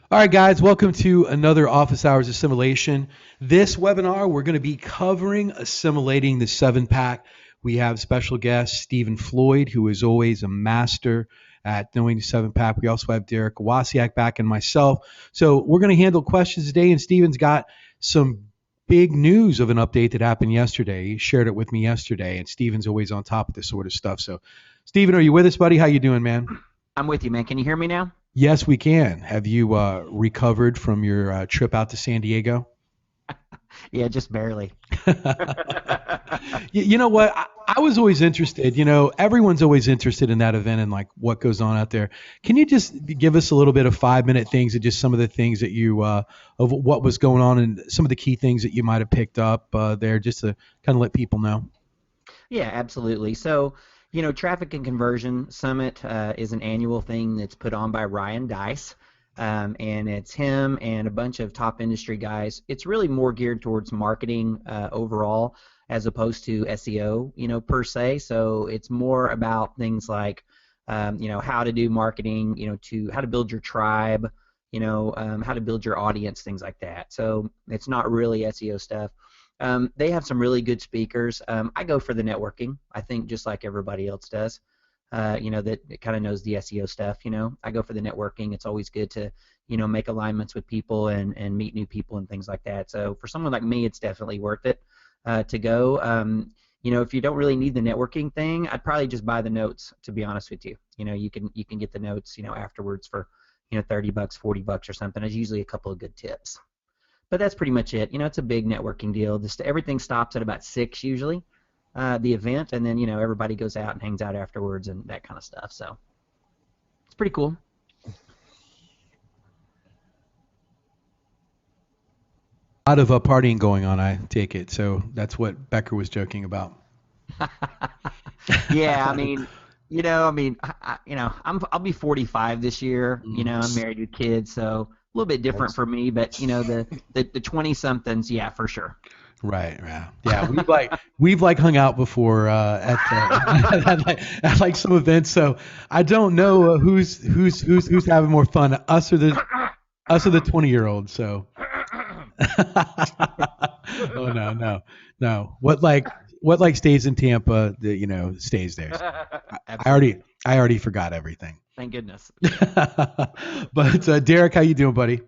All right, guys, welcome to another Office Hours Assimilation. This webinar, we're going to be covering assimilating the 7-pack. We have special guest Stephen Floyd, who is always a master at knowing the 7-pack. We also have Derek Wasiak back and myself. So we're going to handle questions today, and Stephen's got some big news of an update that happened yesterday. He shared it with me yesterday, and Stephen's always on top of this sort of stuff. So, Stephen, are you with us, buddy? How you doing, man? I'm with you, man. Can you hear me now? Yes, we can. Have you recovered from your trip out to San Diego? Yeah, just barely. You know what? I was always interested. Everyone's always interested in that event and like what goes on out there. Can you just give us a little bit of 5-minute things and just some of the things that you of what was going on and some of the key things that you might have picked up there, just to kind of let people know? Yeah, absolutely. So, Traffic and Conversion Summit is an annual thing that's put on by Ryan Dice, and it's him and a bunch of top industry guys. It's really more geared towards marketing overall as opposed to SEO, per se. So it's more about things like, how to do marketing, to how to build your tribe, how to build your audience, things like that. So it's not really SEO stuff. They have some really good speakers. I go for the networking, I think, just like everybody else does, that it kind of knows the SEO stuff. I go for the networking. It's always good to, make alignments with people and meet new people and things like that. So for someone like me, it's definitely worth it to go. If you don't really need the networking thing, I'd probably just buy the notes, to be honest with you. You can get the notes, afterwards for, $30, $40 or something. There's usually a couple of good tips. But that's pretty much it. It's a big networking deal. Everything stops at about 6 usually, the event, and then everybody goes out and hangs out afterwards and that kind of stuff. So it's pretty cool. A lot of partying going on, I take it. So that's what Becker was joking about. Yeah, I mean, I'll be 45 this year. I'm married with kids, so a little bit different for me, but the 20-somethings, yeah, for sure. Right, yeah. We've hung out before at some events, so I don't know who's having more fun, us or the 20-year-olds. So, oh no. What stays in Tampa, stays there. I already forgot everything. Thank goodness. But Derek, how you doing, buddy?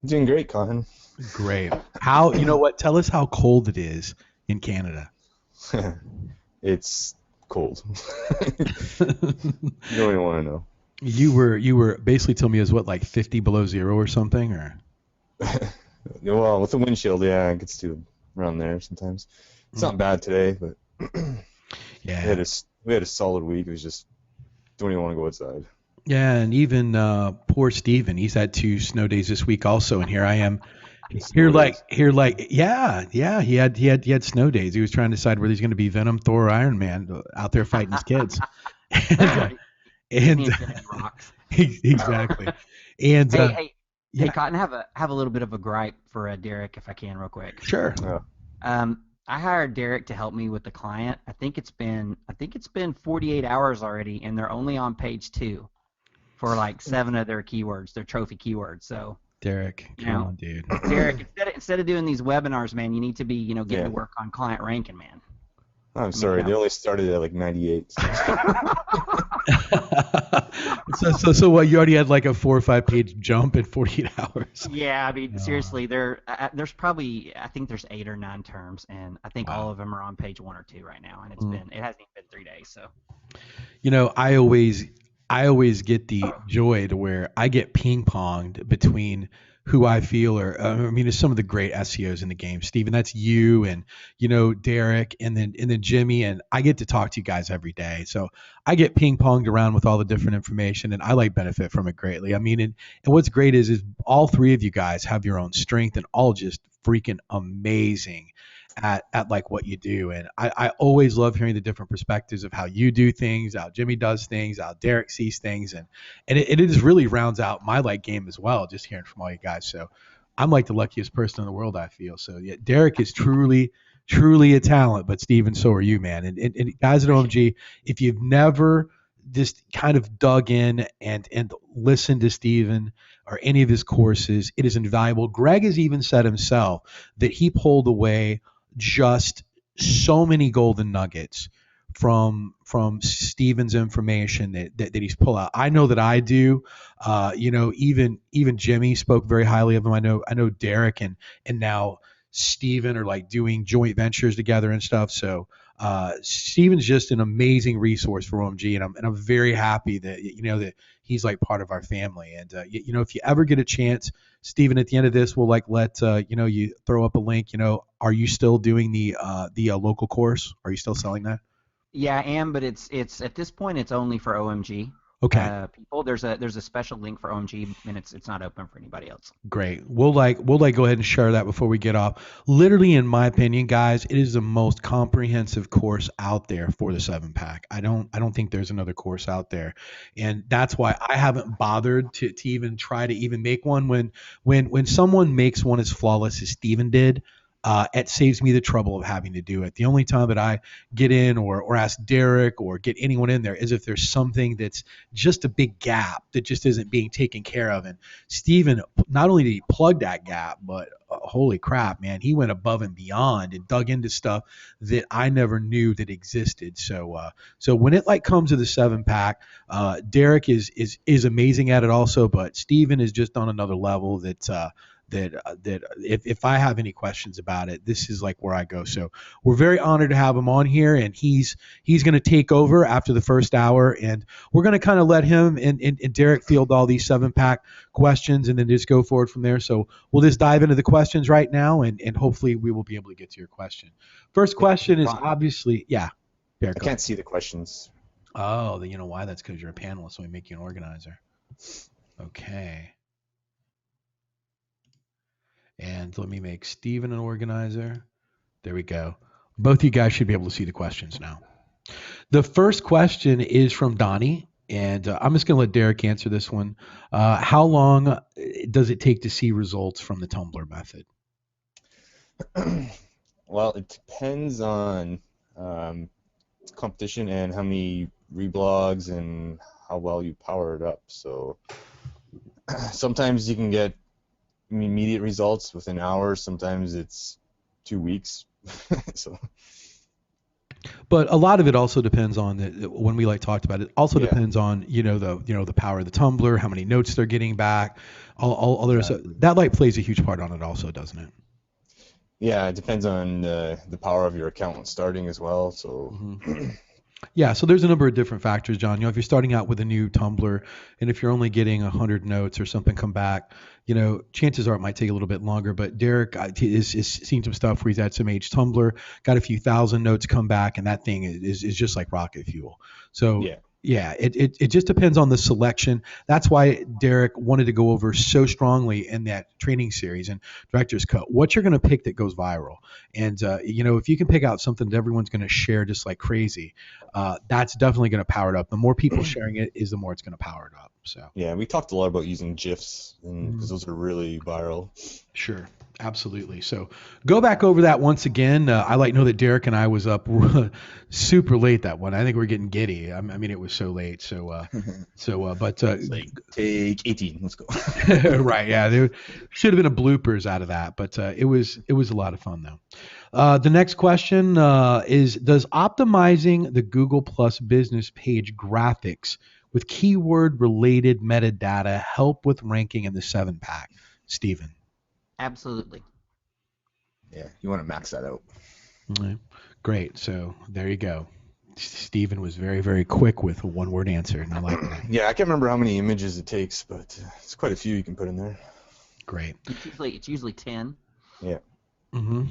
Doing great, Colin. Great. Tell us how cold it is in Canada. It's cold. You don't even want to know. You were basically telling me it was what, like 50 below zero or something, or? Well, with the windshield, yeah, it gets to around there sometimes. It's not bad today, but yeah, we had a solid week. It was just don't even want to go outside. Yeah, and even poor Steven, he's had 2 snow days this week also, and here I am. Yeah, he had snow days. He was trying to decide whether he's going to be Venom, Thor, or Iron Man out there fighting his kids. Exactly. And hey, Cotton, have a little bit of a gripe for Derek, if I can, real quick. Sure. I hired Derek to help me with the client. I think it's been 48 hours already, and they're only on page 2 for like 7 of their keywords, their trophy keywords. So Derek, come on, dude. Derek, instead of doing these webinars, man, you need to be, getting to work on client ranking, man. I'm sorry, they only started at like 98. So what? You already had like a 4 or 5 page jump in 48 hours. Yeah, I mean, seriously, there's probably, I think there's 8 or 9 terms, and I think all of them are on page 1 or 2 right now, and it hasn't even been 3 days. So, I always get the joy to where I get ping ponged between who I feel are, there's some of the great SEOs in the game. Steven, that's you, and Derek, and then Jimmy, and I get to talk to you guys every day. So I get ping ponged around with all the different information, and I benefit from it greatly. And what's great is all 3 of you guys have your own strength and all just freaking amazing at like what you do. And I always love hearing the different perspectives of how you do things, how Jimmy does things, how Derek sees things. And it just really rounds out my game as well, just hearing from all you guys. So I'm like the luckiest person in the world, I feel. So yeah, Derek is truly a talent, but Steven, so are you, man. And guys at OMG, if you've never just kind of dug in and listened to Steven or any of his courses, it is invaluable. Greg has even said himself that he pulled away just so many golden nuggets from Steven's information that he's pulled out. I know that I do. Even Jimmy spoke very highly of him. I know Derek and now Steven are like doing joint ventures together and stuff. So Steven's just an amazing resource for OMG, and I'm very happy that he's like part of our family. And if you ever get a chance, Steven, at the end of this, we'll like let you throw up a link. Are you still doing the local course? Are you still selling that? Yeah, I am, but it's at this point it's only for OMG. Okay. People. There's a special link for OMG, and it's not open for anybody else. Great. We'll go ahead and share that before we get off. Literally, in my opinion, guys, it is the most comprehensive course out there for the 7-pack. I don't think there's another course out there, and that's why I haven't bothered to even try to even make one. When someone makes one as flawless as Steven did, it saves me the trouble of having to do it. The only time that I get in or ask Derek or get anyone in there is if there's something that's just a big gap that just isn't being taken care of. And Steven, not only did he plug that gap, but holy crap, man, he went above and beyond and dug into stuff that I never knew that existed. So when it like comes to the 7-pack, Derek is amazing at it also, but Steven is just on another level that if I have any questions about it, this is like where I go. So we're very honored to have him on here, and he's going to take over after the first hour, and we're going to kind of let him and Derek field all these 7-pack questions and then just go forward from there. So we'll just dive into the questions right now, and hopefully we will be able to get to your question. First question is obviously, yeah. I can't see the questions. Oh, you know why? That's because you're a panelist, so we make you an organizer. Okay. And let me make Steven an organizer. There we go. Both of you guys should be able to see the questions now. The first question is from Donnie, and I'm just going to let Derek answer this one. How long does it take to see results from the tumbler method? Well, it depends on competition and how many reblogs and how well you power it up. So sometimes you can get immediate results within hours. Sometimes it's 2 weeks. So. But a lot of it also depends on when we talked about it. Also depends on the power of the tumbler, how many notes they're getting back, all other stuff. That plays a huge part on it also, doesn't it? Yeah, it depends on the power of your account when starting as well. So. Mm-hmm. Yeah, so there's a number of different factors, John. If you're starting out with a new tumbler, and if you're only getting 100 notes or something come back, chances are it might take a little bit longer. But Derek is seen some stuff where he's at some age tumbler, got a few thousand notes come back, and that thing is just like rocket fuel. So yeah, it just depends on the selection. That's why Derek wanted to go over so strongly in that training series and director's cut what you're going to pick that goes viral. And if you can pick out something that everyone's going to share just like crazy, that's definitely going to power it up. The more people sharing it is the more it's going to power it up. So yeah, we talked a lot about using GIFs because those are really viral. Sure. Absolutely. So go back over that once again. I know that Derek and I was up super late that one. I think we're getting giddy. I mean, it was so late. But it's like, take 18. Let's go. Right. Yeah. There should have been a bloopers out of that, but it was a lot of fun though. The next question is: does optimizing the Google Plus business page graphics with keyword related metadata help with ranking in the 7-pack? Steven. Absolutely. Yeah, you want to max that out. Right. Great. So there you go. Steven was very, very quick with a one-word answer, and I like that. Yeah, I can't remember how many images it takes, but it's quite a few you can put in there. Great. It's usually 10. Yeah. Mm-hmm.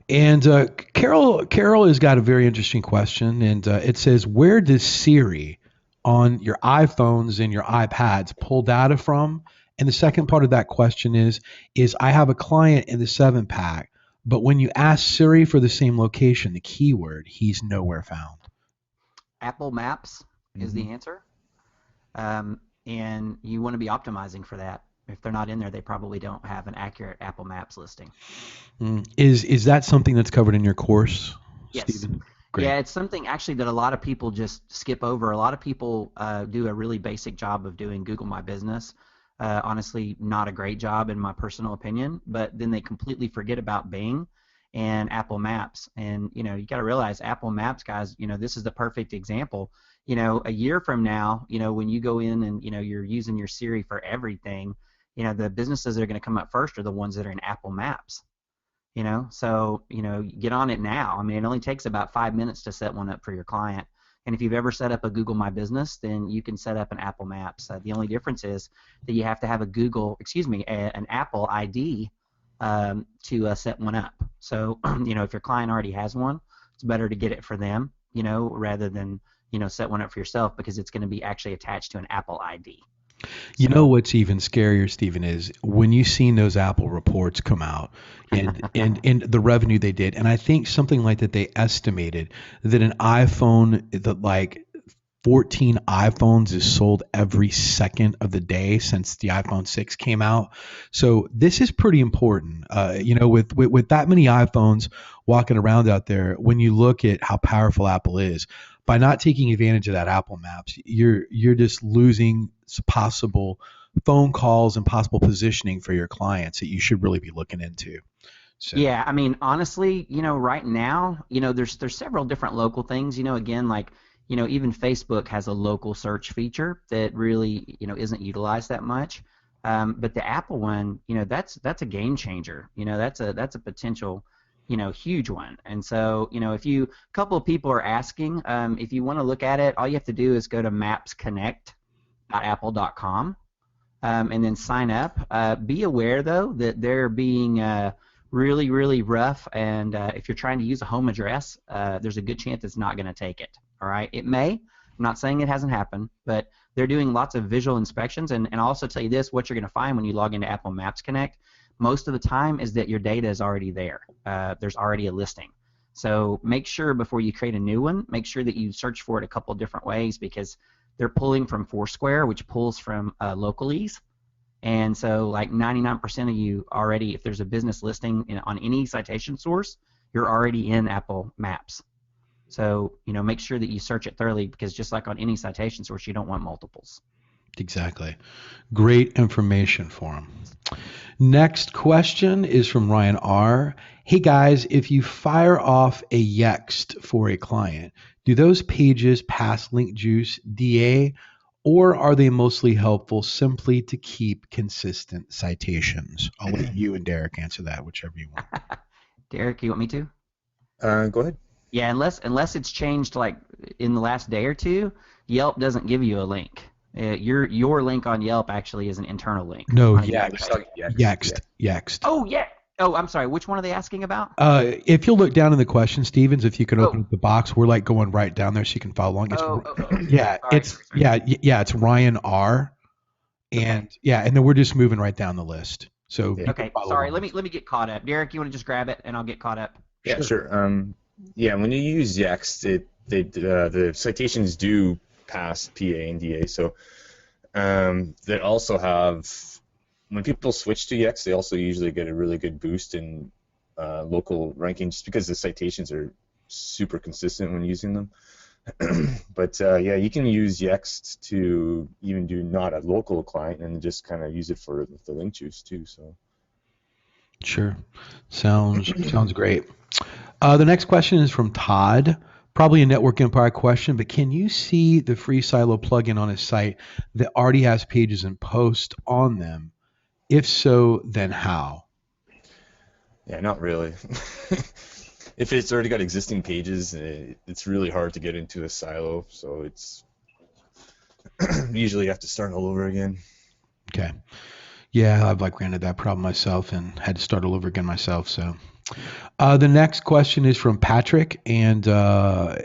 And Carol has got a very interesting question, and it says, where does Siri on your iPhones and your iPads pull data from? And the second part of that question is I have a client in the 7-pack, but when you ask Siri for the same location, the keyword, he's nowhere found. Apple Maps is the answer. And you want to be optimizing for that. If they're not in there, they probably don't have an accurate Apple Maps listing. Is that something that's covered in your course, Yes. Steven? Great. Yeah, it's something actually that a lot of people just skip over. A lot of people do a really basic job of doing Google My Business. Honestly, not a great job in my personal opinion, but then they completely forget about Bing and Apple Maps. And you got to realize Apple Maps, guys, this is the perfect example. A year from now, when you go in and you're using your Siri for everything, the businesses that are going to come up first are the ones that are in Apple Maps. So get on it now. I mean, it only takes about 5 minutes to set one up for your client. And if you've ever set up a Google My Business, then you can set up an Apple Maps. The only difference is that you have to have an Apple ID to set one up. So if your client already has one, it's better to get it for them, rather than set one up for yourself, because it's going to be actually attached to an Apple ID. You know what's even scarier, Stephen, is when you've seen those Apple reports come out and the revenue they did. And I think something like that, they estimated that an iPhone, that like 14 iPhones is sold every second of the day since the iPhone 6 came out. So this is pretty important. With that many iPhones walking around out there, when you look at how powerful Apple is, by not taking advantage of that Apple Maps, you're just losing possible phone calls and possible positioning for your clients that you should really be looking into. So. Yeah, I mean, honestly, right now, there's several different local things. Again, like even Facebook has a local search feature that really isn't utilized that much. But the Apple one, that's a game changer. That's a potential huge one. And so if a couple of people are asking, if you want to look at it, all you have to do is go to mapsconnect.apple.com and then sign up. Be aware though that they're being really, really rough, and if you're trying to use a home address, there's a good chance it's not going to take it. All right, it may. I'm not saying it hasn't happened, but they're doing lots of visual inspections, and I'll also tell you this: what you're going to find when you log into Apple Maps Connect, most of the time, is that your data is already there. There's already a listing. So make sure before you create a new one, make sure that you search for it a couple different ways, because they're pulling from Foursquare, which pulls from Localese. And so like 99% of you already, if there's a business listing on any citation source, you're already in Apple Maps. So make sure that you search it thoroughly, because just like on any citation source, you don't want multiples. Exactly. Great information for them. Next question is from Ryan R. Hey guys, if you fire off a Yext for a client, do those pages pass link juice DA, or are they mostly helpful simply to keep consistent citations? I'll let you and Derek answer that, whichever you want. Derek, you want me to? Go ahead. Yeah, unless it's changed like in the last day or two, Yelp doesn't give you a link. Your link on Yelp actually is an internal link. No, Yext. Oh, yeah. Oh, I'm sorry. Which one are they asking about? If you'll look down in the question, Stevens, if you can open up the box, we're like going right down there so you can follow along. It's Ryan R. And and then we're just moving right down the list. So okay, sorry. Let me get caught up. Derek, you want to just grab it and I'll get caught up? Yeah, sure. When you use Yext, the citations do pass PA and DA. So they also have, when people switch to Yext, they also usually get a really good boost in local ranking, just because the citations are super consistent when using them. But you can use Yext to even do not a local client and just kind of use it for the link juice too. So sure, sounds great. The next question is from Todd. Probably a Network Empire question, but can you see the free Silo plugin on his site that already has pages and posts on them? If so, then how? Yeah, not really. If it's already got existing pages, it's really hard to get into a silo, so it's usually you have to start all over again. Okay. Yeah, I've ran into that problem myself and had to start all over again myself. So the next question is from Patrick, and I'll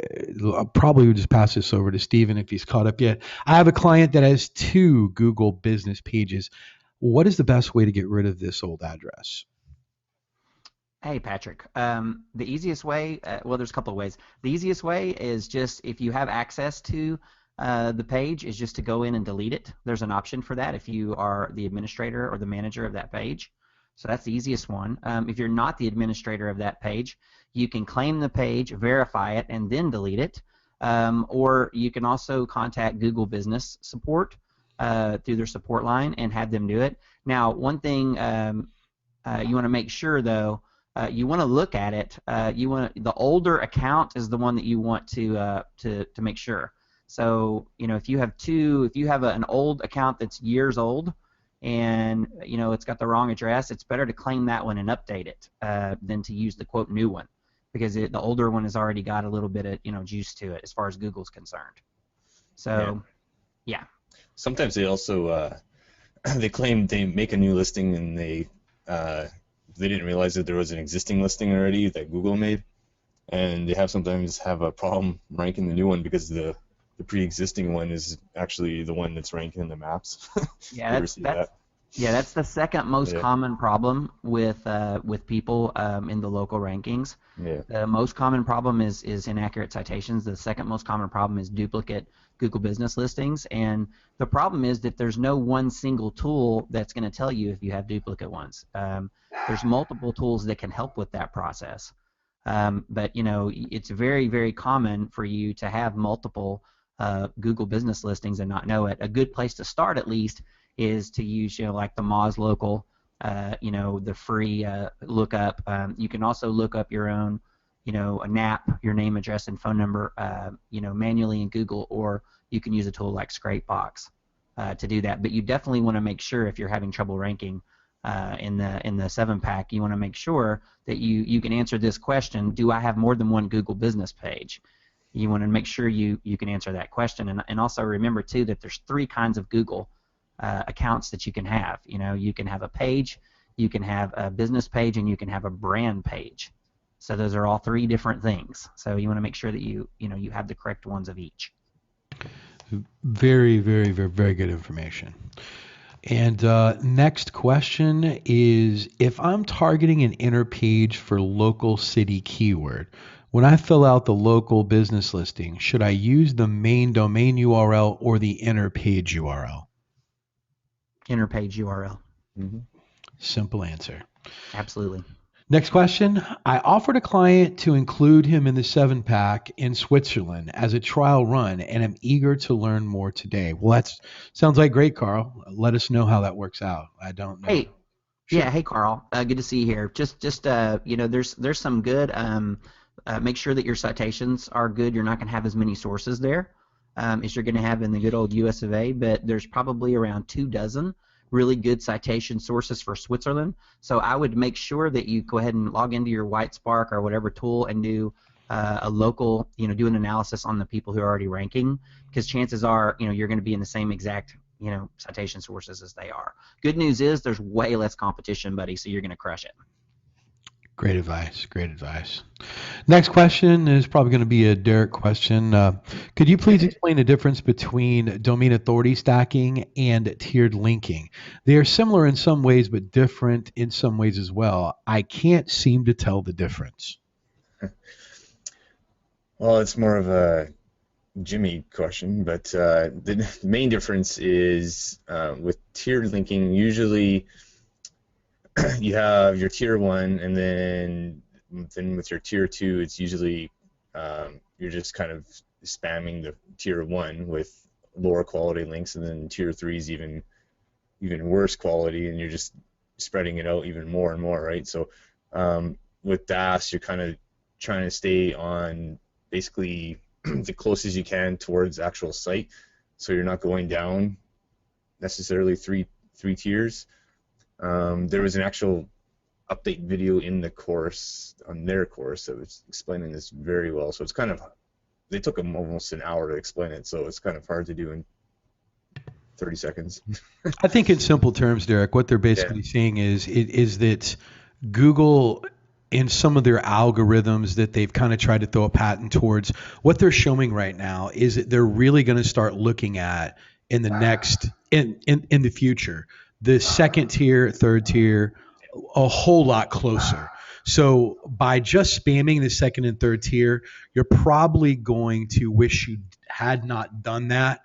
probably just pass this over to Stephen if he's caught up yet. I have a client that has 2 Google business pages. What is the best way to get rid of this old address? Hey, Patrick. The easiest way, there's a couple of ways. The easiest way is just, if you have access to the page, is just to go in and delete it. There's an option for that if you are the administrator or the manager of that page. So that's the easiest one. If you're not the administrator of that page, you can claim the page, verify it, and then delete it. Or you can also contact Google Business Support through their support line and have them do it. Now, one thing you want to make sure, though, you want to look at it. The older account is the one that you want to make sure. So if you have an old account that's years old, and it's got the wrong address, it's better to claim that one and update it than to use the quote new one, because the older one has already got a little bit of juice to it as far as Google's concerned. So yeah. Sometimes they also they claim they make a new listing and they didn't realize that there was an existing listing already that Google made, and they sometimes have a problem ranking the new one because the pre-existing one is actually the one that's ranking in the maps. Yeah, that's the second most common problem with people in the local rankings. Yeah. The most common problem is inaccurate citations. The second most common problem is duplicate Google Business listings. And the problem is that there's no one single tool that's going to tell you if you have duplicate ones. There's multiple tools that can help with that process. But it's very, very common for you to have multiple Google Business listings and not know it. A good place to start, at least, is to use like the Moz Local, the free lookup. You can also look up your own, a NAP, your name, address, and phone number, manually in Google, or you can use a tool like Scrapebox to do that. But you definitely want to make sure, if you're having trouble ranking in the 7-pack, you want to make sure that you can answer this question: do I have more than one Google Business page? You want to make sure you can answer that question, and also remember too that there's 3 kinds of Google accounts that you can have. You can have a page, you can have a business page, and you can have a brand page. So those are all 3 different things. So you want to make sure that you have the correct ones of each. Very, very, very, very good information. And next question is, if I'm targeting an inner page for local city keyword, when I fill out the local business listing, should I use the main domain URL or the inner page URL? Inner page URL. Mm-hmm. Simple answer. Absolutely. Next question. I offered a client to include him in the 7-pack in Switzerland as a trial run, and I'm eager to learn more today. Well, that sounds like great, Carl. Let us know how that works out. I don't know. Hey, Sure. Yeah. Hey, Carl. Good to see you here. Just there's some good. Make sure that your citations are good. You're not going to have as many sources there as you're going to have in the good old US of A, but there's probably around 24 really good citation sources for Switzerland. So I would make sure that you go ahead and log into your WhiteSpark or whatever tool and do a local, do an analysis on the people who are already ranking, because chances are, you're going to be in the same exact, citation sources as they are. Good news is there's way less competition, buddy, so you're going to crush it. Great advice. Great advice. Next question is probably going to be a Derek question. Could you please explain the difference between domain authority stacking and tiered linking? They are similar in some ways, but different in some ways as well. I can't seem to tell the difference. Well, it's more of a Jimmy question, but the main difference is with tiered linking, usually you have your tier 1, and then with your tier 2, it's usually you're just kind of spamming the tier 1 with lower quality links, and then tier 3 is even worse quality, and you're just spreading it out even more and more, right? So with DAS, you're kind of trying to stay on basically the closest you can towards actual site, so you're not going down necessarily three tiers. There was an actual update video in the course, on their course, that was explaining this very well. So it's kind of, they took them almost an hour to explain it, so it's kind of hard to do in 30 seconds. I think in simple terms, Derek, what they're basically saying is that Google, in some of their algorithms that they've kind of tried to throw a patent towards, what they're showing right now is that they're really going to start looking at in the next, in the future, the second tier, third tier, a whole lot closer. So by just spamming the second and third tier, you're probably going to wish you had not done that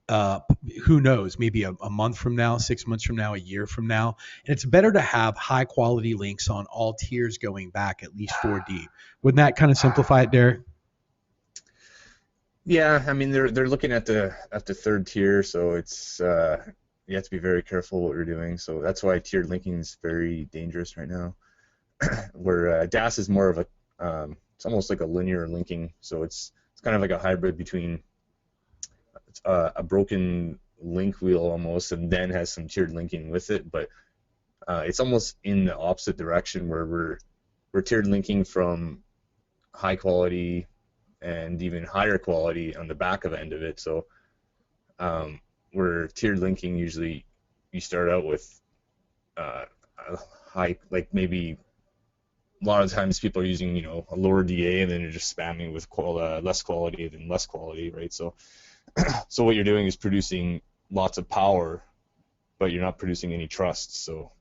uh, who knows, maybe a month from now, 6 months from now, a year from now. And it's better to have high quality links on all tiers going back at least 4 deep. Wouldn't that kind of simplify it, Derek? Yeah, I mean they're looking at the third tier, so it's you have to be very careful what you're doing. So that's why tiered linking is very dangerous right now. Where DAS is more of a it's almost like a linear linking, so it's kind of like a hybrid between a broken link wheel almost, and then has some tiered linking with it. But it's almost in the opposite direction, where we're tiered linking from high quality and even higher quality on the back of the end of it. So we're tiered linking, usually you start out with a high, like maybe a lot of times people are using, you know, a lower DA, and then you're just spamming with less quality than less quality, right? So so what you're doing is producing lots of power, but you're not producing any trust. So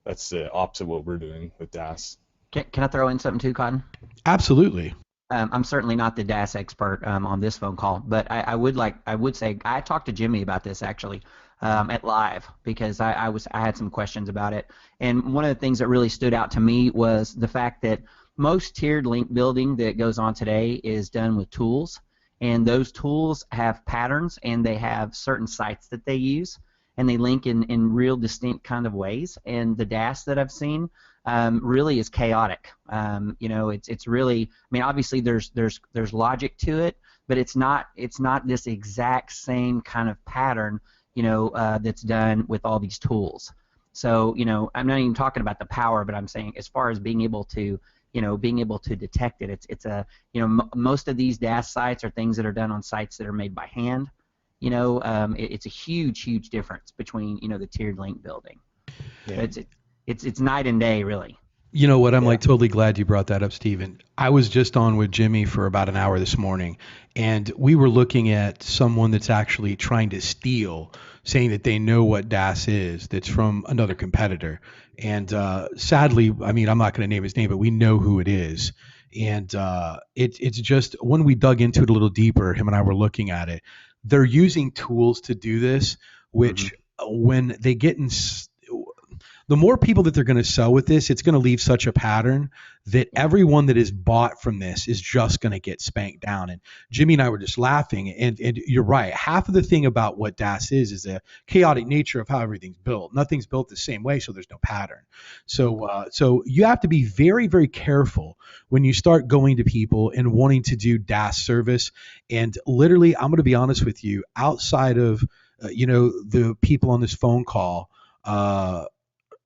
that's the opposite of what we're doing with DAS. Can I throw in something too, Cotton? Absolutely. I'm certainly not the DAS expert on this phone call, but I would say I talked to Jimmy about this actually at live, because I had some questions about it, and one of the things that really stood out to me was the fact that most tiered link building that goes on today is done with tools, and those tools have patterns, and they have certain sites that they use, and they link in real distinct kind of ways. And the DAS that I've seen really is chaotic. You know, it's really, I mean, obviously there's logic to it, but it's not this exact same kind of pattern, you know, that's done with all these tools. So, you know, I'm not even talking about the power, but I'm saying as far as being able to, you know, being able to detect it, it's a, you know, most of these DAS sites are things that are done on sites that are made by hand. You know, it's a huge difference between, you know, the tiered link building. Yeah. It's night and day, really. You know what? I'm like totally glad you brought that up, Steven. I was just on with Jimmy for about an hour this morning, and we were looking at someone that's actually trying to steal, saying that they know what DAS is, that's from another competitor. And sadly, I mean, I'm not going to name his name, but we know who it is. And it's just, when we dug into it a little deeper, him and I were looking at it, they're using tools to do this, which when they get in, the more people that they're going to sell with this, it's going to leave such a pattern that everyone that is bought from this is just going to get spanked down. And Jimmy and I were just laughing, and you're right. Half of the thing about what DAS is the chaotic nature of how everything's built. Nothing's built the same way, so there's no pattern. So you have to be very, very careful when you start going to people and wanting to do DAS service. And literally, I'm going to be honest with you, outside of you know, the people on this phone call,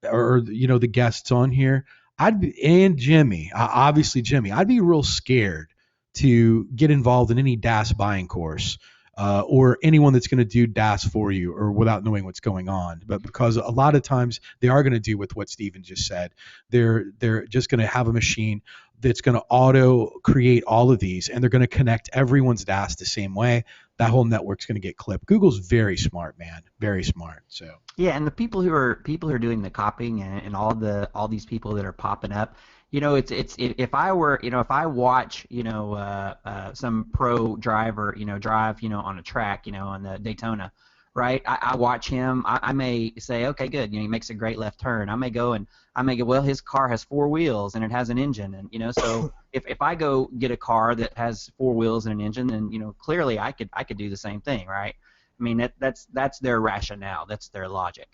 or you know, the guests on here, and Jimmy, obviously Jimmy, I'd be real scared to get involved in any DAS buying course, or anyone that's going to do DAS for you, or without knowing what's going on. But because a lot of times they are going to do with what Steven just said, they're just going to have a machine that's going to auto create all of these, and they're going to connect everyone's DAS the same way. That whole network's going to get clipped. Google's very smart, man, very smart. So yeah, and the people who are doing the copying, and all these people that are popping up, you know, it's if I were, you know, if I watch, you know, some pro driver, you know, drive, you know, on a track, you know, on the Daytona, right? I watch him. I may say, okay, good, you know, he makes a great left turn. I may go, well, his car has 4 wheels and it has an engine, and you know, so if I go get a car that has 4 wheels and an engine, then you know, clearly I could do the same thing, right? I mean, that's their rationale, that's their logic.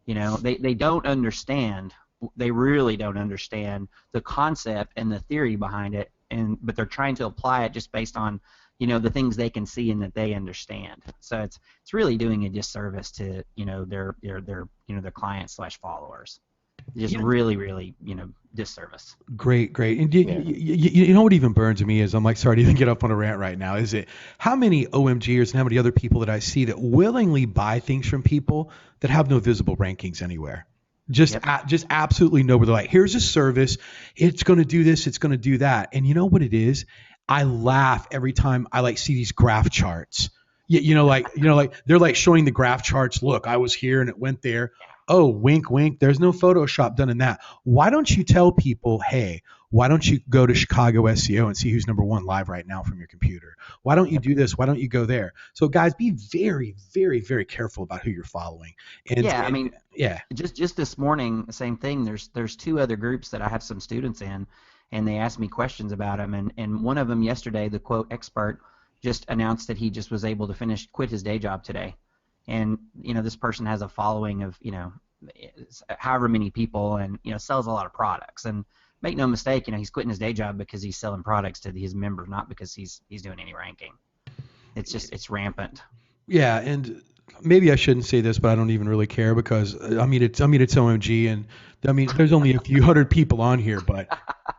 You know, they don't understand. They really don't understand the concept and the theory behind it, but they're trying to apply it just based on, you know, the things they can see and that they understand. So it's really doing a disservice to, you know, their you know, their clients / followers. Just really, you know, disservice. Great. And you know what even burns me is, I'm like, sorry to even get up on a rant right now, is it how many OMGers and how many other people that I see that willingly buy things from people that have no visible rankings anywhere. Just absolutely nowhere. They're like, here's a service, it's going to do this, it's going to do that. And you know what it is? I laugh every time I like see these graph charts. You know, like they're like showing the graph charts. Look, I was here and it went there. Oh, wink, wink. There's no Photoshop done in that. Why don't you tell people, hey, Why don't you go to Chicago SEO and see who's number one live right now from your computer? Why don't you do this? Why don't you go there? So guys, be very, very, very careful about who you're following. Yeah, I mean, Yeah. just this morning, same thing. There's two other groups that I have some students in, and they asked me questions about them. And one of them yesterday, the quote expert, just announced that he just was able to quit his day job today. And this person has a following of however many people, and sells a lot of products. And make no mistake, he's quitting his day job because he's selling products to his members, not because he's doing any ranking. It's rampant. Yeah, and maybe I shouldn't say this, but I don't even really care because it's OMG, and there's only a few hundred people on here, but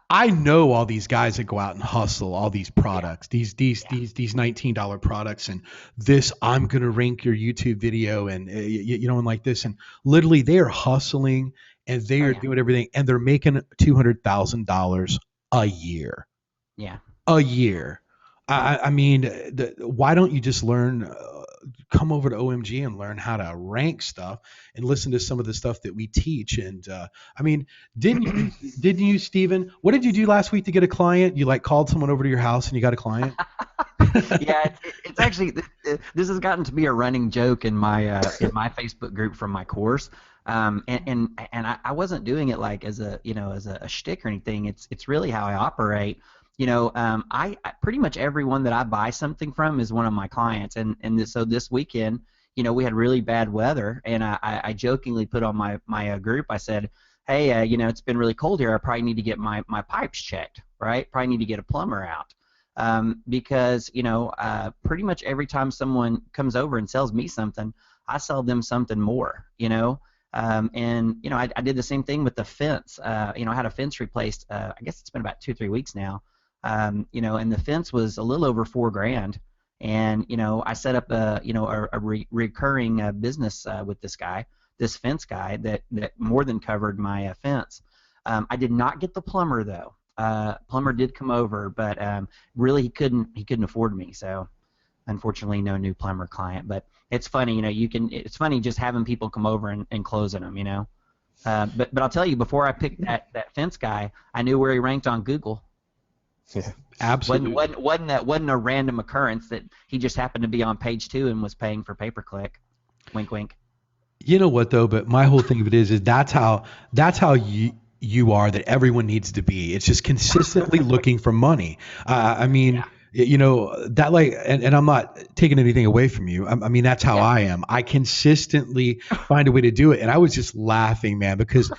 I know all these guys that go out and hustle all these products, these $19 products, and this I'm gonna rank your YouTube video, and and like this, and literally they are hustling and they are doing everything, and they're making $200,000 a year. Yeah. A year. Why don't you just learn? Come over to OMG and learn how to rank stuff and listen to some of the stuff that we teach. And didn't you, Steven? What did you do last week to get a client? You called someone over to your house and you got a client? Yeah, it's actually, this has gotten to be a running joke in my Facebook group from my course. And I wasn't doing it as a shtick or anything. It's really how I operate. I pretty much everyone that I buy something from is one of my clients, so this weekend, we had really bad weather, and I jokingly put on my group, I said, hey, it's been really cold here, I probably need to get my pipes checked, right? Probably need to get a plumber out, because pretty much every time someone comes over and sells me something, I sell them something more, I did the same thing with the fence. I had a fence replaced. I guess it's been about 2-3 weeks now. And the fence was a little over $4,000, and I set up a recurring business with this fence guy that more than covered my fence. I did not get the plumber though. Plumber did come over, but really he couldn't afford me, so unfortunately no new plumber client. But it's funny, it's funny just having people come over and closing them, but I'll tell you, before I picked that fence guy, I knew where he ranked on Google. Yeah, absolutely. Wasn't a random occurrence that he just happened to be on page 2 and was paying for pay-per-click. Wink, wink. You know what though? But my whole thing of it is that's how you are, that everyone needs to be. It's just consistently looking for money. And I'm not taking anything away from you. That's how I am. I consistently find a way to do it. And I was just laughing, man, because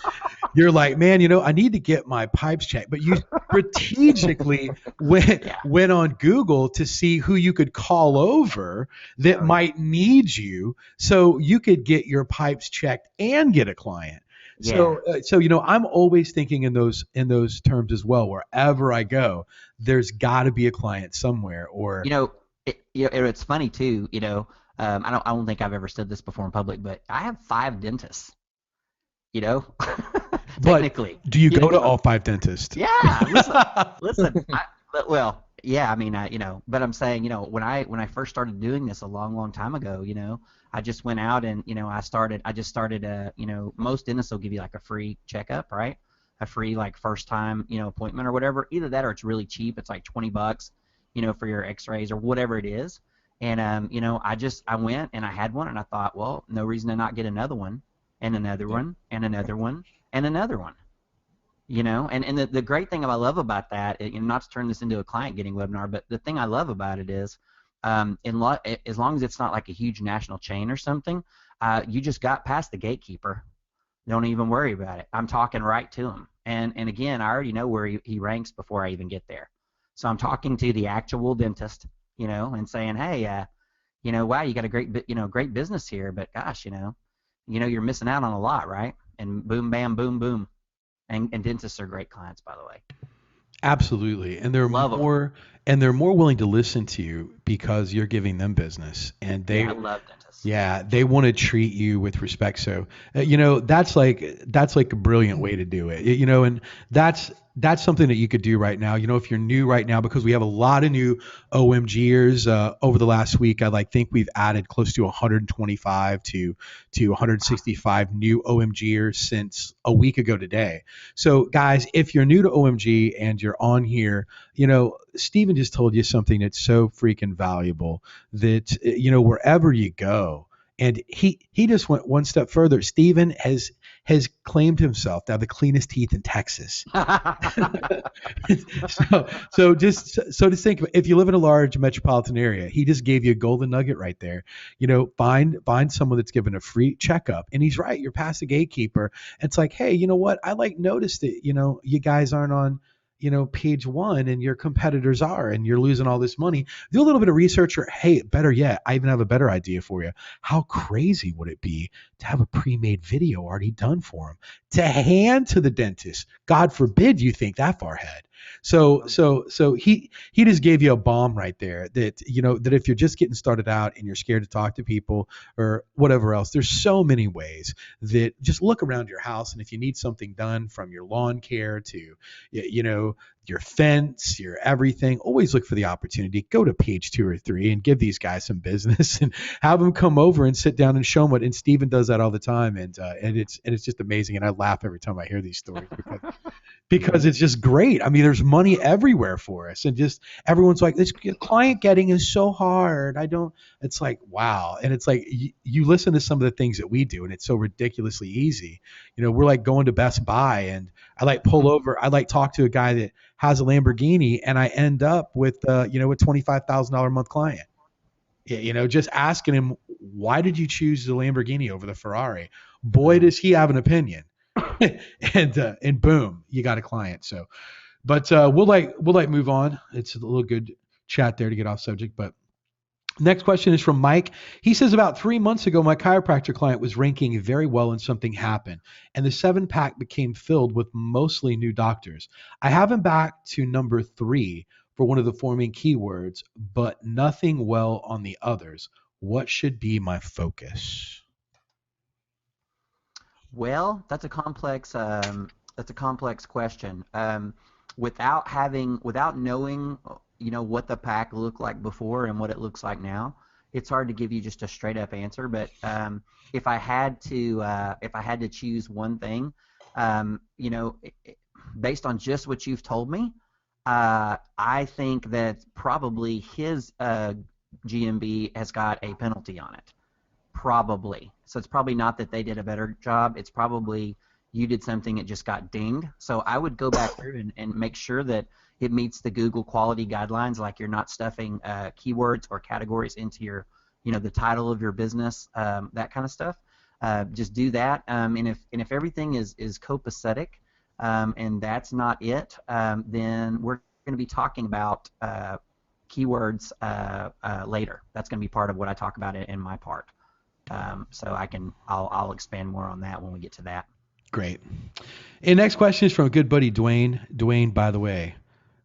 you're like, man, I need to get my pipes checked. But you strategically went on Google to see who you could call over that might need you so you could get your pipes checked and get a client. Yeah. So I'm always thinking in those terms as well. Wherever I go, there's got to be a client somewhere. Or it's funny too. I don't think I've ever said this before in public, but I have 5 dentists. Technically. But do you go to all 5 dentists? Yeah. Listen. But I'm saying, when I first started doing this a long time ago, I just went out and, I just started most dentists will give you a free checkup, right? A free first time, appointment or whatever. Either that or it's really cheap. It's like $20, for your x-rays or whatever it is. And, I went and I had one and I thought, well, no reason to not get another one and another one and another one and another one. And the great thing I love about that, not to turn this into a client getting webinar, but the thing I love about it is, as long as it's not like a huge national chain or something, you just got past the gatekeeper. Don't even worry about it. I'm talking right to him. And again, I already know where he ranks before I even get there. So I'm talking to the actual dentist, and saying, hey, wow, you got a great business here, but gosh, you're missing out on a lot, right? And boom, bam, boom, boom. And dentists are great clients, by the way. Absolutely, and they're more willing to listen to you because you're giving them business, and I love dentists. Yeah, they want to treat you with respect. So that's like a brilliant way to do it. And that's that's something that you could do right now. If you're new right now, because we have a lot of new OMGers over the last week. I think we've added close to 125 to 165 new OMGers since a week ago today. So guys, if you're new to OMG and you're on here, Steven just told you something that's so freaking valuable that wherever you go. And he just went one step further. Steven has claimed himself to have the cleanest teeth in Texas. So just think, if you live in a large metropolitan area, he just gave you a golden nugget right there. Find someone that's given a free checkup, and he's right. You're past the gatekeeper. It's like, hey, you know what? I noticed that you guys aren't on page one and your competitors are, and you're losing all this money. Do a little bit of research, or hey, better yet, I even have a better idea for you. How crazy would it be to have a pre-made video already done for them to hand to the dentist? God forbid you think that far ahead. So he just gave you a bomb right there, that that if you're just getting started out and you're scared to talk to people or whatever else, there's so many ways that just look around your house, and if you need something done, from your lawn care to your fence, your everything, always look for the opportunity. Go to page 2 or 3 and give these guys some business and have them come over and sit down and show them what. And Steven does that all the time, and it's just amazing. And I laugh every time I hear these stories because it's just great. I mean, there's money everywhere for us, and just everyone's like, this client getting is so hard. It's like, wow. And it's like, you listen to some of the things that we do, and it's so ridiculously easy. We're like going to Best Buy, and I pull over, I talk to a guy that has a Lamborghini, and I end up with a $25,000 a month client. Just asking him, why did you choose the Lamborghini over the Ferrari? Boy, does he have an opinion. and boom, you got a client. So, but we'll move on. It's a little good chat there to get off subject. But next question is from Mike. He says, about 3 months ago, my chiropractor client was ranking very well and something happened, and the 7-pack became filled with mostly new doctors. I have him back to number 3 for one of the 4 main keywords, but nothing well on the others. What should be my focus? Well, that's a complex question. Without knowing, what the pack looked like before and what it looks like now, it's hard to give you just a straight up answer. But if I had to choose one thing, based on just what you've told me, I think that probably his GMB has got a penalty on it. Probably. So it's probably not that they did a better job. It's probably you did something that just got dinged. So I would go back through and make sure that it meets the Google quality guidelines, like you're not stuffing keywords or categories into your, the title of your business, that kind of stuff. Just do that. And if everything is copacetic, and that's not it, then we're going to be talking about keywords later. That's going to be part of what I talk about in my part. So I'll expand more on that when we get to that. Great. And next question is from a good buddy, Dwayne. Dwayne, by the way,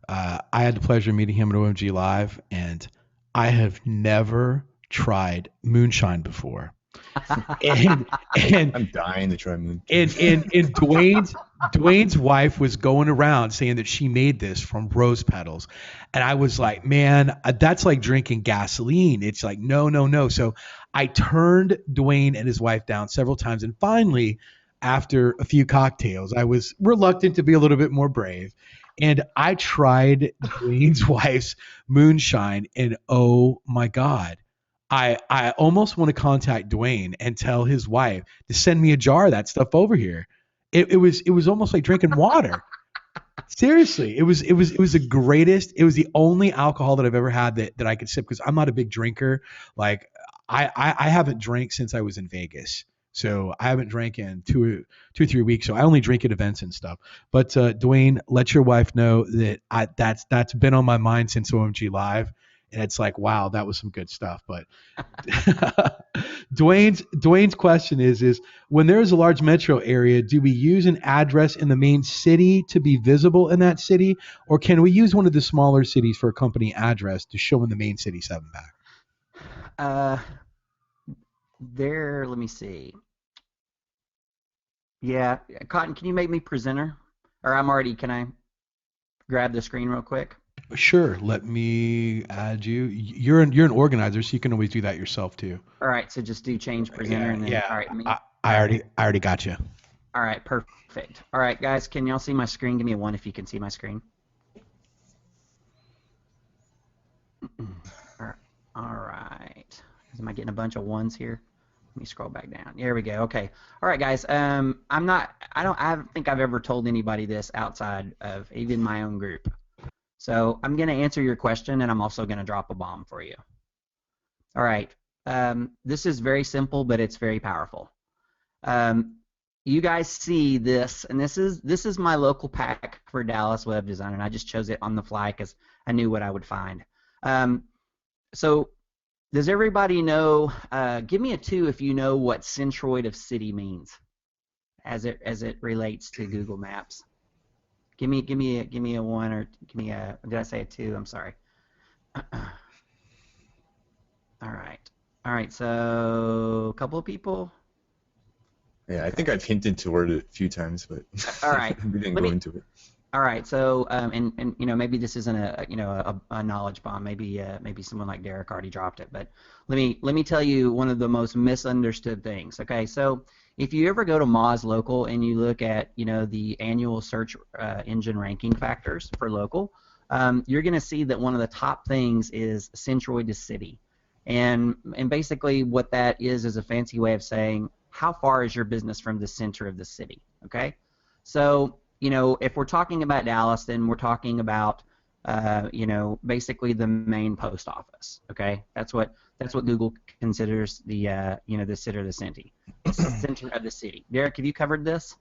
I had the pleasure of meeting him at OMG Live, and I have never tried moonshine before. and I'm dying to try moonshine. And Dwayne's wife was going around saying that she made this from rose petals, and I was like, man, that's like drinking gasoline. It's like, no. So I turned Dwayne and his wife down several times, and finally, after a few cocktails, I was reluctant to be a little bit more brave, and I tried Dwayne's wife's moonshine, and oh my God, I almost want to contact Dwayne and tell his wife to send me a jar of that stuff over here. It was almost like drinking water. Seriously, it was the greatest. It was the only alcohol that I've ever had that I could sip, because I'm not a big drinker. Like I haven't drank since I was in Vegas. So I haven't drank in two or 3 weeks. So I only drink at events and stuff. But Dwayne, let your wife know that that's been on my mind since OMG Live. And it's like, wow, that was some good stuff. But Dwayne's question is when there is a large metro area, do we use an address in the main city to be visible in that city? Or can we use one of the smaller cities for a company address to show in the main city 7-pack? Let me see. Yeah, Cotton, can you make me presenter? Or can I? grab the screen real quick? Sure. Let me add you. You're an organizer, so you can always do that yourself too. All right, so just do change presenter and then, all right, me. I already got you. All right, perfect. All right, guys, can y'all see my screen? Give me a 1 if you can see my screen. All right. Am I getting a bunch of 1s here? Let me scroll back down. There we go. Okay. All right, guys. I don't think I've ever told anybody this outside of even my own group. So I'm going to answer your question, and I'm also going to drop a bomb for you. All right. This is very simple, but it's very powerful. You guys see this, and this is my local pack for Dallas web design, and I just chose it on the fly because I knew what I would find. So does everybody know? Give me a 2 if you know what centroid of city means, as it relates to Google Maps. Give me a 1 or give me a. Did I say a 2? I'm sorry. All right. So a couple of people. Yeah, I think I've hinted toward it a few times, but all right, we didn't go into it. All right, so and maybe this isn't a knowledge bomb. Maybe someone like Derek already dropped it. But let me tell you one of the most misunderstood things. Okay, so if you ever go to Moz Local and you look at the annual search engine ranking factors for local, you're going to see that one of the top things is centroid to city, and basically what that is a fancy way of saying how far is your business from the center of the city. Okay, so if we're talking about Dallas, then we're talking about, basically the main post office. Okay, that's what Google considers the, the center of the city. Derek, have you covered this?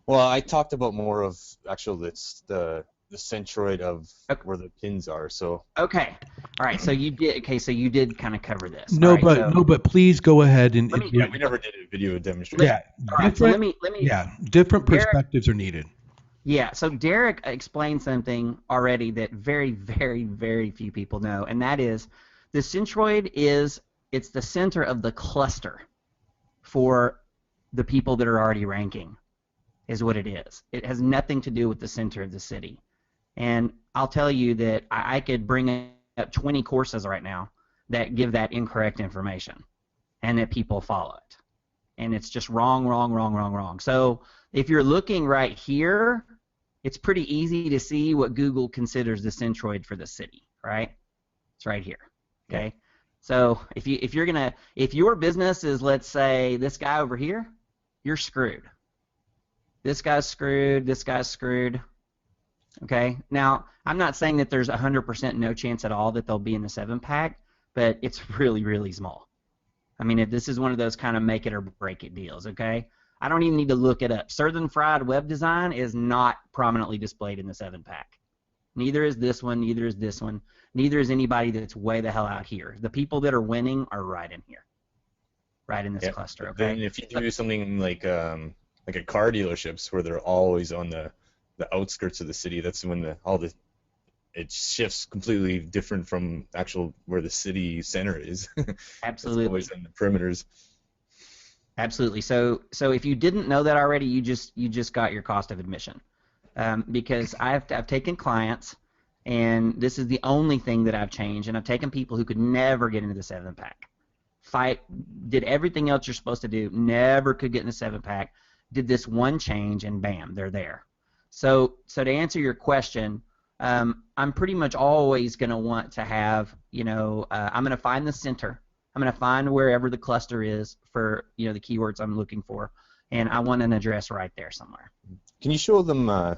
Well, I talked about more of the centroid of where the pins are. So. Okay. All right. So you did. Okay. So you did kind of cover this. No, right, but please go ahead and. We never did a video demonstration. Yeah. Right, so let me. Yeah. Different perspectives are needed. Yeah. So Derek explained something already that very, very, very few people know, and that is the centroid it's the center of the cluster for the people that are already ranking, is what it is. It has nothing to do with the center of the city. And I'll tell you that I could bring up 20 courses right now that give that incorrect information and that people follow it. And it's just wrong, wrong, wrong, wrong, wrong. So if you're looking right here, it's pretty easy to see what Google considers the centroid for the city, right? It's right here, okay? Yeah. So if your business is, let's say, this guy over here, you're screwed. This guy's screwed, this guy's screwed. Okay, now I'm not saying that there's 100% no chance at all that they'll be in the 7-pack, but it's really, really small. I mean, if this is one of those kind of make it or break it deals, okay? I don't even need to look it up. Southern Fried Web Design is not prominently displayed in the 7-pack. Neither is this one, neither is this one, neither is anybody that's way the hell out here. The people that are winning are right in here, right in this cluster, okay? Then if you do something like a car dealerships where they're always on the outskirts of the city, that's when it shifts completely different from where the city center is. Absolutely. It's always on the perimeters. Absolutely. So if you didn't know that already, you just got your cost of admission, because I've taken clients, and this is the only thing that I've changed, and I've taken people who could never get into the 7-pack, did everything else you're supposed to do, never could get in the 7-pack, did this one change, and bam, they're there. So to answer your question, I'm pretty much always going to want to have, I'm going to find the center. I'm going to find wherever the cluster is for, the keywords I'm looking for, and I want an address right there somewhere. Can you show them, the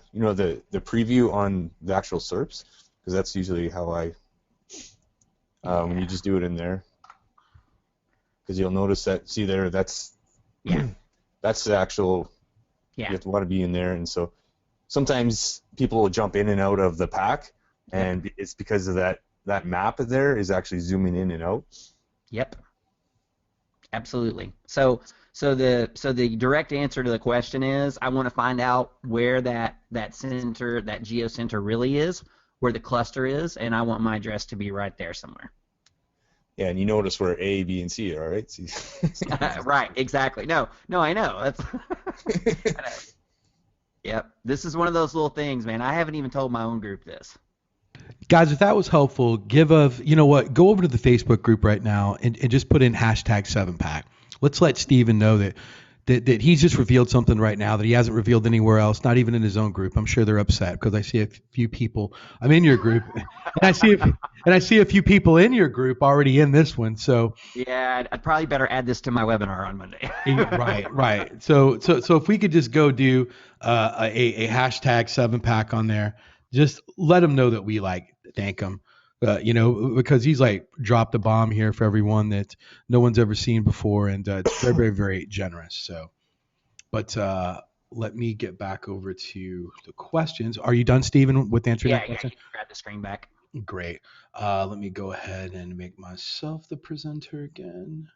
preview on the actual SERPs? Because that's usually how when you just do it in there. Because you'll notice that, see there, that's that's the actual. Yeah. You have to want to be in there, and so sometimes people will jump in and out of the pack, and it's because of that map there is actually zooming in and out. Yep. Absolutely. So the direct answer to the question is, I want to find out where that center, that geocenter really is, where the cluster is, and I want my address to be right there somewhere. Yeah, and you notice where A, B, and C are, right? Right, exactly. No, I know. That's I know. Yep. This is one of those little things, man. I haven't even told my own group this. Guys, if that was helpful, you know what, go over to the Facebook group right now and just put in hashtag 7pack. Let's let Steven know that he's just revealed something right now that he hasn't revealed anywhere else, not even in his own group. I'm sure they're upset because I see a few people. I'm in your group, and I see a few people in your group already in this one. So Yeah, I'd probably better add this to my webinar on Monday. right. So if we could just go do a hashtag 7pack on there, just let him know that we thank him. You know, because he's dropped a bomb here for everyone that no one's ever seen before, and it's very, very, very generous. So, but let me get back over to the questions. Are you done, Stephen, with answering that question? You can grab the screen back. Great. Let me go ahead and make myself the presenter again.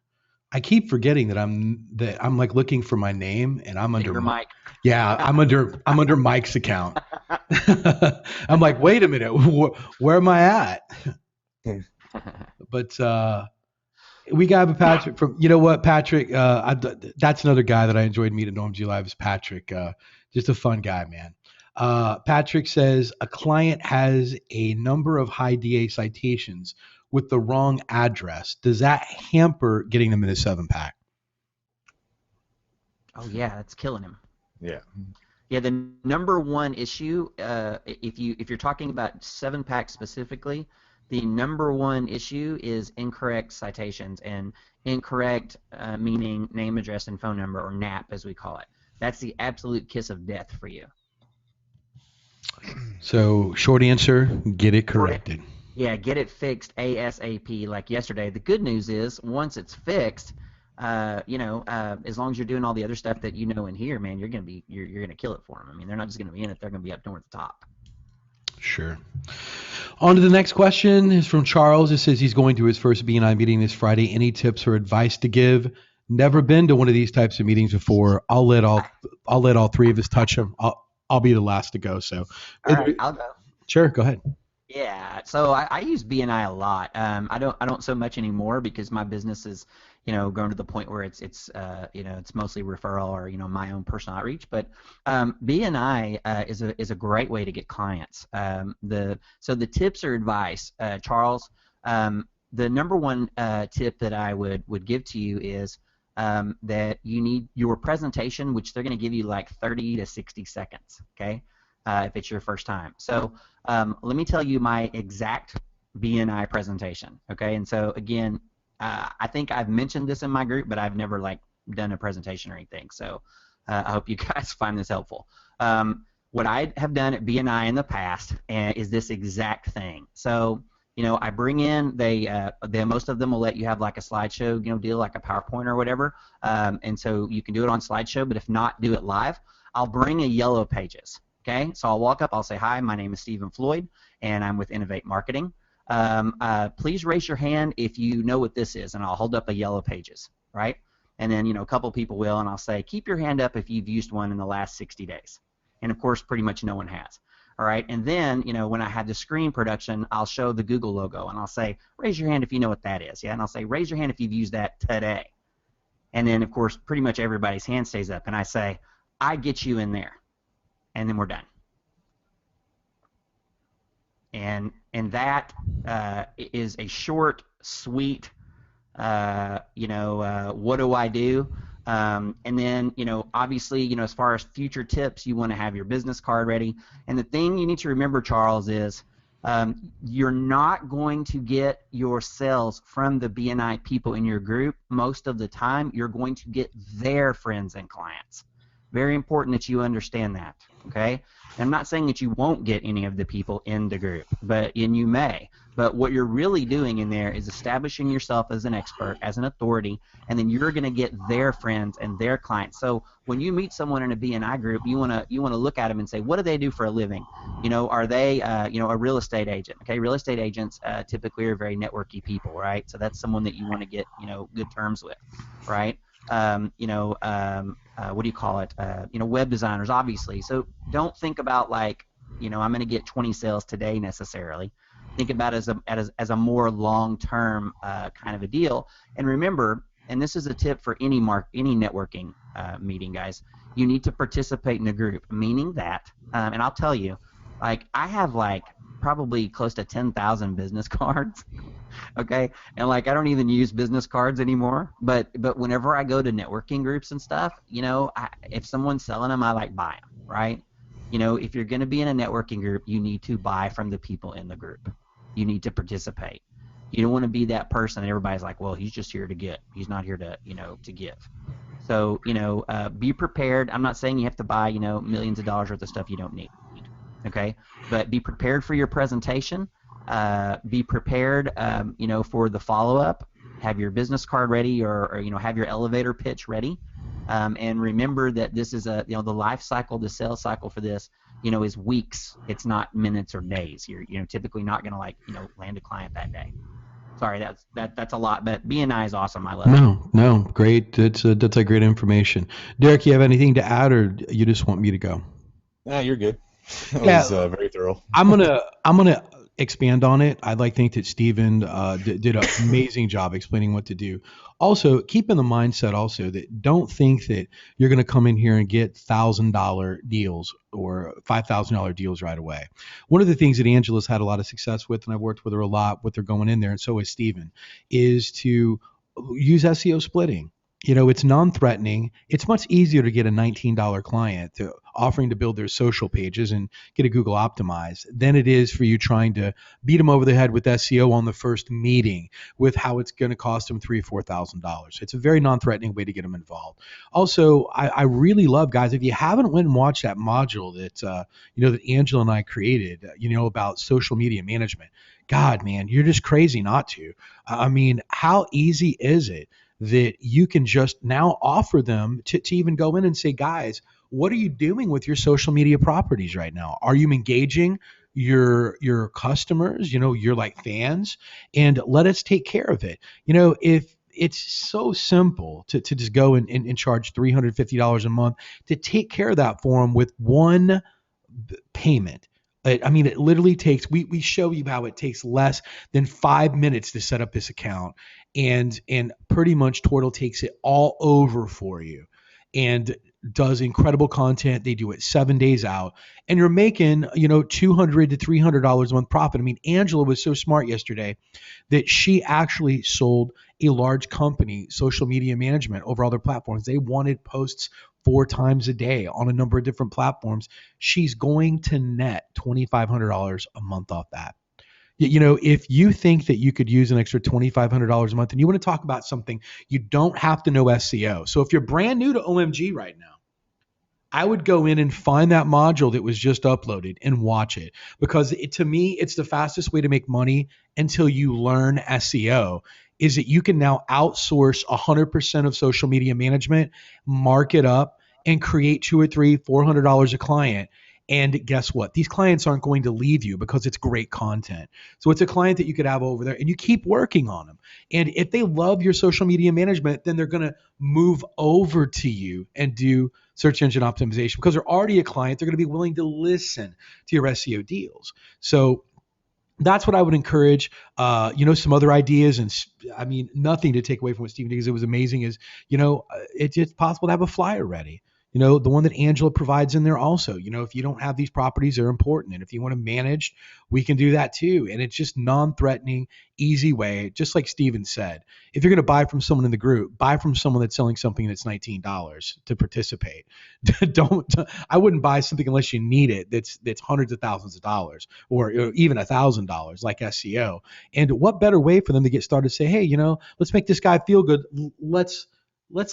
I keep forgetting that I'm like looking for my name, and I'm under Mike. Yeah, I'm under Mike's account. I'm like, wait a minute, where am I at? But we got Patrick from. You know what, Patrick? That's another guy that I enjoyed meeting at OMG Live is Patrick. Just a fun guy, man. Patrick says a client has a number of high DA citations with the wrong address. Does that hamper getting them in a 7pack? Oh yeah, that's killing him. Yeah. Yeah, the number one issue, if you're talking about 7pack specifically, the number one issue is incorrect citations, and incorrect meaning name, address, and phone number, or NAP as we call it. That's the absolute kiss of death for you. So short answer, get it corrected. Yeah, get it fixed ASAP like yesterday. The good news is once it's fixed, as long as you're doing all the other stuff that you know in here, man, you're gonna kill it for them. I mean, they're not just gonna be in it; they're gonna be up north the top. Sure. On to the next question is from Charles. It says he's going to his first BNI meeting this Friday. Any tips or advice to give? Never been to one of these types of meetings before. I'll let all three of us touch them. I'll be the last to go. So, all right, I'll go. Sure, go ahead. Yeah, so I use BNI a lot. I don't so much anymore because my business is, grown to the point where it's mostly referral or my own personal outreach. But BNI is a great way to get clients. So the tips or advice, Charles, the number one tip that I would give to you is that you need your presentation, which they're going to give you like 30 to 60 seconds. Okay. If it's your first time. So let me tell you my exact BNI presentation, okay? And so again, I think I've mentioned this in my group, but I've never done a presentation or anything. So I hope you guys find this helpful. What I have done at BNI in the past is this exact thing. So I bring in most of them will let you have like a slideshow deal, like a PowerPoint or whatever, and so you can do it on slideshow. But if not, do it live. I'll bring a Yellow Pages. Okay, so I'll walk up, I'll say, hi, my name is Stephen Fl0Yd, and I'm with Innovate Marketing. Please raise your hand if you know what this is, and I'll hold up a Yellow Pages, right? And then, a couple people will, and I'll say, keep your hand up if you've used one in the last 60 days. And, of course, pretty much no one has. All right, and then, when I have the screen production, I'll show the Google logo, and I'll say, raise your hand if you know what that is, yeah? And I'll say, raise your hand if you've used that today. And then, of course, pretty much everybody's hand stays up, and I say, I get you in there. And then we're done. And that is a short, sweet, what do I do? And then, obviously, as far as future tips, you want to have your business card ready. And the thing you need to remember, Charles, is you're not going to get your sales from the BNI people in your group most of the time. You're going to get their friends and clients. Very important that you understand that, okay? And I'm not saying that you won't get any of the people in the group, and you may. But what you're really doing in there is establishing yourself as an expert, as an authority, and then you're going to get their friends and their clients. So when you meet someone in a BNI group, you want to look at them and say, what do they do for a living? Are they a real estate agent? Okay, real estate agents typically are very networky people, right? So that's someone that you want to get good terms with, right? What do you call it? Web designers, obviously. So don't think about I'm going to get 20 sales today necessarily. Think about it as a more long-term kind of a deal. And remember, and this is a tip for any networking meeting, guys. You need to participate in a group, meaning that, and I'll tell you, like I have like probably close to 10,000 business cards. Okay, and like I don't even use business cards anymore, but whenever I go to networking groups and stuff, if someone's selling them, I like buy them, right? If you're going to be in a networking group, you need to buy from the people in the group. You need to participate. You don't want to be that person that everybody's like, well, he's just here to get, he's not here to to give. So be prepared. I'm not saying you have to buy millions of dollars worth of stuff you don't need, okay, but be prepared for your presentation. Be prepared, for the follow-up. Have your business card ready, or have your elevator pitch ready. And remember that this is the life cycle, the sales cycle for this, is weeks. It's not minutes or days. You're typically not going to land a client that day. Sorry, that's a lot, but BNI is awesome. I love it. No, great. That's a great information. Derek, you have anything to add, or you just want me to go? Nah, you're good. That was very thorough. I'm gonna expand on it. I'd like to think that Steven did an amazing job explaining what to do. Also, keep in the mindset also that don't think that you're going to come in here and get $1,000 deals or $5,000 deals right away. One of the things that Angela's had a lot of success with, and I've worked with her a lot, with her going in there, and so has Steven, is to use SEO splitting. It's non-threatening. It's much easier to get a $19 client to offering to build their social pages and get a Google optimized than it is for you trying to beat them over the head with SEO on the first meeting with how it's going to cost them $3,000 or $4,000. It's a very non-threatening way to get them involved. Also, I really love, guys, if you haven't went and watched that module that that Angela and I created, about social media management, God, man, you're just crazy not to. I mean, how easy is it that you can just now offer them to even go in and say, guys, what are you doing with your social media properties right now? Are you engaging your customers, your like fans, and let us take care of it. If it's so simple to just go and charge $350 a month to take care of that for them with one payment. I mean, it literally takes, we show you how it takes less than 5 minutes to set up this account, and pretty much Tortle takes it all over for you and does incredible content. They do it 7 days out, and you're making, $200 to $300 a month profit. I mean, Angela was so smart yesterday that she actually sold a large company social media management over other platforms. They wanted posts 4 times a day on a number of different platforms. She's going to net $2,500 a month off that. If you think that you could use an extra $2,500 a month and you want to talk about something, you don't have to know SEO. So if you're brand new to OMG right now, I would go in and find that module that was just uploaded and watch it, because to me, it's the fastest way to make money until you learn SEO, is that you can now outsource 100% of social media management, mark it up, and create $200 or $300, $400 a client. And guess what? These clients aren't going to leave you because it's great content. So it's a client that you could have over there, and you keep working on them. And if they love your social media management, then they're going to move over to you and do search engine optimization, because they're already a client. They're going to be willing to listen to your SEO deals. So that's what I would encourage. Some other ideas, and I mean, nothing to take away from what Steven did, because it was amazing, is, it's possible to have a flyer ready. The one that Angela provides in there also, if you don't have these properties, they're important. And if you want to manage, we can do that too. And it's just non-threatening, easy way. Just like Steven said, if you're going to buy from someone in the group, buy from someone that's selling something that's $19 to participate. I wouldn't buy something unless you need it. That's hundreds of thousands of dollars, or even $1,000 like SEO. And what better way for them to get started? Say, hey, let's make this guy feel good. Let's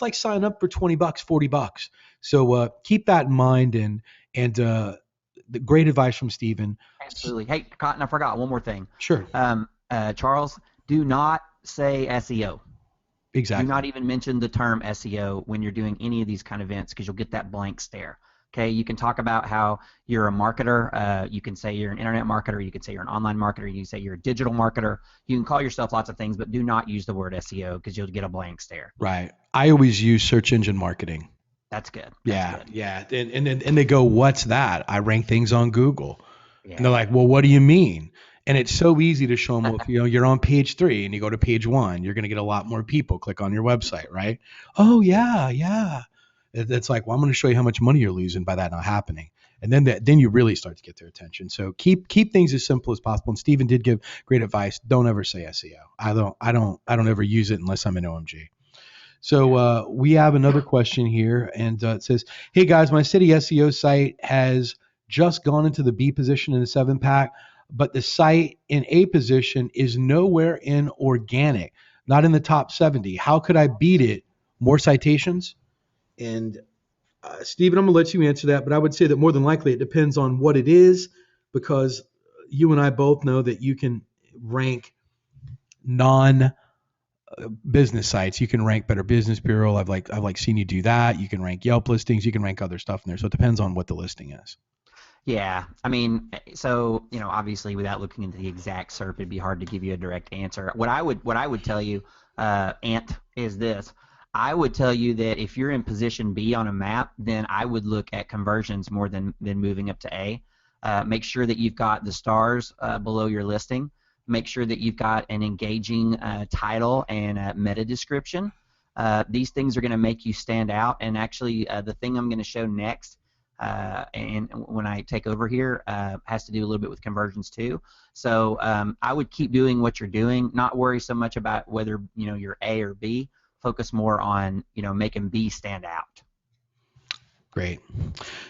like sign up for $20, $40. So keep that in mind, and the great advice from Steven. Absolutely. Hey, Cotton, I forgot one more thing. Sure. Charles, do not say SEO. Exactly. Do not even mention the term SEO when you're doing any of these kind of events, because you'll get that blank stare. Okay, you can talk about how you're a marketer. You can say you're an internet marketer. You can say you're an online marketer. You can say you're a digital marketer. You can call yourself lots of things, but do not use the word SEO, because you'll get a blank stare. Right. I always use search engine marketing. That's good. Yeah. And they go, what's that? I rank things on Google. Yeah. And they're like, well, what do you mean? And it's so easy to show them, well, if you're on page 3 and you go to page 1, you're going to get a lot more people click on your website, right? Oh yeah, yeah. It's like, well, I'm going to show you how much money you're losing by that not happening. And then you really start to get their attention. So keep things as simple as possible. And Stephen did give great advice. Don't ever say SEO. I don't ever use it unless I'm in OMG. So we have another question here, and it says, "Hey guys, my city SEO site has just gone into the B position in the 7-pack, but the site in A position is nowhere in organic, not in the top 70. How could I beat it? More citations?" And Stephen, I'm gonna let you answer that, but I would say that more than likely it depends on what it is, because you and I both know that you can rank non business sites. You can rank Better Business Bureau. I've seen you do that. You can rank Yelp listings. You can rank other stuff in there. So it depends on what the listing is. Yeah, I mean, so obviously, without looking into the exact SERP, it'd be hard to give you a direct answer. What I would tell you, Ant, is this. I would tell you that if you're in position B on a map, then I would look at conversions more than moving up to A. Make sure that you've got the stars below your listing. Make sure that you've got an engaging title and meta description. These things are going to make you stand out. And actually, the thing I'm going to show next, and when I take over here, has to do a little bit with conversions too. So I would keep doing what you're doing, not worry so much about whether you're A or B. Focus more on making B stand out. Great.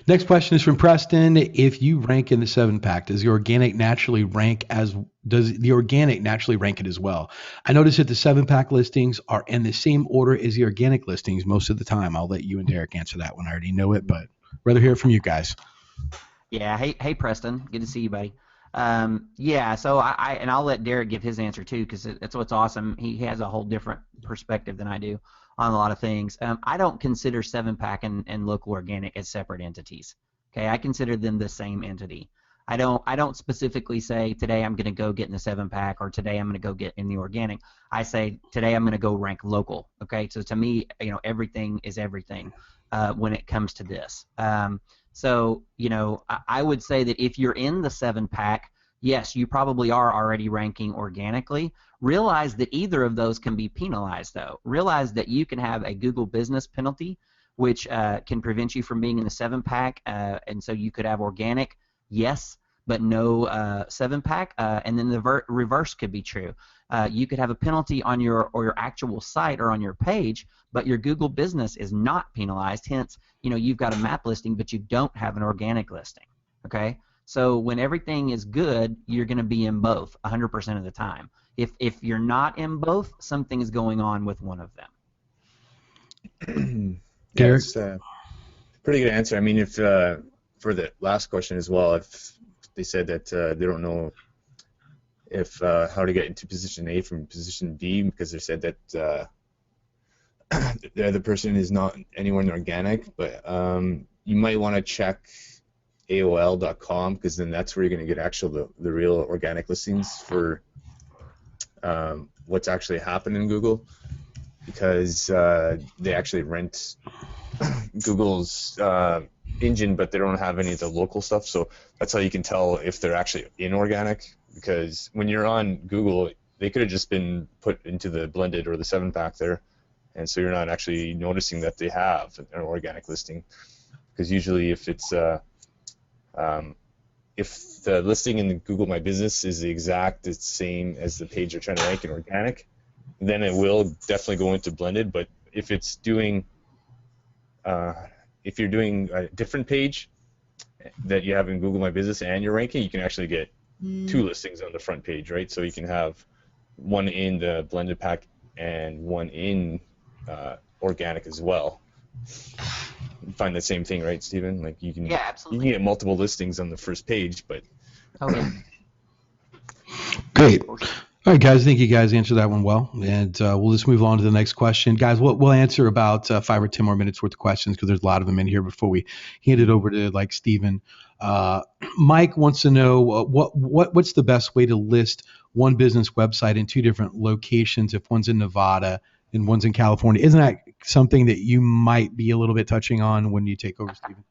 Next question is from Preston. If you rank in the 7-pack, does the organic naturally rank it as well? I notice that the 7-pack listings are in the same order as the organic listings most of the time. I'll let you and Derek answer that one. I already know it, but rather hear it from you guys. Yeah. Hey, Preston. Good to see you, buddy. Yeah. So I'll let Derek give his answer too, because that's what's awesome. He has a whole different perspective than I do on a lot of things. I don't consider 7-pack and local organic as separate entities. Okay, I consider them the same entity. I don't specifically say today I'm going to go get in the 7-pack or today I'm going to go get in the organic. I say today I'm going to go rank local. Okay, so to me, everything is everything when it comes to this. So I would say that if you're in the 7-pack, yes, you probably are already ranking organically. Realize that either of those can be penalized, though. Realize that you can have a Google business penalty, which can prevent you from being in the 7-pack, and so you could have organic, yes, but no 7-pack, and then the reverse could be true. You could have a penalty on your actual site or on your page, but your Google business is not penalized. Hence, you've got a map listing, but you don't have an organic listing. Okay. So when everything is good, you're going to be in both 100% of the time. If you're not in both, something is going on with one of them. Yeah, it's a pretty good answer. I mean, if for the last question as well, if they said that they don't know if how to get into position A from position B because they said that the other person is not anywhere in organic, but you might want to check AOL.com because then that's where you're going to get the real organic listings for what's actually happened in Google, because they actually rent Google's engine, but they don't have any of the local stuff. So that's how you can tell if they're actually inorganic, because when you're on Google, they could have just been put into the blended or the 7-pack there, and so you're not actually noticing that they have an organic listing. Because usually if it's if the listing in Google My Business is the same as the page you're trying to rank in organic, then it will definitely go into blended. But if it's doing, if you're doing a different page that you have in Google My Business and you're ranking, you can actually get 2 listings on the front page, right? So you can have one in the blended pack and one in organic as well. You find the same thing, right, Stephen? Like you can, absolutely. You can get multiple listings on the first page, but Great. All right, guys. I think you guys answered that one well, and we'll just move on to the next question, guys. We'll answer about 5 or 10 more minutes worth of questions because there's a lot of them in here before we hand it over to Stephen. Mike wants to know what's the best way to list one business website in 2 different locations if one's in Nevada and one's in California. Isn't that something that you might be a little bit touching on when you take over, Stephen?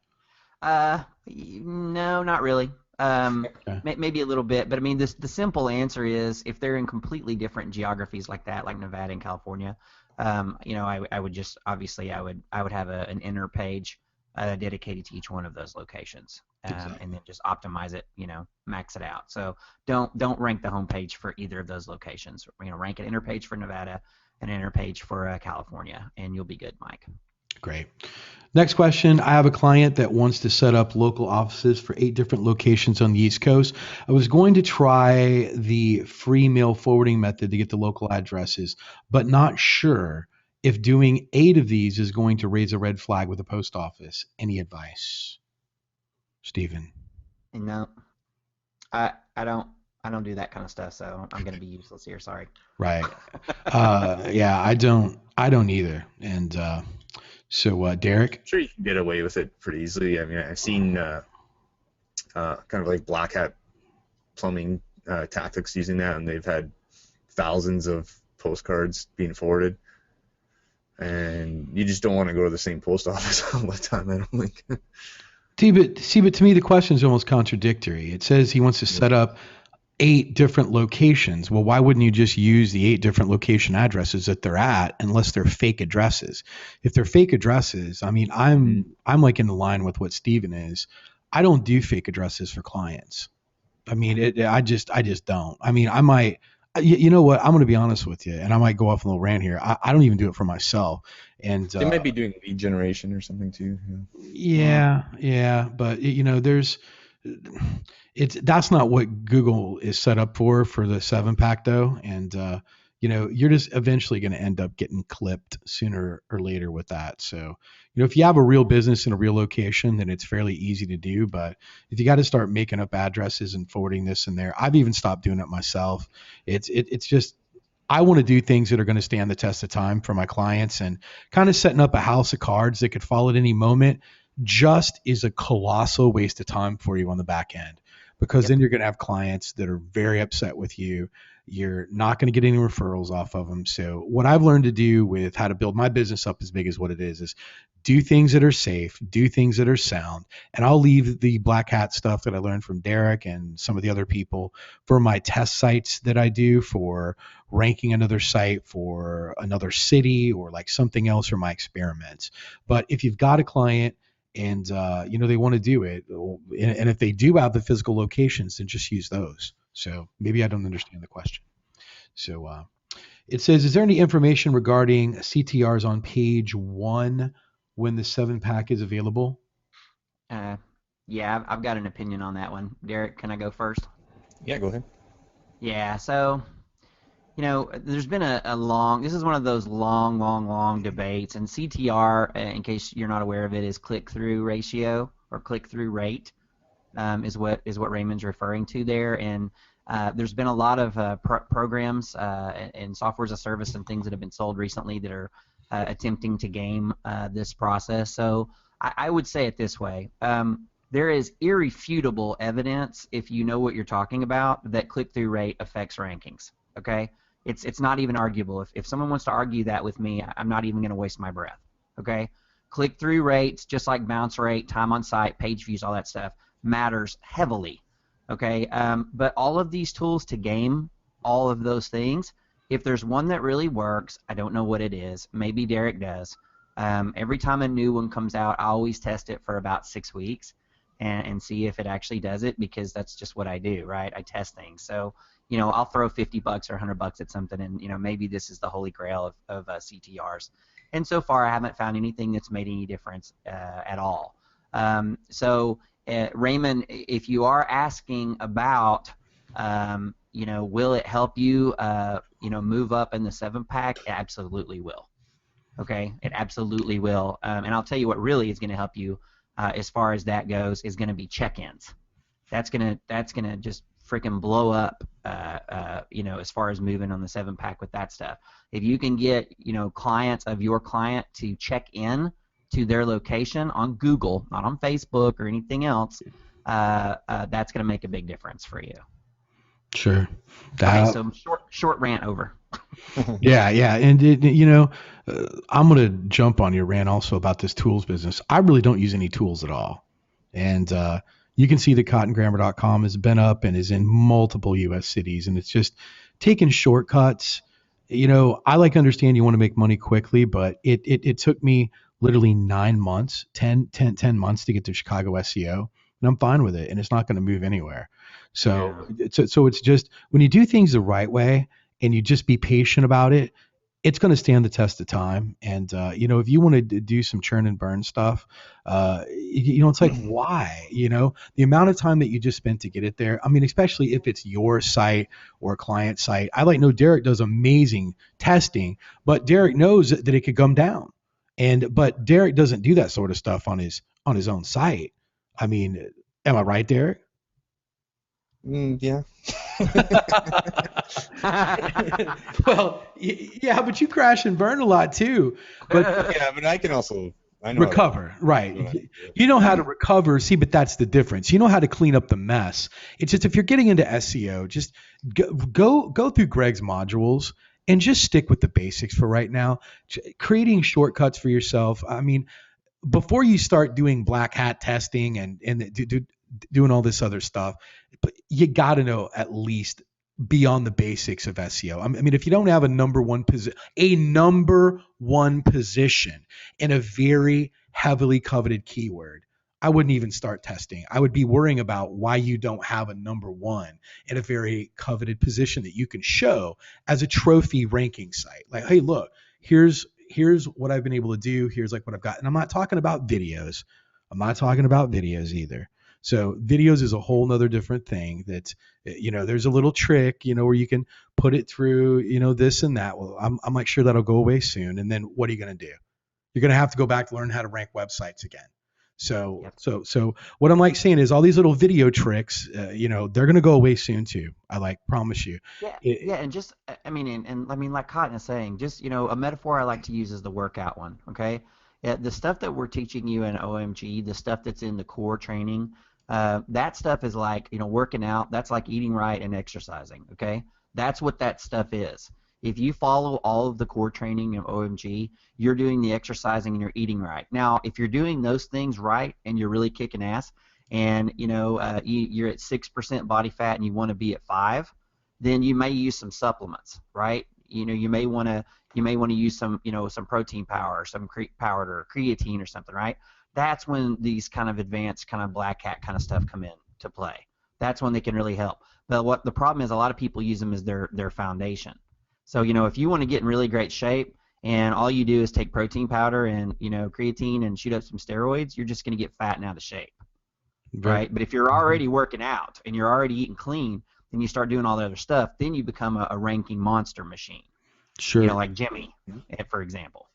No, not really. Okay. Maybe a little bit, but I mean, the simple answer is if they're in completely different geographies like that, like Nevada and California, I would just obviously I would have an inner page dedicated to each one of those locations, Exactly. and then just optimize it, max it out. So don't rank the homepage for either of those locations. Rank an inner page for Nevada, an inner page for California, and you'll be good, Mike. Great. Next question. I have a client that wants to set up local offices for 8 different locations on the East Coast. I was going to try the free mail forwarding method to get the local addresses, but not sure if doing 8 of these is going to raise a red flag with the post office. Any advice, Stephen? No, I don't do that kind of stuff, so I'm going to be useless here. Sorry. Right. Yeah, I don't either. And so Derek? I'm sure you can get away with it pretty easily. I mean, I've seen kind of like black hat plumbing tactics using that, and they've had thousands of postcards being forwarded. And you just don't want to go to the same post office all the time, I don't think. But to me, the question is almost contradictory. It says he wants to set up 8 different locations. Well, why wouldn't you just use the 8 different location addresses that they're at, unless they're fake addresses? If they're fake addresses, I mean, I'm like in the line with what Steven is. I don't do fake addresses for clients. I mean, I just don't. I mean, I might, you know what? I'm going to be honest with you, and I might go off on a little rant here. I don't even do it for myself. And They might be doing lead generation or something too. yeah, but that's not what Google is set up for the 7-pack though. And you're just eventually going to end up getting clipped sooner or later with that. So, if you have a real business in a real location, then it's fairly easy to do. But if you got to start making up addresses and forwarding this and there, I've even stopped doing it myself. It's just, I want to do things that are going to stand the test of time for my clients, and kind of setting up a house of cards that could fall at any moment just is a colossal waste of time for you on the back end, because then you're going to have clients that are very upset with you. You're not going to get any referrals off of them. So what I've learned to do with how to build my business up as big as what it is do things that are safe, do things that are sound. And I'll leave the black hat stuff that I learned from Derek and some of the other people for my test sites that I do for ranking another site for another city or like something else, or my experiments. But if you've got a client and they want to do it, and if they do have the physical locations, then just use those. So maybe I don't understand the question. So it says, is there any information regarding CTRs on page 1 when the 7-pack is available? Yeah, I've got an opinion on that one. Derek, can I go first? Yeah, go ahead. Yeah, so there's been this is one of those long debates, and CTR, in case you're not aware of it, is click-through ratio or click-through rate, is what Raymond's referring to there. And there's been a lot of programs and software as a service and things that have been sold recently that are attempting to game this process. So I would say it this way. There is irrefutable evidence, if you know what you're talking about, that click-through rate affects rankings. Okay? It's not even arguable. If someone wants to argue that with me, I'm not even going to waste my breath. Okay? Click-through rates, just like bounce rate, time on site, page views, all that stuff, matters heavily. Okay? But all of these tools to game all of those things, if there's one that really works, I don't know what it is. Maybe Derek does. Every time a new one comes out, I always test it for about 6 weeks and see if it actually does it, because that's just what I do, right? I test things. So, I'll throw $50 or $100 at something, and maybe this is the holy grail of CTRs. And so far, I haven't found anything that's made any difference at all. So, Raymond, if you are asking about, will it help you, move up in the 7-pack? It absolutely will. Okay, it absolutely will. And I'll tell you what really is going to help you, as far as that goes, is going to be check-ins. That's gonna just freaking blow up, as far as moving on the 7-pack with that stuff. If you can get, clients of your client to check in to their location on Google, not on Facebook or anything else, that's going to make a big difference for you. Sure. Okay, so short rant over. Yeah, and I'm going to jump on your rant also about this tools business. I really don't use any tools at all. And You can see that cottongrammar.com has been up and is in multiple U.S. cities, and it's just taking shortcuts. I like understand you want to make money quickly, but it took me literally 9 months, 10 months to get to Chicago SEO, and I'm fine with it, and it's not going to move anywhere. So, Yeah. so it's just when you do things the right way and you just be patient about it, it's going to stand the test of time. And if you want to do some churn and burn stuff, it's like why? The amount of time that you just spent to get it there. I mean, especially if it's your site or a client site. I know Derek does amazing testing, but Derek knows that it could come down. But Derek doesn't do that sort of stuff on his own site. I mean, am I right, Derek? Yeah. Well, yeah, but you crash and burn a lot too. But Yeah, but I can also recover, right? You know how to recover. See, but that's the difference. You know how to clean up the mess. It's just if you're getting into SEO, just go through Greg's modules and just stick with the basics for right now. Creating shortcuts for yourself. I mean, before you start doing black hat testing and doing all this other stuff, but you got to know at least beyond the basics of SEO. I mean, if you don't have a number one position in a very heavily coveted keyword, I wouldn't even start testing. I would be worrying about why you don't have a number one in a very coveted position that you can show as a trophy ranking site. Like, hey, look, here's what I've been able to do. Here's like what I've got. And I'm not talking about videos. I'm not talking about videos either. So videos is a whole nother different thing that, there's a little trick, where you can put it through, this and that. Well, I'm like, sure, that'll go away soon. And then what are you going to do? You're going to have to go back to learn how to rank websites again. So, Yep. so what I'm like saying is all these little video tricks, they're going to go away soon too. I promise you. Yeah, and just I mean, and I mean, like Cotton is saying, just a metaphor I like to use is the workout one. Okay, yeah, the stuff that we're teaching you in OMG, the stuff that's in the core training, that stuff is like working out. That's like eating right and exercising. Okay, that's what that stuff is. If you follow all of the core training in OMG, you're doing the exercising and you're eating right. Now, if you're doing those things right and you're really kicking ass, and you're at 6% body fat and you want to be at 5, then you may use some supplements, right? You may want to use some protein powder or some powder or creatine or something, right? That's when these kind of advanced kind of black hat kind of stuff come in to play. That's when they can really help. But what the problem is, a lot of people use them as their foundation. So if you want to get in really great shape and all you do is take protein powder and creatine and shoot up some steroids, you're just going to get fat and out of shape. Right? But if you're already working out and you're already eating clean, then you start doing all the other stuff, then you become a ranking monster machine. Sure. Like Jimmy, for example.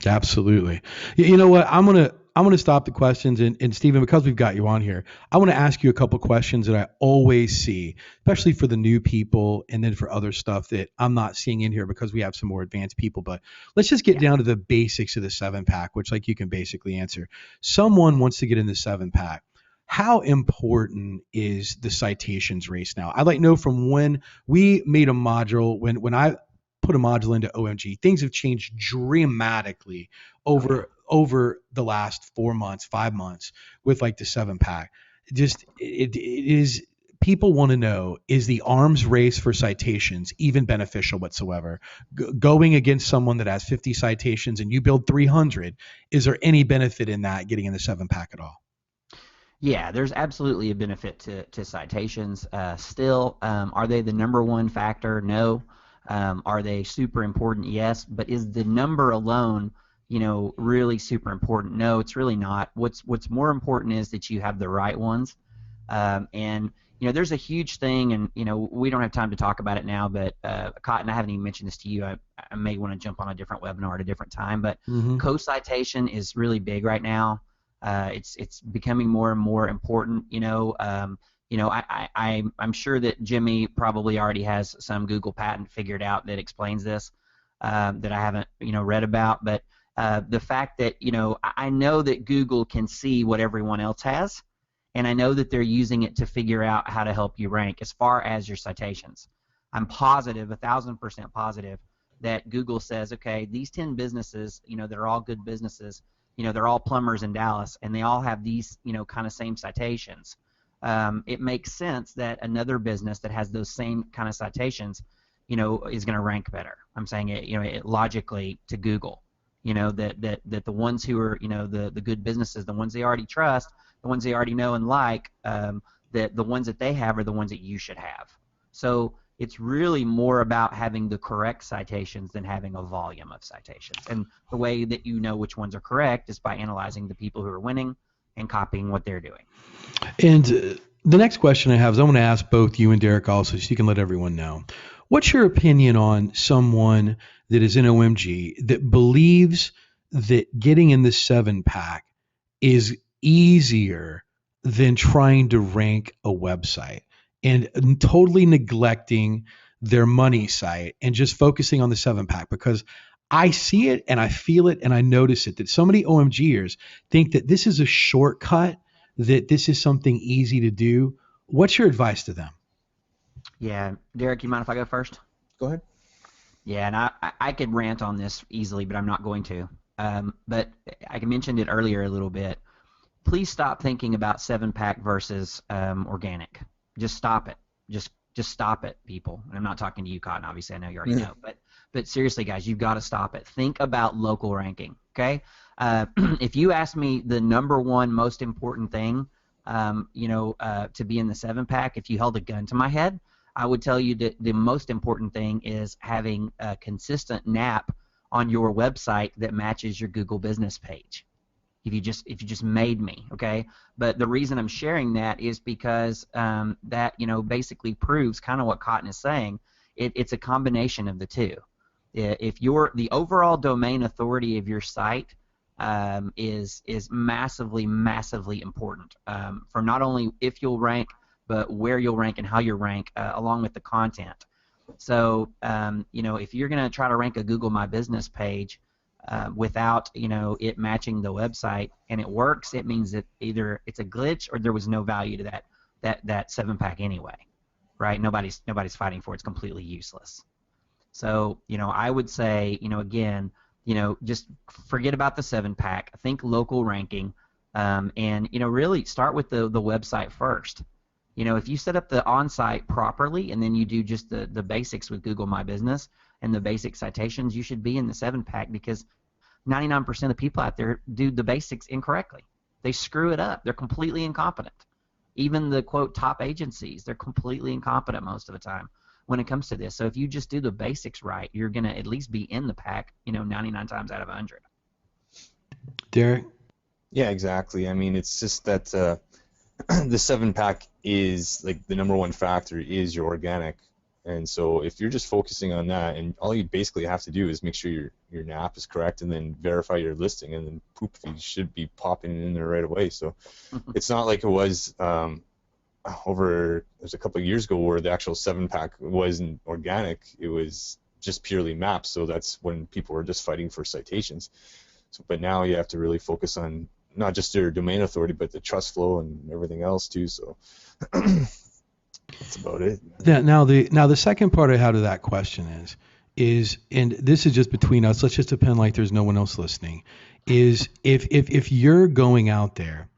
Absolutely. You know what? I'm gonna stop the questions and Stephen, because we've got you on here, I want to ask you a couple questions that I always see, especially for the new people and then for other stuff that I'm not seeing in here because we have some more advanced people. But let's just get down to the basics of the 7-pack, which like you can basically answer. Someone wants to get in the 7-pack. How important is the citations race now? I'd like to know from when we made a module, when I put a module into OMG, things have changed dramatically over the last 4 months, 5 months with like the 7-pack. Just it is, people want to know, is the arms race for citations even beneficial whatsoever? Going against someone that has 50 citations and you build 300, is there any benefit in that getting in the 7-pack at all? Yeah, there's absolutely a benefit to citations. Still, are they the number one factor? No. Are they super important? Yes. But is the number alone, really super important? No, it's really not. What's more important is that you have the right ones. And there's a huge thing, and we don't have time to talk about it now. But Cotton, I haven't even mentioned this to you. I may want to jump on a different webinar at a different time. But co-citation is really big right now. It's becoming more and more important. I'm sure that Jimmy probably already has some Google patent figured out that explains this that I haven't read about. But the fact that I know that Google can see what everyone else has, and I know that they're using it to figure out how to help you rank as far as your citations. I'm positive, 1,000% positive, that Google says, okay, these 10 businesses, they're all good businesses. they're all plumbers in Dallas, and they all have these, kind of same citations. It makes sense that another business that has those same kind of citations, is going to rank better. I'm saying it logically to Google. That the ones who are, the good businesses, the ones they already trust, the ones they already know and like, that the ones that they have are the ones that you should have. So it's really more about having the correct citations than having a volume of citations. And the way that you know which ones are correct is by analyzing the people who are winning and copying what they're doing. And the next question I have is I want to ask both you and Derek also, so you can let everyone know. What's your opinion on someone that is in OMG that believes that getting in the 7-pack is easier than trying to rank a website and totally neglecting their money site and just focusing on the 7-pack? Because I see it and I feel it and I notice it, that so many OMGers think that this is a shortcut, that this is something easy to do. What's your advice to them? Yeah, Derek, you mind if I go first? Go ahead. Yeah, and I could rant on this easily, but I'm not going to. But I mentioned it earlier a little bit. Please stop thinking about 7-pack versus organic. Just stop it. Just stop it, people. And I'm not talking to you, Cotton. Obviously, I know you already know. But seriously, guys, you've got to stop it. Think about local ranking. Okay. If you ask me the number one most important thing, to be in the 7-pack, if you held a gun to my head, I would tell you that the most important thing is having a consistent NAP on your website that matches your Google business page. If you just made me, okay? But the reason I'm sharing that is because that basically proves kind of what Cotton is saying. It's a combination of the two. If the overall domain authority of your site is massively important for not only if you'll rank, but where you'll rank and how you'll rank, along with the content. So if you're going to try to rank a Google My Business page without it matching the website and it works, it means that either it's a glitch or there was no value to that 7-pack anyway, right? Nobody's fighting for it. It's completely useless. So I would say again, just forget about the 7-pack. Think local ranking, and really start with the website first. If you set up the on-site properly and then you do just the basics with Google My Business and the basic citations, you should be in the 7-pack, because 99% of people out there do the basics incorrectly. They screw it up. They're completely incompetent. Even the, quote, top agencies, they're completely incompetent most of the time when it comes to this. So if you just do the basics right, you're going to at least be in the pack, 99 times out of 100. Derek? Yeah, exactly. I mean, it's just that the 7-pack is, like, the number one factor is your organic. And so if you're just focusing on that, and all you basically have to do is make sure your NAP is correct and then verify your listing, and then poop feed should be popping in there right away. So it's not like it was there's a couple of years ago where the actual 7-pack wasn't organic. It was just purely maps. So that's when people were just fighting for citations. So, but now you have to really focus on not just your domain authority, but the trust flow and everything else too. So that's about it. Now the second part I have to that question is, and this is just between us, let's just pretend like there's no one else listening, is if you're going out there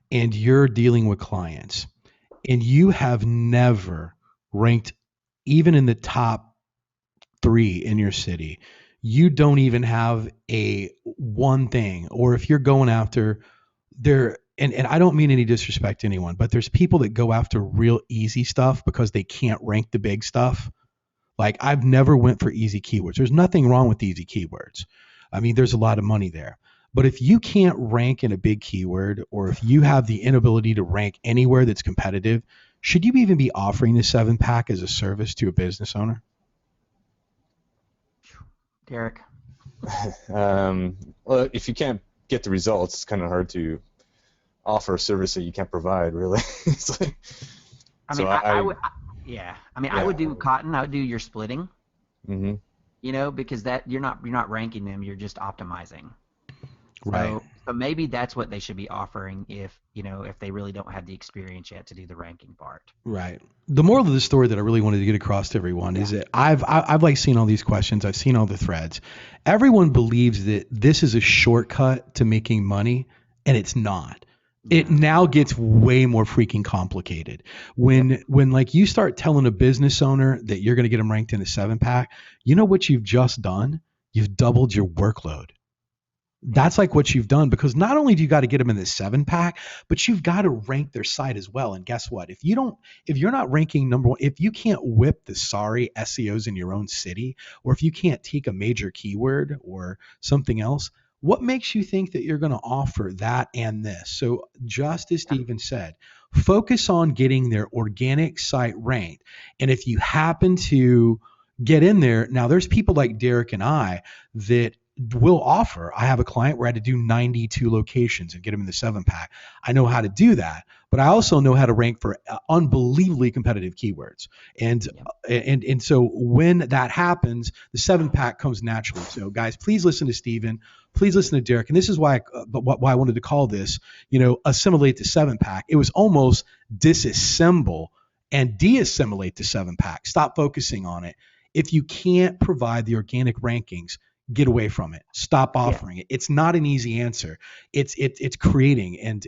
and you're dealing with clients and you have never ranked even in the top 3 in your city, you don't even have a one thing, or if you're going after and I don't mean any disrespect to anyone, but there's people that go after real easy stuff because they can't rank the big stuff. Like, I've never went for easy keywords. There's nothing wrong with easy keywords. I mean, there's a lot of money there. But if you can't rank in a big keyword, or if you have the inability to rank anywhere that's competitive, should you even be offering the 7-pack as a service to a business owner? Derek? Well, if you can't get the results, it's kind of hard to offer a service that you can't provide, really. It's like, I would do Cotton. I would do your splitting. Mm-hmm. Because that you're not ranking them. You're just optimizing. Right. So maybe that's what they should be offering if they really don't have the experience yet to do the ranking part. Right. The moral of the story that I really wanted to get across to everyone is that I've like seen all these questions. I've seen all the threads. Everyone believes that this is a shortcut to making money, and it's not. It now gets way more freaking complicated. When like you start telling a business owner that you're going to get them ranked in the 7-pack, you know what you've just done? You've doubled your workload. That's like what you've done, because not only do you got to get them in the 7-pack, but you've got to rank their site as well. And guess what? If you're not ranking number one, if you can't whip the sorry SEOs in your own city, or if you can't take a major keyword or something else, what makes you think that you're going to offer that and this? So just as Steven said, focus on getting their organic site ranked. And if you happen to get in there, now there's people like Derek and I that will offer. I have a client where I had to do 92 locations and get them in the 7-pack. I know how to do that, but I also know how to rank for unbelievably competitive keywords. And so when that happens, the 7-pack comes naturally. So guys, please listen to Steven. Please listen to Derek. And this is why I wanted to call this, assimilate the 7-pack. It was almost disassemble and de-assimilate the 7-pack. Stop focusing on it. If you can't provide the organic rankings, get away from it. Stop offering it. It's not an easy answer. It's creating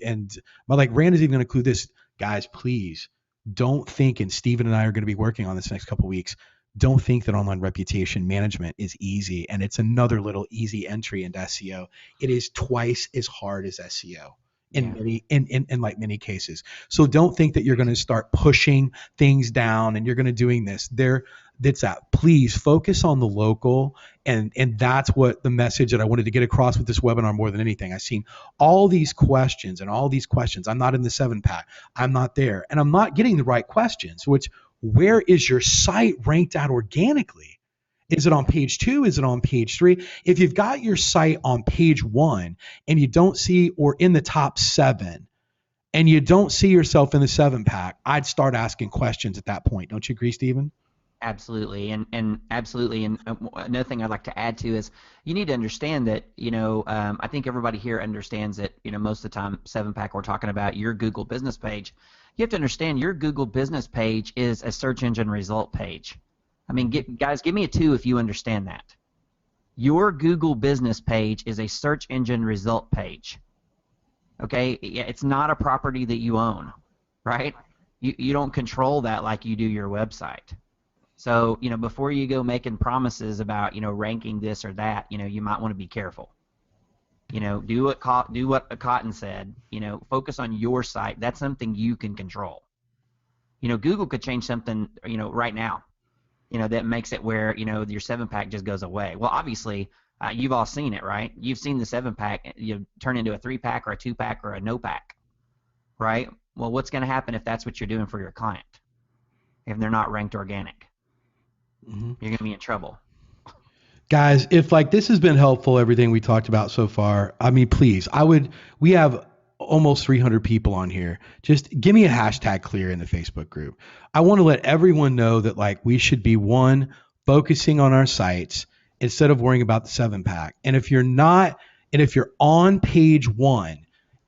but like Rand is even going to include this, guys. Please don't think, and Steven and I are going to be working on this next couple of weeks. Don't think that online reputation management is easy and it's another little easy entry into SEO. It is twice as hard as SEO in many cases. So don't think that you're going to start pushing things down and you're going to doing this. Please focus on the local, and that's what the message that I wanted to get across with this webinar more than anything. I've seen all these questions. I'm not in the 7-pack. I'm not there, and I'm not getting the right questions. Where is your site ranked out organically? Is it on page 2? Is it on page 3? If you've got your site on page 1 and you don't see, or in the top 7, and you don't see yourself in the 7-pack, I'd start asking questions at that point. Don't you agree, Steven? Absolutely, and absolutely. And another thing I'd like to add to is you need to understand that I think everybody here understands that most of the time 7-pack we're talking about your Google business page. You have to understand your Google business page is a search engine result page. I mean, guys, give me a 2 if you understand that. Your Google business page is a search engine result page. Okay, it's not a property that you own, right? You don't control that like you do your website. So, before you go making promises about, ranking this or that, you might want to be careful. Do what Cotton said. Focus on your site. That's something you can control. Google could change something, right now, that makes it where, your 7-pack just goes away. Well, obviously, you've all seen it, right? You've seen the 7-pack turn into a 3-pack or a 2-pack or a no-pack, right? Well, what's going to happen if that's what you're doing for your client? If they're not ranked organic? You're going to be in trouble. Guys, if this has been helpful, everything we talked about so far, I mean, please, we have almost 300 people on here. Just give me a hashtag clear in the Facebook group. I want to let everyone know that we should be focusing on our sites instead of worrying about the 7-pack. And if you're on page 1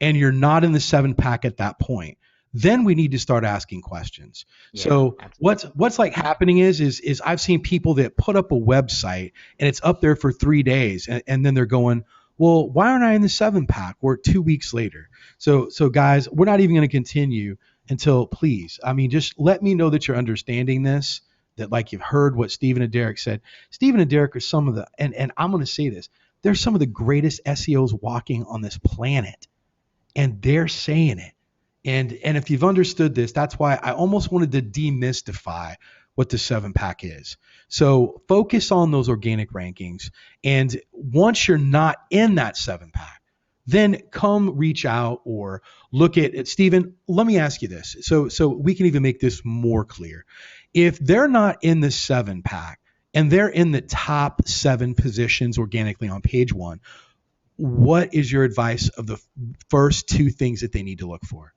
and you're not in the 7-pack at that point, then we need to start asking questions. Yeah, so absolutely. What's happening is I've seen people that put up a website and it's up there for 3 days and then they're going, well, why aren't I in the 7-pack? Or 2 weeks later. So guys, we're not even going to continue until, please, just let me know that you're understanding this, that you've heard what Steven and Derek said. Steven and Derek are some of the, and I'm going to say this, they're some of the greatest SEOs walking on this planet, and they're saying it. And if you've understood this, that's why I almost wanted to demystify what the 7-pack is. So focus on those organic rankings. And once you're not in that 7-pack, then come reach out or look at it. Steven, let me ask you this. So we can even make this more clear. If they're not in the 7-pack and they're in the top 7 positions organically on page 1, what is your advice of the first 2 things that they need to look for?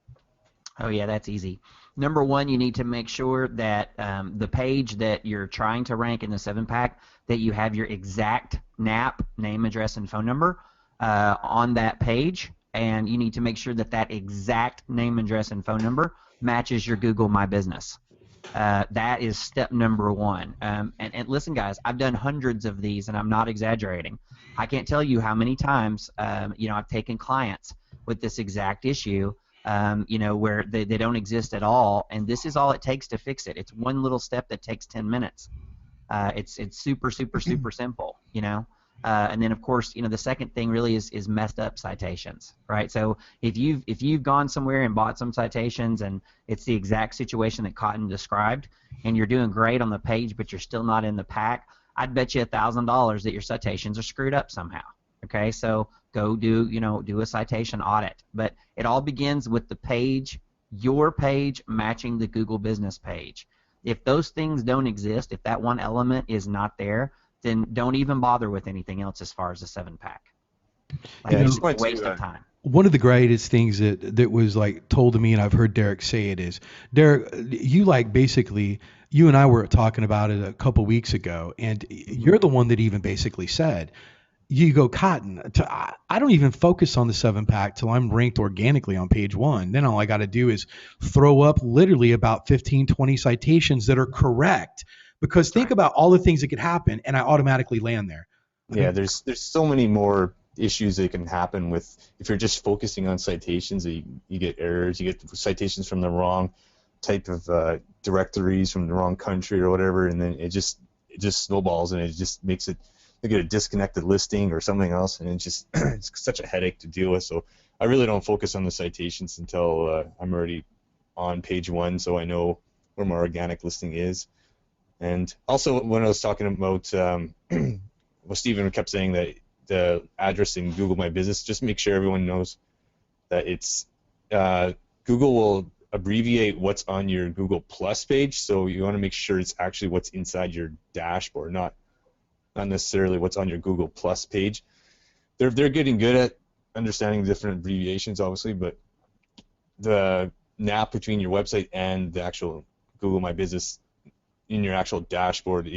Oh, yeah, that's easy. Number 1, you need to make sure that the page that you're trying to rank in the 7-pack, that you have your exact NAP, name, address, and phone number. on that page, and you need to make sure that that exact name, address, and phone number matches your Google My Business. That is step number one. And listen, guys, I've done hundreds of these, and I'm not exaggerating. I can't tell you how many times I've taken clients with this exact issue, where they don't exist at all, and this is all it takes to fix it. It's one little step that takes 10 minutes. It's super, super, super simple, and then of course, the second thing really is messed up citations, right? So if you've gone somewhere and bought some citations and it's the exact situation that Cotton described, and you're doing great on the page, but you're still not in the pack, I'd bet you $1,000 that your citations are screwed up somehow. Okay, so go do a citation audit. But it all begins with the page, your page matching the Google Business page. If those things don't exist, if that one element is not there, then don't even bother with anything else as far as the 7-pack. It's a waste of time. One of the greatest things that was like told to me, and I've heard Derek say it, is Derek, you and I were talking about it a couple weeks ago, and you're the one that even basically said, you go, Cotton, I don't even focus on the 7-pack till I'm ranked organically on page 1. Then all I got to do is throw up literally about 15, 20 citations that are correct, because think about all the things that could happen, and I automatically land there. Yeah, there's so many more issues that can happen with if you're just focusing on citations. You get errors, you get citations from the wrong type of directories, from the wrong country or whatever, and then it just snowballs, and it just makes it, you get a disconnected listing or something else, and it's such a headache to deal with. So I really don't focus on the citations until I'm already on page 1, so I know where my organic listing is. And also, when I was talking about well, Stephen kept saying that the address in Google My Business, just make sure everyone knows that it's Google will abbreviate what's on your Google Plus page, so you want to make sure it's actually what's inside your dashboard, not necessarily what's on your Google Plus page. They're getting good at understanding different abbreviations, obviously, but the gap between your website and the actual Google My Business in your actual dashboard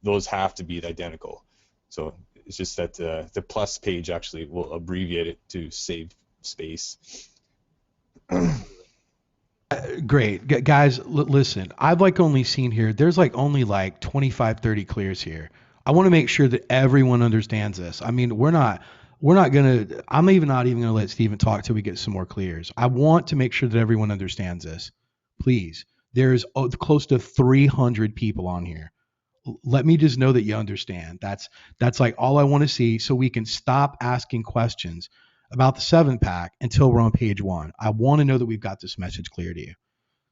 those have to be identical. So it's just that the Plus page actually will abbreviate it to save space. Great. Guys, listen, I've only seen here, there's only 25, 30 clears here. I want to make sure that everyone understands this. I mean, I'm not even not even going to let Stephen talk till we get some more clears. I want to make sure that everyone understands this. Please. There's close to 300 people on here. Let me just know that you understand. That's all I want to see, so we can stop asking questions about the 7-pack until we're on page 1. I want to know that we've got this message clear to you.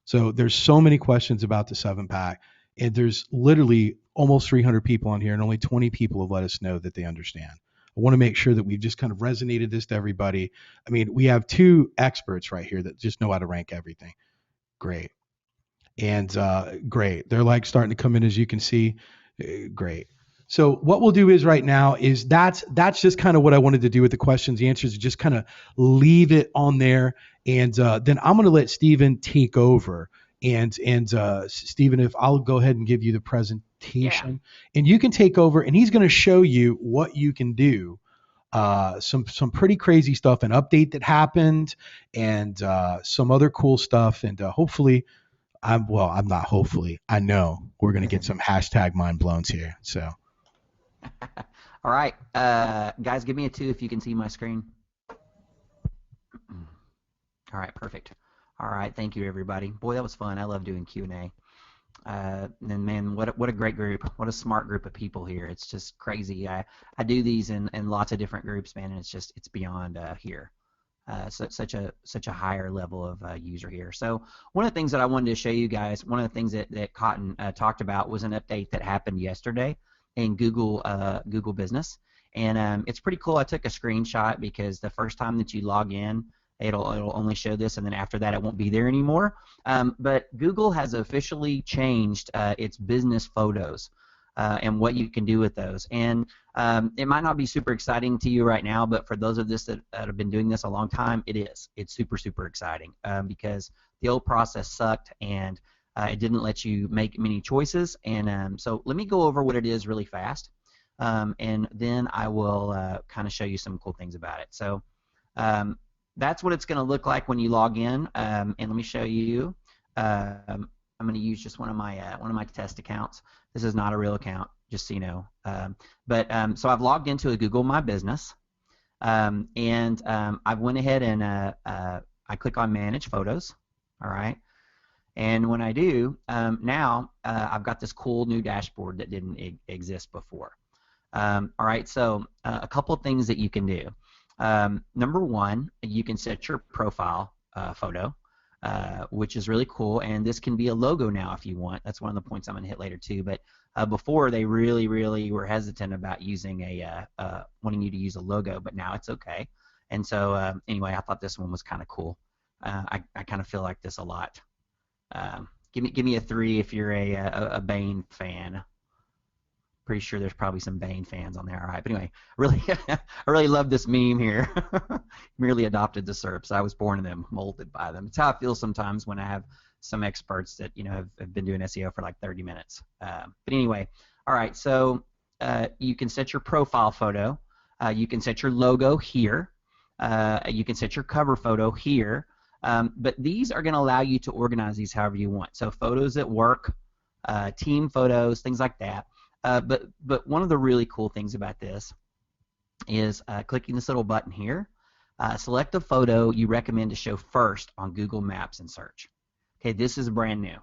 So there's so many questions about the 7-pack, and there's literally almost 300 people on here, and only 20 people have let us know that they understand. I want to make sure that we've just kind of resonated this to everybody. I mean, we have 2 experts right here that just know how to rank everything. Great. And great. They're starting to come in, as you can see. Great. So what we'll do is right now is that's just kind of what I wanted to do with the questions, the answers, just kind of leave it on there. And then I'm going to let Stephen take over. And Stephen, if I'll go ahead and give you the presentation, and you can take over, and he's going to show you what you can do. Some pretty crazy stuff, an update that happened, and some other cool stuff. And hopefully, I know we're going to get some hashtag mind blowns here. So. All right, guys, give me a 2 if you can see my screen. All right, perfect. All right, thank you, everybody. Boy, that was fun. I love doing Q&A. And man, what a great group. What a smart group of people here. It's just crazy. I do these in lots of different groups, man, and it's beyond here. Such a higher level of user here. So one of the things that I wanted to show you guys, one of the things that Cotton talked about was an update that happened yesterday in Google Business, and it's pretty cool. I took a screenshot because the first time that you log in, it'll only show this, and then after that it won't be there anymore. But Google has officially changed its business photos and what you can do with those. And it might not be super exciting to you right now, but for those of us that have been doing this a long time, it is. It's super, super exciting because the old process sucked, and it didn't let you make many choices. And so let me go over what it is really fast. and then I will kind of show you some cool things about it. So that's what it's going to look like when you log in. And let me show you. I'm going to use just one of my test accounts. This is not a real account, just so you know. So I've logged into a Google My Business, and I went ahead and I click on Manage Photos. All right. And when I do, now I've got this cool new dashboard that didn't exist before. All right, so a couple of things that you can do. Number one, you can set your profile photo, which is really cool, and this can be a logo now if you want. That's one of the points I'm going to hit later too. But before, they really were hesitant about using wanting you to use a logo, but now it's okay. And so anyway, I thought this one was kind of cool. I kind of feel like this a lot. Give me a 3 if you're a Bane fan. Pretty sure there's probably some Bane fans on there. All right, but anyway, I really love this meme here. Merely adopted the SERPs. I was born in them, molded by them. It's how I feel sometimes when I have some experts that have been doing SEO for like 30 minutes. But anyway, all right. So you can set your profile photo. You can set your logo here. You can set your cover photo here. But these are going to allow you to organize these however you want. So photos at work, team photos, things like that. But one of the really cool things about this is clicking this little button here. Select a photo you recommend to show first on Google Maps and search. Okay, this is brand new.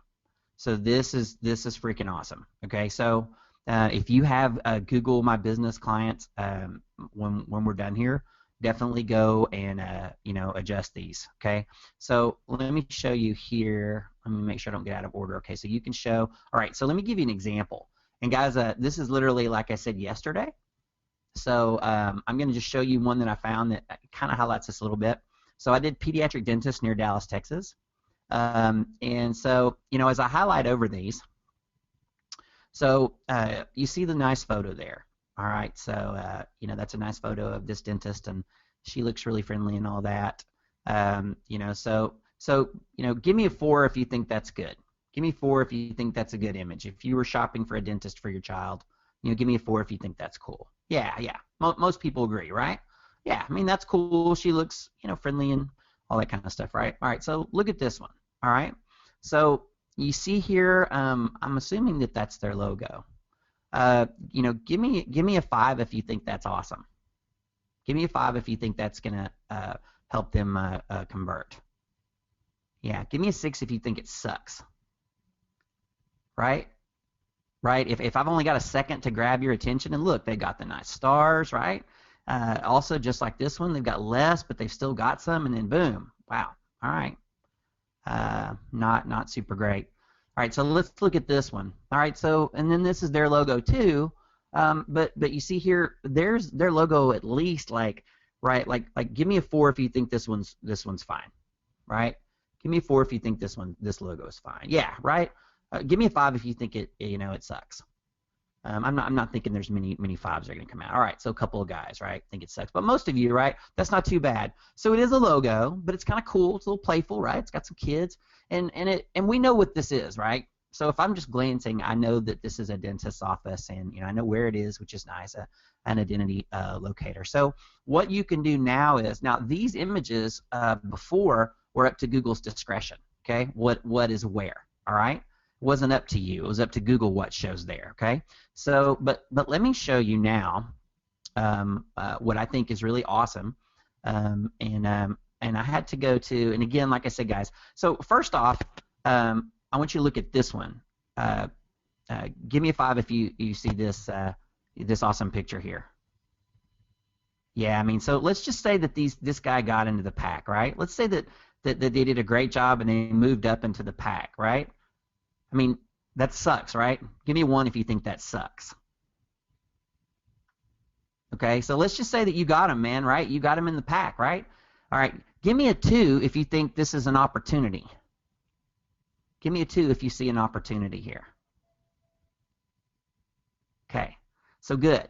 So this is freaking awesome. Okay, so if you have Google My Business clients, when we're done here, definitely go and adjust these. Okay, so let me show you here. Let me make sure I don't get out of order. Okay, so you can show. All right, so let me give you an example. And guys, this is literally like I said yesterday. So I'm going to just show you one that I found that kind of highlights this a little bit. So I did pediatric dentist near Dallas, Texas. And so, as I highlight over these, so you see the nice photo there. All right, so that's a nice photo of this dentist, and she looks really friendly and all that. So give me a 4 if you think that's good. Give me 4 if you think that's a good image. If you were shopping for a dentist for your child, give me a 4 if you think that's cool. Yeah. Most people agree, right? Yeah, I mean, that's cool. She looks, friendly and all that kind of stuff, right? All right, so look at this one. All right, so you see here, I'm assuming that that's their logo. Give me a 5 if you think that's awesome. Give me a 5 if you think that's gonna help them convert. Yeah, give me a 6 if you think it sucks. Right? If I've only got a second to grab your attention, and look, they got the nice stars, right? Also, just like this one, they've got less, but they've still got some, and then boom, wow. All right, not super great. All right, so let's look at this one. All right, so and then this is their logo too, but you see here, there's their logo at least like give me a 4 if you think this one's fine, right? Give me a 4 if you think this logo is fine. Yeah, right. Give me a 5 if you think it sucks. I'm not thinking there's many 5s are going to come out. All right, so a couple of guys, right, think it sucks, but most of you, right, that's not too bad. So it is a logo, but it's kind of cool. It's a little playful, right? It's got some kids, and we know what this is, right? So if I'm just glancing, I know that this is a dentist's office, and I know where it is, which is nice, an identity locator. So what you can do now is these images before were up to Google's discretion. Okay, what is where? All right. Wasn't up to you. It was up to Google what shows there. Okay, so but let me show you now what I think is really awesome, and I had to go to, and again, like I said, guys. So first off, I want you to look at this one. Give me a 5 if you see this this awesome picture here. Yeah, I mean, so let's just say that this guy got into the pack, right? Let's say that they did a great job and they moved up into the pack, right? I mean, that sucks, right? Give me 1 if you think that sucks. Okay, so let's just say that you got him, man, right? You got him in the pack, right? All right, give me a 2 if you think this is an opportunity. Give me a 2 if you see an opportunity here. Okay, so good.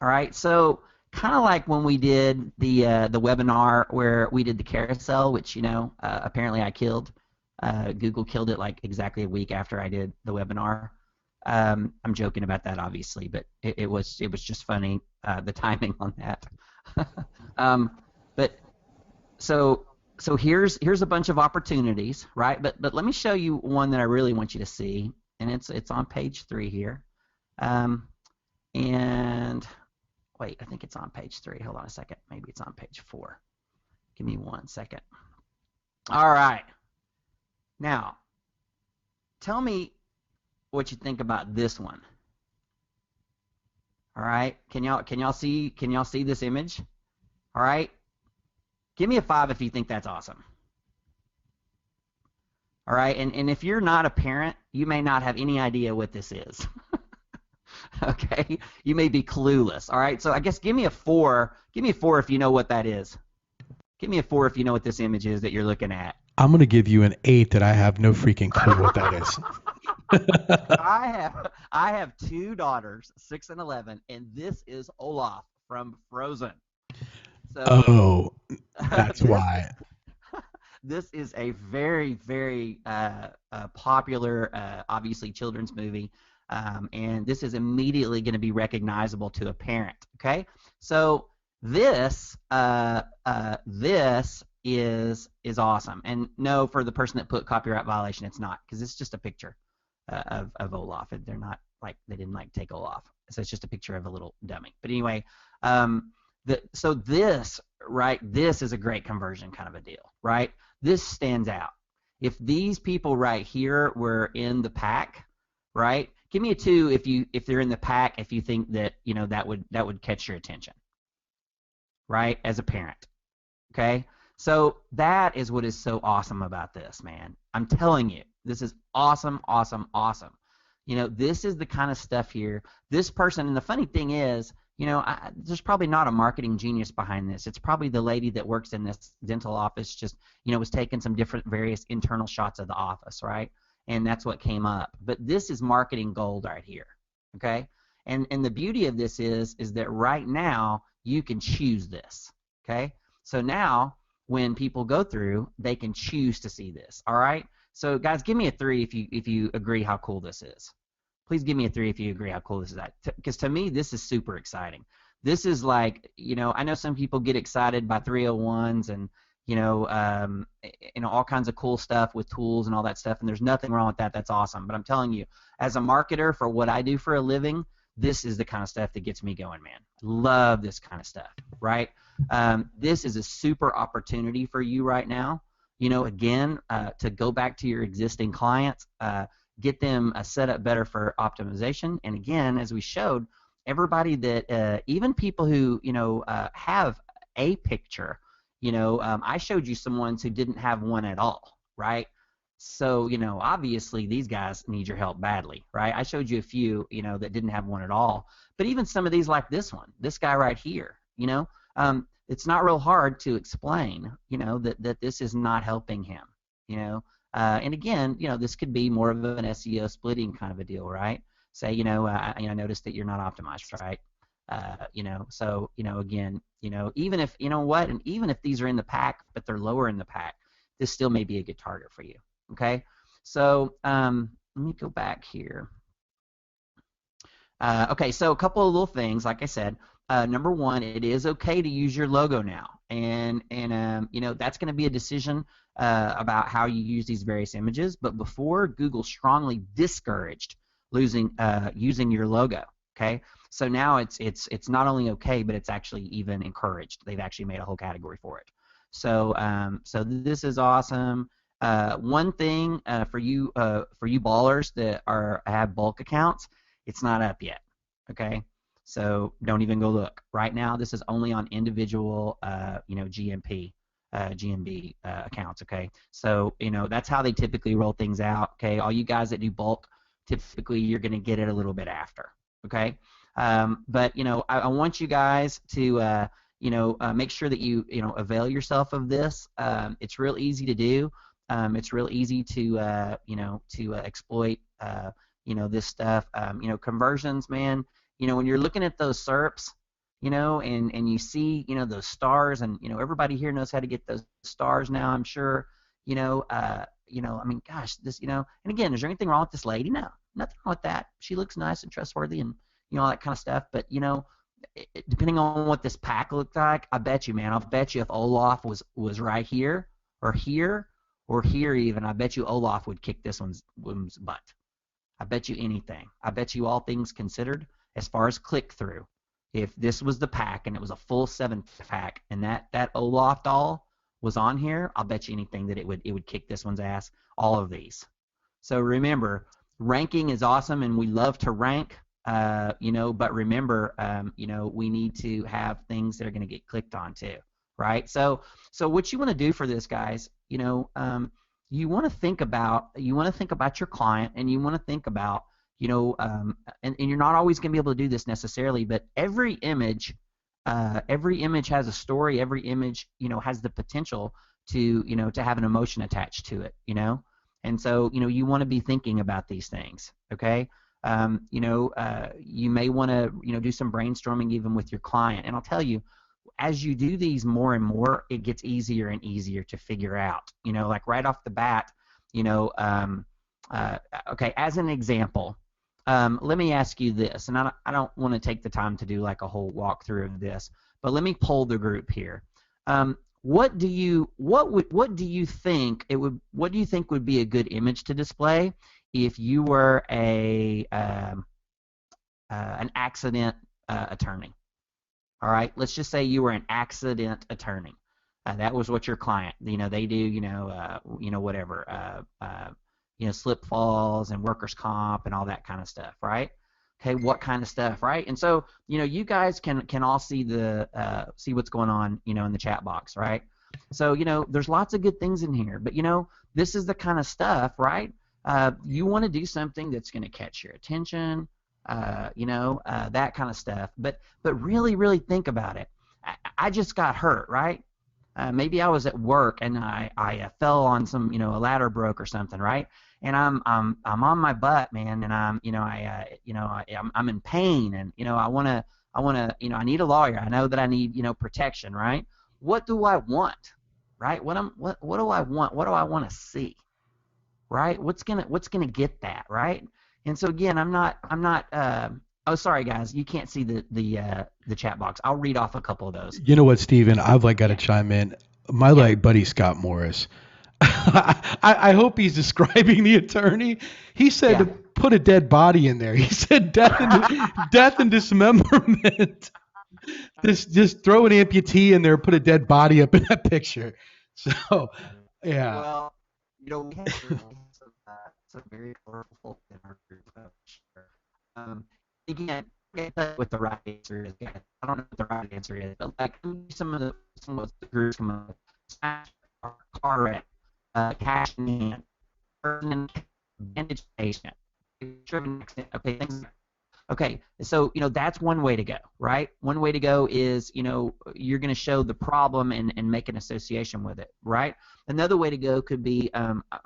All right, so kind of like when we did the webinar where we did the carousel, which apparently I killed. Google killed it like exactly a week after I did the webinar. I'm joking about that, obviously, but it was just funny, the timing on that. um, but so here's a bunch of opportunities, right? But let me show you one that I really want you to see, and it's on page 3 here. And wait, I think it's on page 3. Hold on a second. Maybe it's on page 4. Give me 1 second. All right. Now, tell me what you think about this one. All right. Can y'all see this image? All right. Give me a 5 if you think that's awesome. All right. And if you're not a parent, you may not have any idea what this is. Okay. You may be clueless. All right. So I guess give me a 4. Give me a 4 if you know what that is. Give me a 4 if you know what this image is that you're looking at. I'm going to give you an 8 that I have no freaking clue what that is. I have 2 daughters, 6 and 11, and this is Olaf from Frozen. So, oh, that's why. This is a very, very popular, obviously, children's movie, and this is immediately going to be recognizable to a parent. Okay, so this is awesome, and no, for the person that put copyright violation, it's not, because it's just a picture of Olaf. They're not they didn't take Olaf, so it's just a picture of a little dummy. But anyway, so this this is a great conversion kind of a deal, right? This stands out. If these people right here were in the pack, right? Give me a 2 if they're in the pack, if you think that that would catch your attention, right? As a parent, okay? So that is what is so awesome about this, man. I'm telling you, this is awesome, awesome, awesome. This is the kind of stuff here. This person, and the funny thing is, there's probably not a marketing genius behind this. It's probably the lady that works in this dental office just, was taking some different various internal shots of the office, right? And that's what came up. But this is marketing gold right here, okay? And the beauty of this is that right now you can choose this, okay? So now when people go through, they can choose to see this, all right? So guys, give me a 3 if you agree how cool this is. Please give me a 3 if you agree how cool this is. Because to me, this is super exciting. This is like, I know some people get excited by 301s and, all kinds of cool stuff with tools and all that stuff, and there's nothing wrong with that. That's awesome. But I'm telling you, as a marketer for what I do for a living, this is the kind of stuff that gets me going, man. Love this kind of stuff, right? This is a super opportunity for you right now. Again, to go back to your existing clients, get them set up better for optimization. And again, as we showed, everybody that, even people who, have a picture, I showed you some ones who didn't have one at all, right? So, obviously these guys need your help badly, right? I showed you a few, that didn't have one at all. But even some of these like this one, this guy right here, it's not real hard to explain, that this is not helping him, and again, this could be more of an SEO splitting kind of a deal, right? Say, I noticed that you're not optimized, right? So, again, even if, and even if these are in the pack, but they're lower in the pack, this still may be a good target for you, okay? So, let me go back here. Okay, so a couple of little things, like I said. Number 1, it is okay to use your logo now, and that's going to be a decision about how you use these various images. But before, Google strongly discouraged using your logo. Okay, so now it's not only okay, but it's actually even encouraged. They've actually made a whole category for it. So so this is awesome. One thing for you ballers that have bulk accounts, it's not up yet. Okay. So don't even go look. Right now, this is only on individual, GMB accounts. Okay, so that's how they typically roll things out. Okay, all you guys that do bulk, typically you're going to get it a little bit after. Okay, but I want you guys to make sure that you avail yourself of this. It's real easy to do. It's real easy to exploit this stuff. Conversions, man. When you're looking at those SERPs, and you see, those stars, and everybody here knows how to get those stars now, I'm sure. I mean, gosh, this, and again, is there anything wrong with this lady? No, nothing wrong with that. She looks nice and trustworthy and, all that kind of stuff. But, depending on what this pack looked like, I bet you, man, I'll bet you if Olaf was right here or here or here even, I bet you Olaf would kick this one's butt. I bet you anything. I bet you all things considered, as far as click-through, if this was the pack and it was a full 7-pack and that Olaf doll was on here, I'll bet you anything that it would kick this one's ass, all of these. So remember, ranking is awesome and we love to rank, but remember, we need to have things that are going to get clicked on too, right? So what you want to do for this, guys, you want to think about your client, and you want to think about, and you're not always going to be able to do this necessarily, but every image has a story. Every image, has the potential to, to have an emotion attached to it, and so, you want to be thinking about these things, okay? You may want to, do some brainstorming even with your client, and I'll tell you, as you do these more and more, it gets easier and easier to figure out. Like right off the bat, okay, as an example, let me ask you this, and I don't want to take the time to do like a whole walkthrough of this, but let me poll the group here. What do you think would be a good image to display if you were an accident attorney? All right, let's just say you were an accident attorney. That was what your client, they do, whatever, slip falls and workers' comp and all that kind of stuff, right? Okay, what kind of stuff, right? And so, you guys can all see see what's going on, in the chat box, right? So, there's lots of good things in here, but this is the kind of stuff, right? You want to do something that's going to catch your attention. That kind of stuff. But really, really think about it. I just got hurt, right? Maybe I was at work and I fell on some, a ladder broke or something, right? And I'm on my butt, man, and I'm in pain, and I need a lawyer. I know that I need protection, right? What do I want, right? What do I want? What do I want to see, right? What's gonna get that, right? And so again, I'm not. Oh, sorry guys, you can't see the chat box. I'll read off a couple of those. You know what, Steven? I've got to chime in. My buddy Scott Morris. I hope he's describing the attorney. He said to put a dead body in there. He said death and dismemberment. Just throw an amputee in there, put a dead body up in that picture. So, yeah. Well, we have some very colorful folk in our group. Sure. Again, what the right answer is, guys. I don't know what the right answer is, but like some of the groups come up. Car wreck, cash in hand, person bandage patient, okay, things. Okay, so that's one way to go, right? One way to go is you're going to show the problem and make an association with it, right? Another way to go could be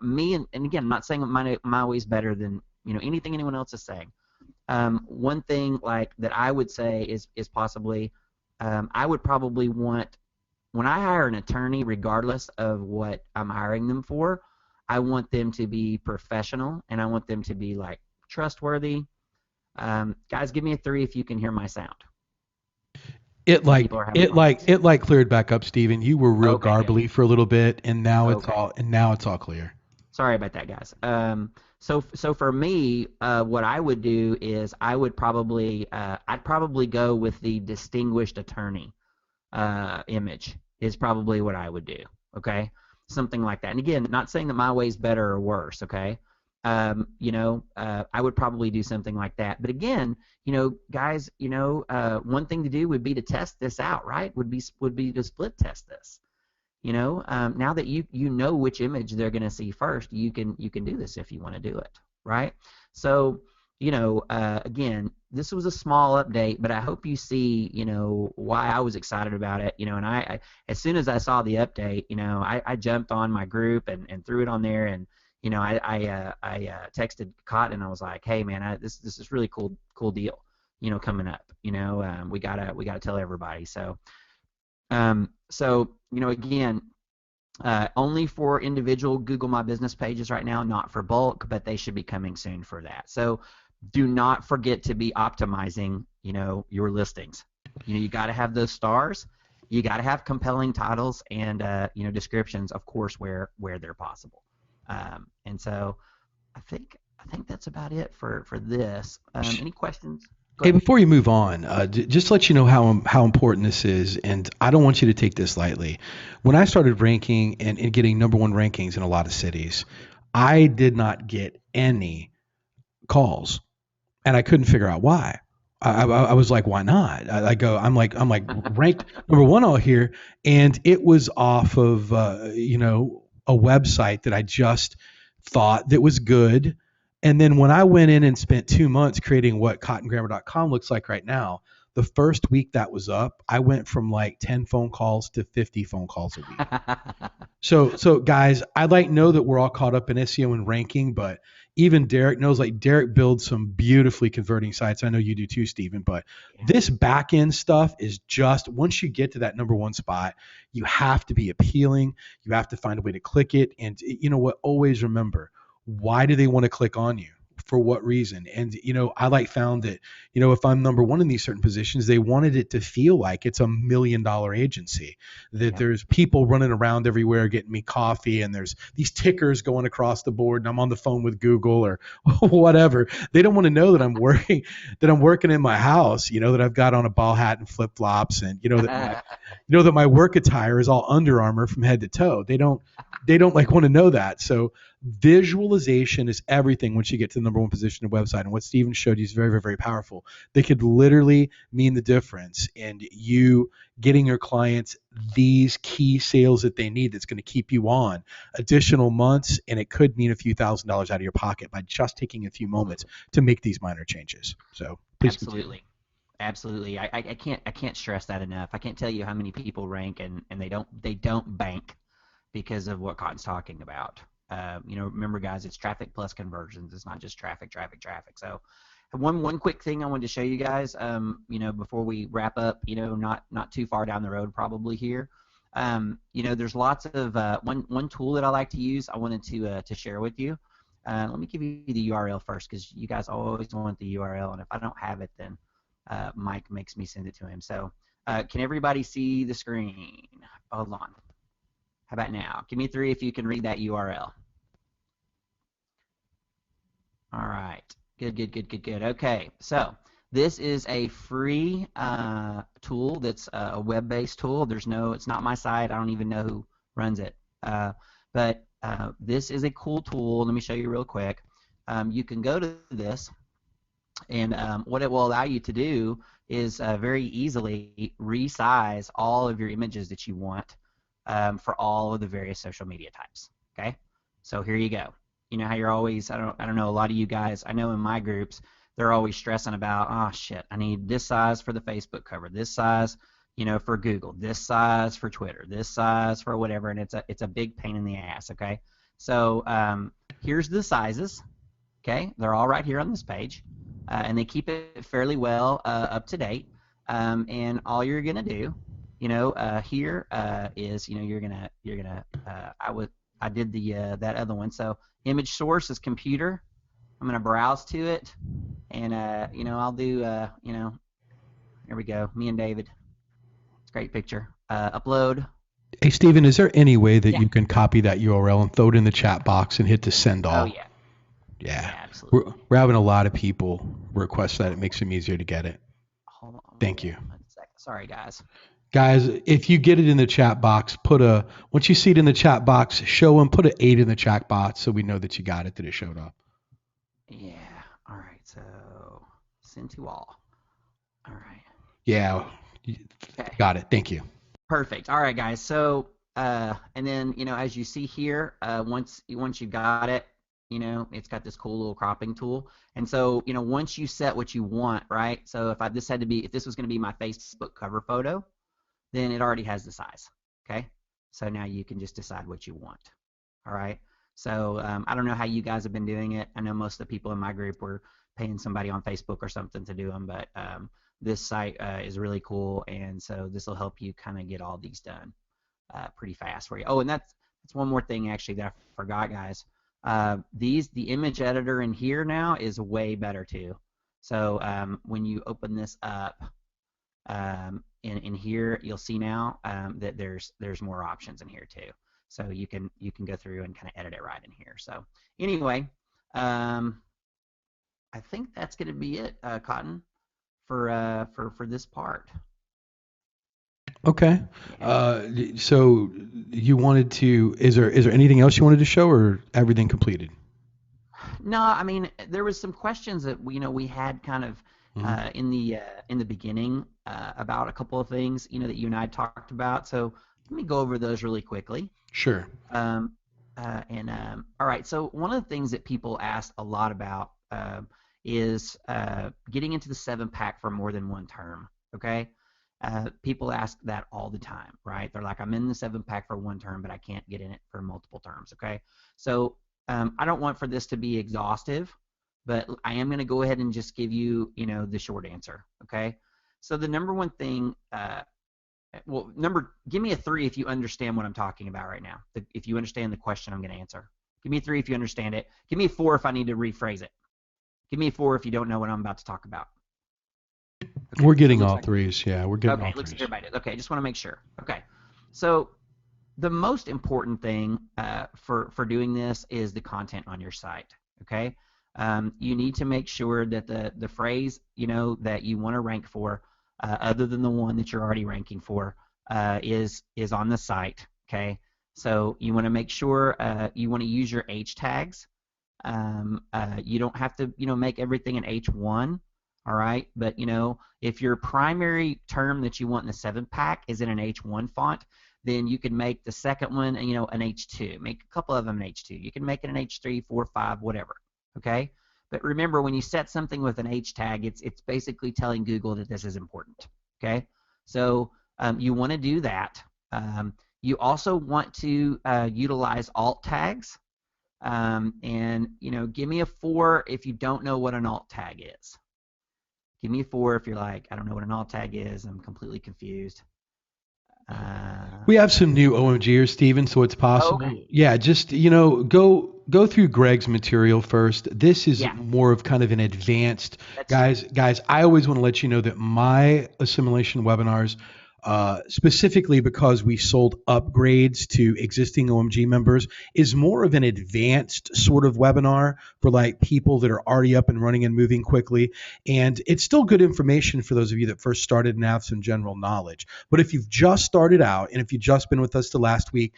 me, and again, I'm not saying my way is better than anything anyone else is saying. One thing like that I would say is possibly I would probably want, when I hire an attorney, regardless of what I'm hiring them for, I want them to be professional and I want them to be like trustworthy. Guys, give me a 3 if you can hear my sound. It cleared back up, Steven. You were real garbly for a little bit, and now it's all clear. Sorry about that, guys. So for me, what I would do is I'd probably go with the distinguished attorney image is probably what I would do. Okay, something like that. And again, not saying that my way is better or worse. Okay. I would probably do something like that. But again, guys, one thing to do would be to test this out, right? Would be to split test this. Now that you know which image they're going to see first, you can do this if you want to do it, right? So, again, this was a small update, but I hope you see, why I was excited about it, and I as soon as I saw the update, I jumped on my group and threw it on there, and I texted Cotton and I was like, hey man, this is really cool deal, coming up, we gotta tell everybody. So again, Only for individual Google My Business pages right now, not for bulk, but they should be coming soon for that. So do not forget to be optimizing, your listings. You got to have those stars. You got to have compelling titles and descriptions, of course, where they're possible. And so I think that's about it for this. Any questions? Go Hey, ahead. before you move on, just to let you know how important this is, and I don't want you to take this lightly. When I started ranking and getting number one rankings in a lot of cities, I did not get any calls, and I couldn't figure out why. I was like, why not? I'm like ranked number one all here, and it was off of a website that I just thought that was good. And then when I went in and spent 2 months creating what cottongrammar.com looks like right now, the first week that was up, I went from like 10 phone calls to 50 phone calls a week. So guys, I know that we're all caught up in SEO and ranking, but even Derek knows, like Derek builds some beautifully converting sites. I know you do too, Stephen, but this back end stuff is just, once you get to that number one spot, you have to be appealing. You have to find a way to click it. And you know what? Always remember, why do they want to click on you? For what reason? And I found that if I'm number one in these certain positions, they wanted it to feel like it's $1 million agency, that there's people running around everywhere getting me coffee, and there's these tickers going across the board, and I'm on the phone with Google or whatever. They don't want to know that I'm working in my house, that I've got on a ball hat and flip flops, and that my work attire is all Under Armour from head to toe. They don't want to know that. So visualization is everything once you get to the number one position of website. And what Steven showed you is very, very, very powerful. They could literally mean the difference in you getting your clients these key sales that they need, that's going to keep you on additional months. And it could mean a few $1,000s out of your pocket by just taking a few moments to make these minor changes. So please Absolutely. continue. Absolutely. I can't stress that enough. I can't tell you how many people rank and they don't bank because of what Cotton's talking about. Remember, guys, it's traffic plus conversions. It's not just traffic. So one quick thing I wanted to show you guys, before we wrap up, not too far down the road probably here. There's lots of one tool that I like to use. I wanted to share with you. Let me give you the URL first, because you guys always want the URL, and if I don't have it, then Mike makes me send it to him. So can everybody see the screen? Hold on. How about now? Give me 3 if you can read that URL. All right. Good. Okay. So this is a free tool that's a web-based tool. It's not my site. I don't even know who runs it. But this is a cool tool. Let me show you real quick. You can go to this, and what it will allow you to do is very easily resize all of your images that you want for all of the various social media types. Okay, so here you go. You know how you're always, I don't know, a lot of you guys, I know in my groups, they're always stressing about, oh shit, I need this size for the Facebook cover, this size, for Google, this size for Twitter, this size for whatever, and it's a big pain in the ass. Okay, so here's the sizes. Okay, they're all right here on this page, and they keep it fairly well up to date. And all you're gonna do, here is, you're gonna I did the that other one. So image source is computer. I'm gonna browse to it, and I'll do here we go. Me and David. It's a great picture. Upload. Hey, Stephen, is there any way that Yeah. you can copy that URL and throw it in the chat box and hit the send all? Oh yeah. Yeah. Absolutely. We're having a lot of people request that. It makes them easier to get it. Hold on. Thank you. 1 second. Sorry, guys. Guys, if you get it in the chat box, once you see it in the chat box, show them, put an 8 in the chat box so we know that you got it, that it showed up. Yeah. All right. So send to all. All right. Yeah. Okay. Got it. Thank you. Perfect. All right, guys. So and then as you see here, once you got it, it's got this cool little cropping tool. And so once you set what you want, right? So if this was going to be my Facebook cover photo, then it already has the size. Okay. So now you can just decide what you want. All right. So I don't know how you guys have been doing it. I know most of the people in my group were paying somebody on Facebook or something to do them, but this site is really cool, and so this will help you kind of get all these done pretty fast for you. Oh, and That's one more thing actually that I forgot, guys. The image editor in here now is way better too. So when you open this up, in here you'll see now that there's more options in here too. So you can go through and kind of edit it right in here. So anyway, I think that's going to be it, Cotton, for this part. Okay. Yeah. So you wanted to? Is there anything else you wanted to show, or everything completed? No, I mean there was some questions that we had kind of Hmm. in the beginning about a couple of things that you and I talked about. So let me go over those really quickly. Sure. Um, all right, so one of the things that people ask a lot about is getting into the 7-pack for more than one term. Okay, people ask that all the time, right? They're like, I'm in the 7-pack for one term, but I can't get in it for multiple terms. Okay, so I don't want for this to be exhaustive, but I am going to go ahead and just give you, the short answer. Okay, so the number one thing well, give me a 3 if you understand what I'm talking about right now. If you understand the question I'm going to answer. Give me a 3 if you understand it. Give me a 4 if I need to rephrase it. Give me a 4 if you don't know what I'm about to talk about. Okay, We're so it getting looks all like threes. Yeah, we're getting okay, all it looks like threes. everybody did. Okay, just want to make sure. Okay, so the most important thing for doing this is the content on your site. Okay, you need to make sure that the phrase that you want to rank for, other than the one that you're already ranking for, is on the site. Okay, so you want to make sure you want to use your H tags. You don't have to make everything an H1. All right, but if your primary term that you want in the 7-pack is in an H1 font, then you can make the second one, an H2. Make a couple of them an H2. You can make it an H3, 4, 5, whatever. Okay? But remember, when you set something with an H tag, it's basically telling Google that this is important. Okay? So you want to do that. You also want to utilize alt tags. And give me a 4 if you don't know what an alt tag is. Give me a 4 if you're like, I don't know what an alt tag is. I'm completely confused. We have some new OMGers, Steven, so it's Okay. possible. Yeah, just go through Greg's material first. This is Yeah, more of kind of an advanced that's true. guys. I always want to let you know that my assimilation webinars, specifically because we sold upgrades to existing OMG members, is more of an advanced sort of webinar for like people that are already up and running and moving quickly. And it's still good information for those of you that first started and have some general knowledge. But if you've just started out and if you've just been with us the last week,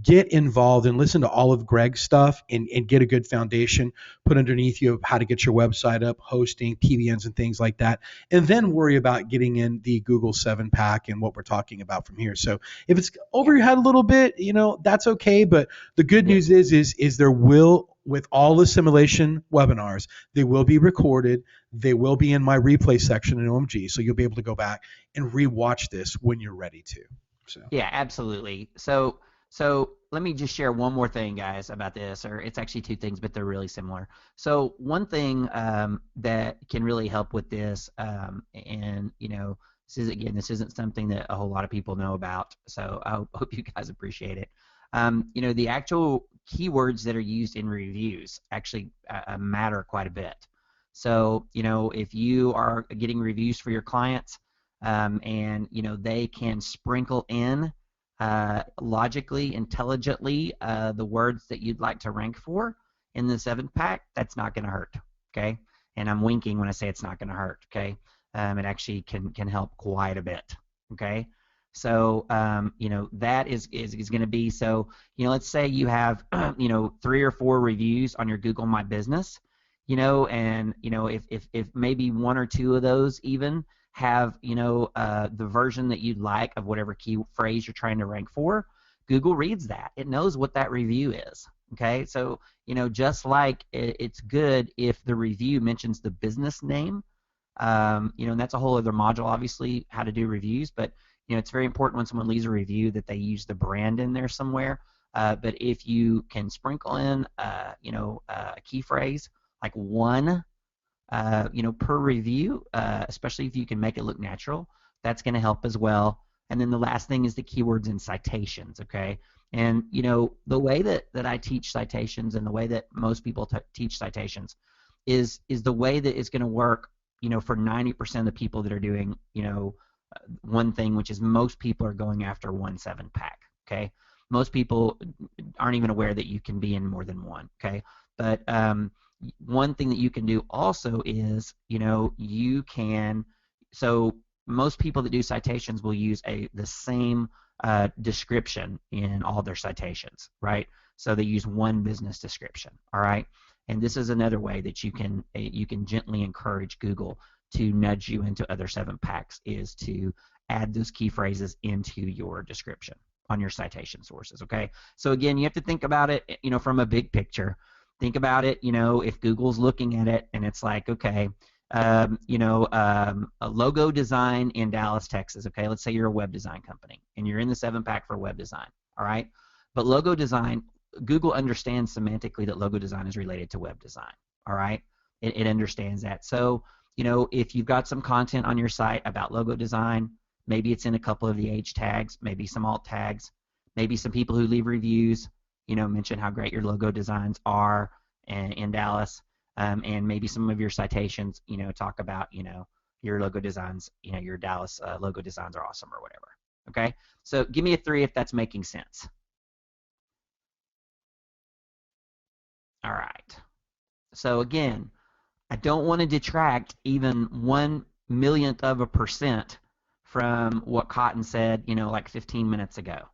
get involved and listen to all of Greg's stuff and get a good foundation put underneath you of how to get your website up, hosting, PBNs, and things like that. And then worry about getting in the Google 7-pack and what we're talking about from here. So if it's Yeah, over your head a little bit, that's okay. But the good yeah, news is there will, with all assimilation webinars, they will be recorded. They will be in my replay section in OMG. So you'll be able to go back and rewatch this when you're ready to. So. yeah, absolutely. So let me just share one more thing, guys, about this, or it's actually 2 things, but they're really similar. So one thing that can really help with this, and this isn't something that a whole lot of people know about. So I hope you guys appreciate it. The actual keywords that are used in reviews actually matter quite a bit. So if you are getting reviews for your clients, and they can sprinkle in logically, intelligently, the words that you'd like to rank for in the 7-pack, that's not going to hurt. Okay, and I'm winking when I say it's not going to hurt. Okay, it actually can help quite a bit. Okay, so that is going to be so. Let's say you have 3 or 4 reviews on your Google My Business. And if maybe 1 or 2 of those even have the version that you'd like of whatever key phrase you're trying to rank for, Google reads that. It knows what that review is. Okay, so just like it's good if the review mentions the business name, and that's a whole other module, obviously, how to do reviews. But it's very important when someone leaves a review that they use the brand in there somewhere. But if you can sprinkle in, a key phrase like 1 per review, especially if you can make it look natural, that's going to help as well. And then the last thing is the keywords and citations. Okay, And the way that I teach citations, and the way that most people teach citations, is the way that it's going to work, for 90% of the people that are doing, one thing, which is most people are going after 1 7-pack. Okay, most people aren't even aware that you can be in more than one. Okay, but one thing that you can do also is, you can. So most people that do citations will use the same description in all their citations, right? So they use one business description, all right? And this is another way that you can gently encourage Google to nudge you into other 7-packs, is to add those key phrases into your description on your citation sources, okay? So again, you have to think about it, from a big picture. Think about it, if Google's looking at it and it's like, okay, a logo design in Dallas, Texas. Okay, let's say you're a web design company and you're in the 7-pack for web design. All right, but logo design, Google understands semantically that logo design is related to web design. All right, it understands that. So if you've got some content on your site about logo design, maybe it's in a couple of the H tags, maybe some alt tags, maybe some people who leave reviews, mention how great your logo designs are in Dallas. And maybe some of your citations, talk about, your logo designs, your Dallas logo designs are awesome or whatever. Okay, so give me a 3 if that's making sense. All right. So again, I don't want to detract even 1/1,000,000% from what Cotton said, like 15 minutes ago.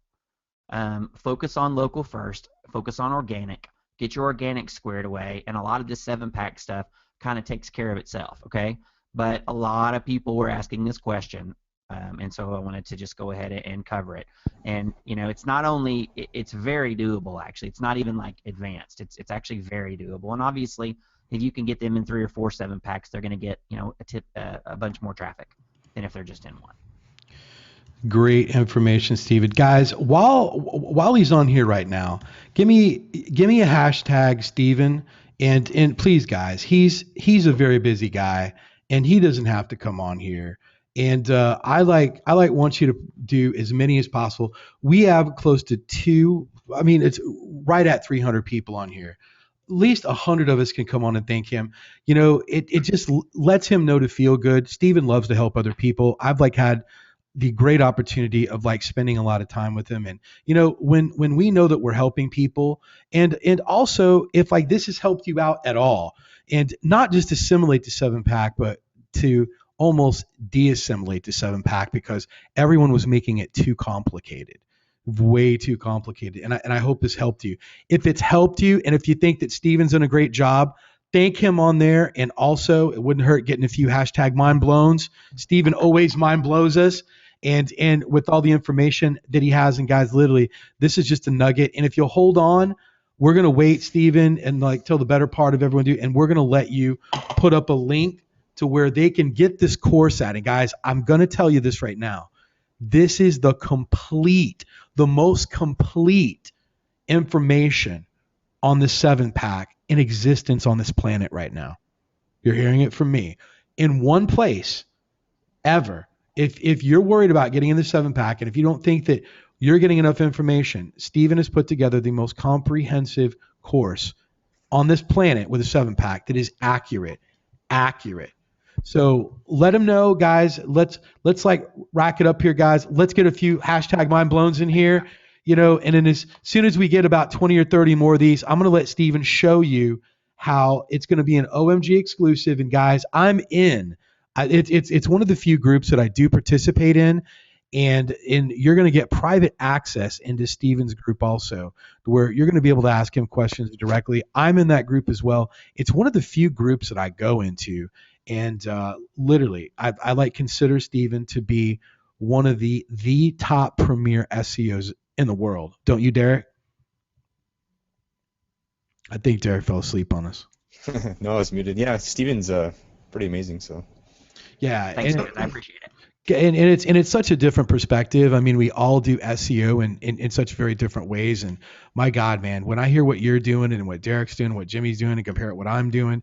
Focus on local first. Focus on organic. Get your organic squared away, and a lot of this 7-pack stuff kind of takes care of itself, okay? But a lot of people were asking this question, and so I wanted to just go ahead and cover it. And it's not only, it's very doable actually. It's not even like advanced. It's actually very doable. And obviously, if you can get them in 3 or 4 7-packs, they're going to get a bunch more traffic than if they're just in one. Great information, Steven. Guys, while he's on here right now, give me a hashtag, Steven, and please, guys, he's a very busy guy, and he doesn't have to come on here. And I want you to do as many as possible. We have close to it's right at 300 people on here. At least 100 of us can come on and thank him. It just lets him know to feel good. Steven loves to help other people. I've had the great opportunity of spending a lot of time with him. And, when we know that we're helping people, and also if this has helped you out at all, and not just assimilate the 7-pack, but to almost de-assimilate the 7-pack, because everyone was making it too complicated, way too complicated. And I hope this helped you. If it's helped you, and if you think that Steven's done a great job, thank him on there. And also, it wouldn't hurt getting a few hashtag mind blowns. Steven always mind blows us. And with all the information that he has, and guys, literally, this is just a nugget. And if you'll hold on, we're going to wait, Steven, and till the better part of everyone do. And we're going to let you put up a link to where they can get this course at. And guys, I'm going to tell you this right now. This is the most complete information on the 7-pack in existence on this planet right now. You're hearing it from me. In one place, ever. If you're worried about getting in the 7-pack, and if you don't think that you're getting enough information, Steven has put together the most comprehensive course on this planet with a 7-pack that is accurate. So let him know, guys. Let's rack it up here, guys. Let's get a few hashtag mind blowns in here, and then as soon as we get about 20 or 30 more of these, I'm going to let Steven show you how it's going to be an OMG exclusive. And guys, I'm in. It's one of the few groups that I do participate in, and you're going to get private access into Steven's group also, where you're going to be able to ask him questions directly. I'm in that group as well. It's one of the few groups that I go into, and literally, I consider Steven to be one of the top premier SEOs in the world. Don't you, Derek? I think Derek fell asleep on us. No, I was muted. Yeah, Steven's pretty amazing. So. Yeah, thanks, guys. I appreciate it. And it's such a different perspective. I mean, we all do SEO in such very different ways. And my God, man, when I hear what you're doing and what Derek's doing, what Jimmy's doing, and compare it to what I'm doing,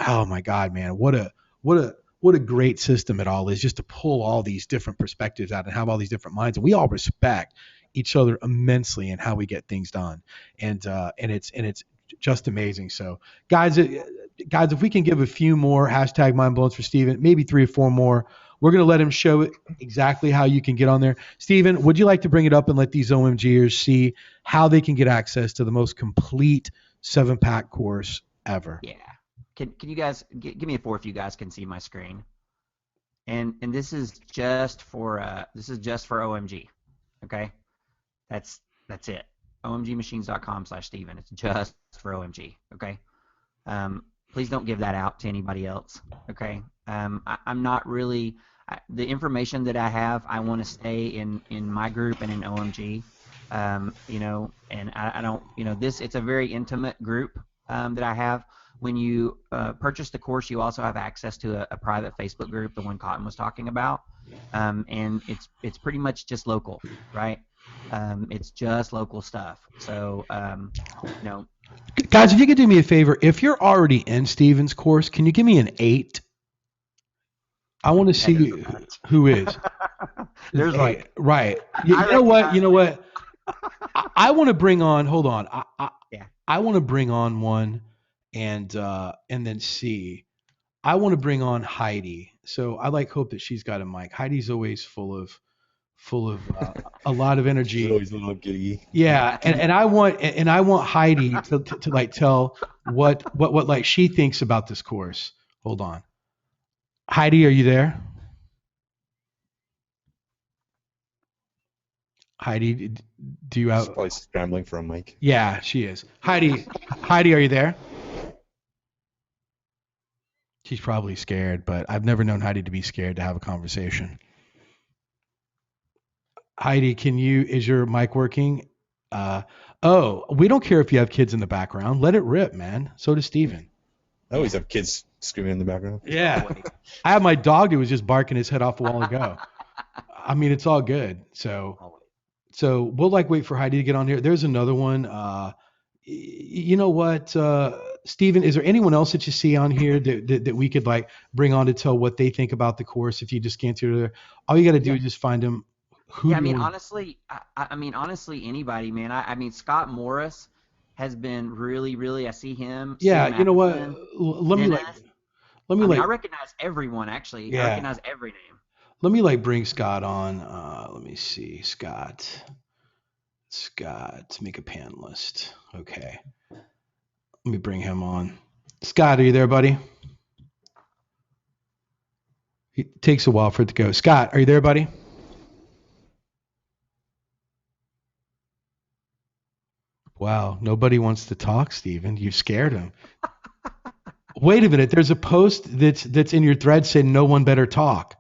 oh my God, man, what a great system it all is, just to pull all these different perspectives out and have all these different minds. And we all respect each other immensely in how we get things done, and it's just amazing. So guys, if we can give a few more hashtag mind blowns for Steven, maybe 3 or 4 more, we're going to let him show it exactly how you can get on there. Steven, would you like to bring it up and let these OMGers see how they can get access to the most complete 7-pack course ever? Yeah. Can you guys give me a 4 if you guys can see my screen? And this is just for OMG. Okay? That's it. omgmachines.com/Steven. It's just for OMG. Okay? Please don't give that out to anybody else. Okay? I'm not really the information that I have. I want to stay in my group and in OMG. And I don't. It's a very intimate group that I have. When you purchase the course, you also have access to a private Facebook group, the one Cotton was talking about, and it's pretty much just local, right? It's just local stuff. So, Guys, if you could do me a favor, if you're already in Steven's course, can you give me an 8? I want to see who is. There's like right. You know what? I want to bring on. Hold on. I want to bring on one, and then see. I want to bring on Heidi. So I hope that she's got a mic. Heidi's always full of a lot of energy. She's always a little giddy. Yeah, and I want Heidi to like tell what like she thinks about this course. Hold on. Heidi, are you there? Heidi, do you have? She's probably scrambling for a mic. Yeah, she is. Heidi, are you there? She's probably scared, but I've never known Heidi to be scared to have a conversation. Heidi, is your mic working? We don't care if you have kids in the background. Let it rip, man. So does Steven. I always have kids screaming in the background. Yeah. I have my dog who was just barking his head off a while ago. I mean, it's all good. So we'll wait for Heidi to get on here. There's another one. You know what, Steven, is there anyone else that you see on here that we could bring on to tell what they think about the course? If you just can't see it, all you got to do is just find them. Honestly, anybody, man. I mean, Scott Morris has been really. I see him. Yeah, you know what? Let me I recognize everyone actually. Yeah. I recognize every name. Let me bring Scott on. Let me see, Scott, make a panelist. Okay, let me bring him on. Scott, are you there, buddy? It takes a while for it to go. Scott, are you there, buddy? Wow, nobody wants to talk, Steven. You scared him. Wait a minute. There's a post that's in your thread saying no one better talk.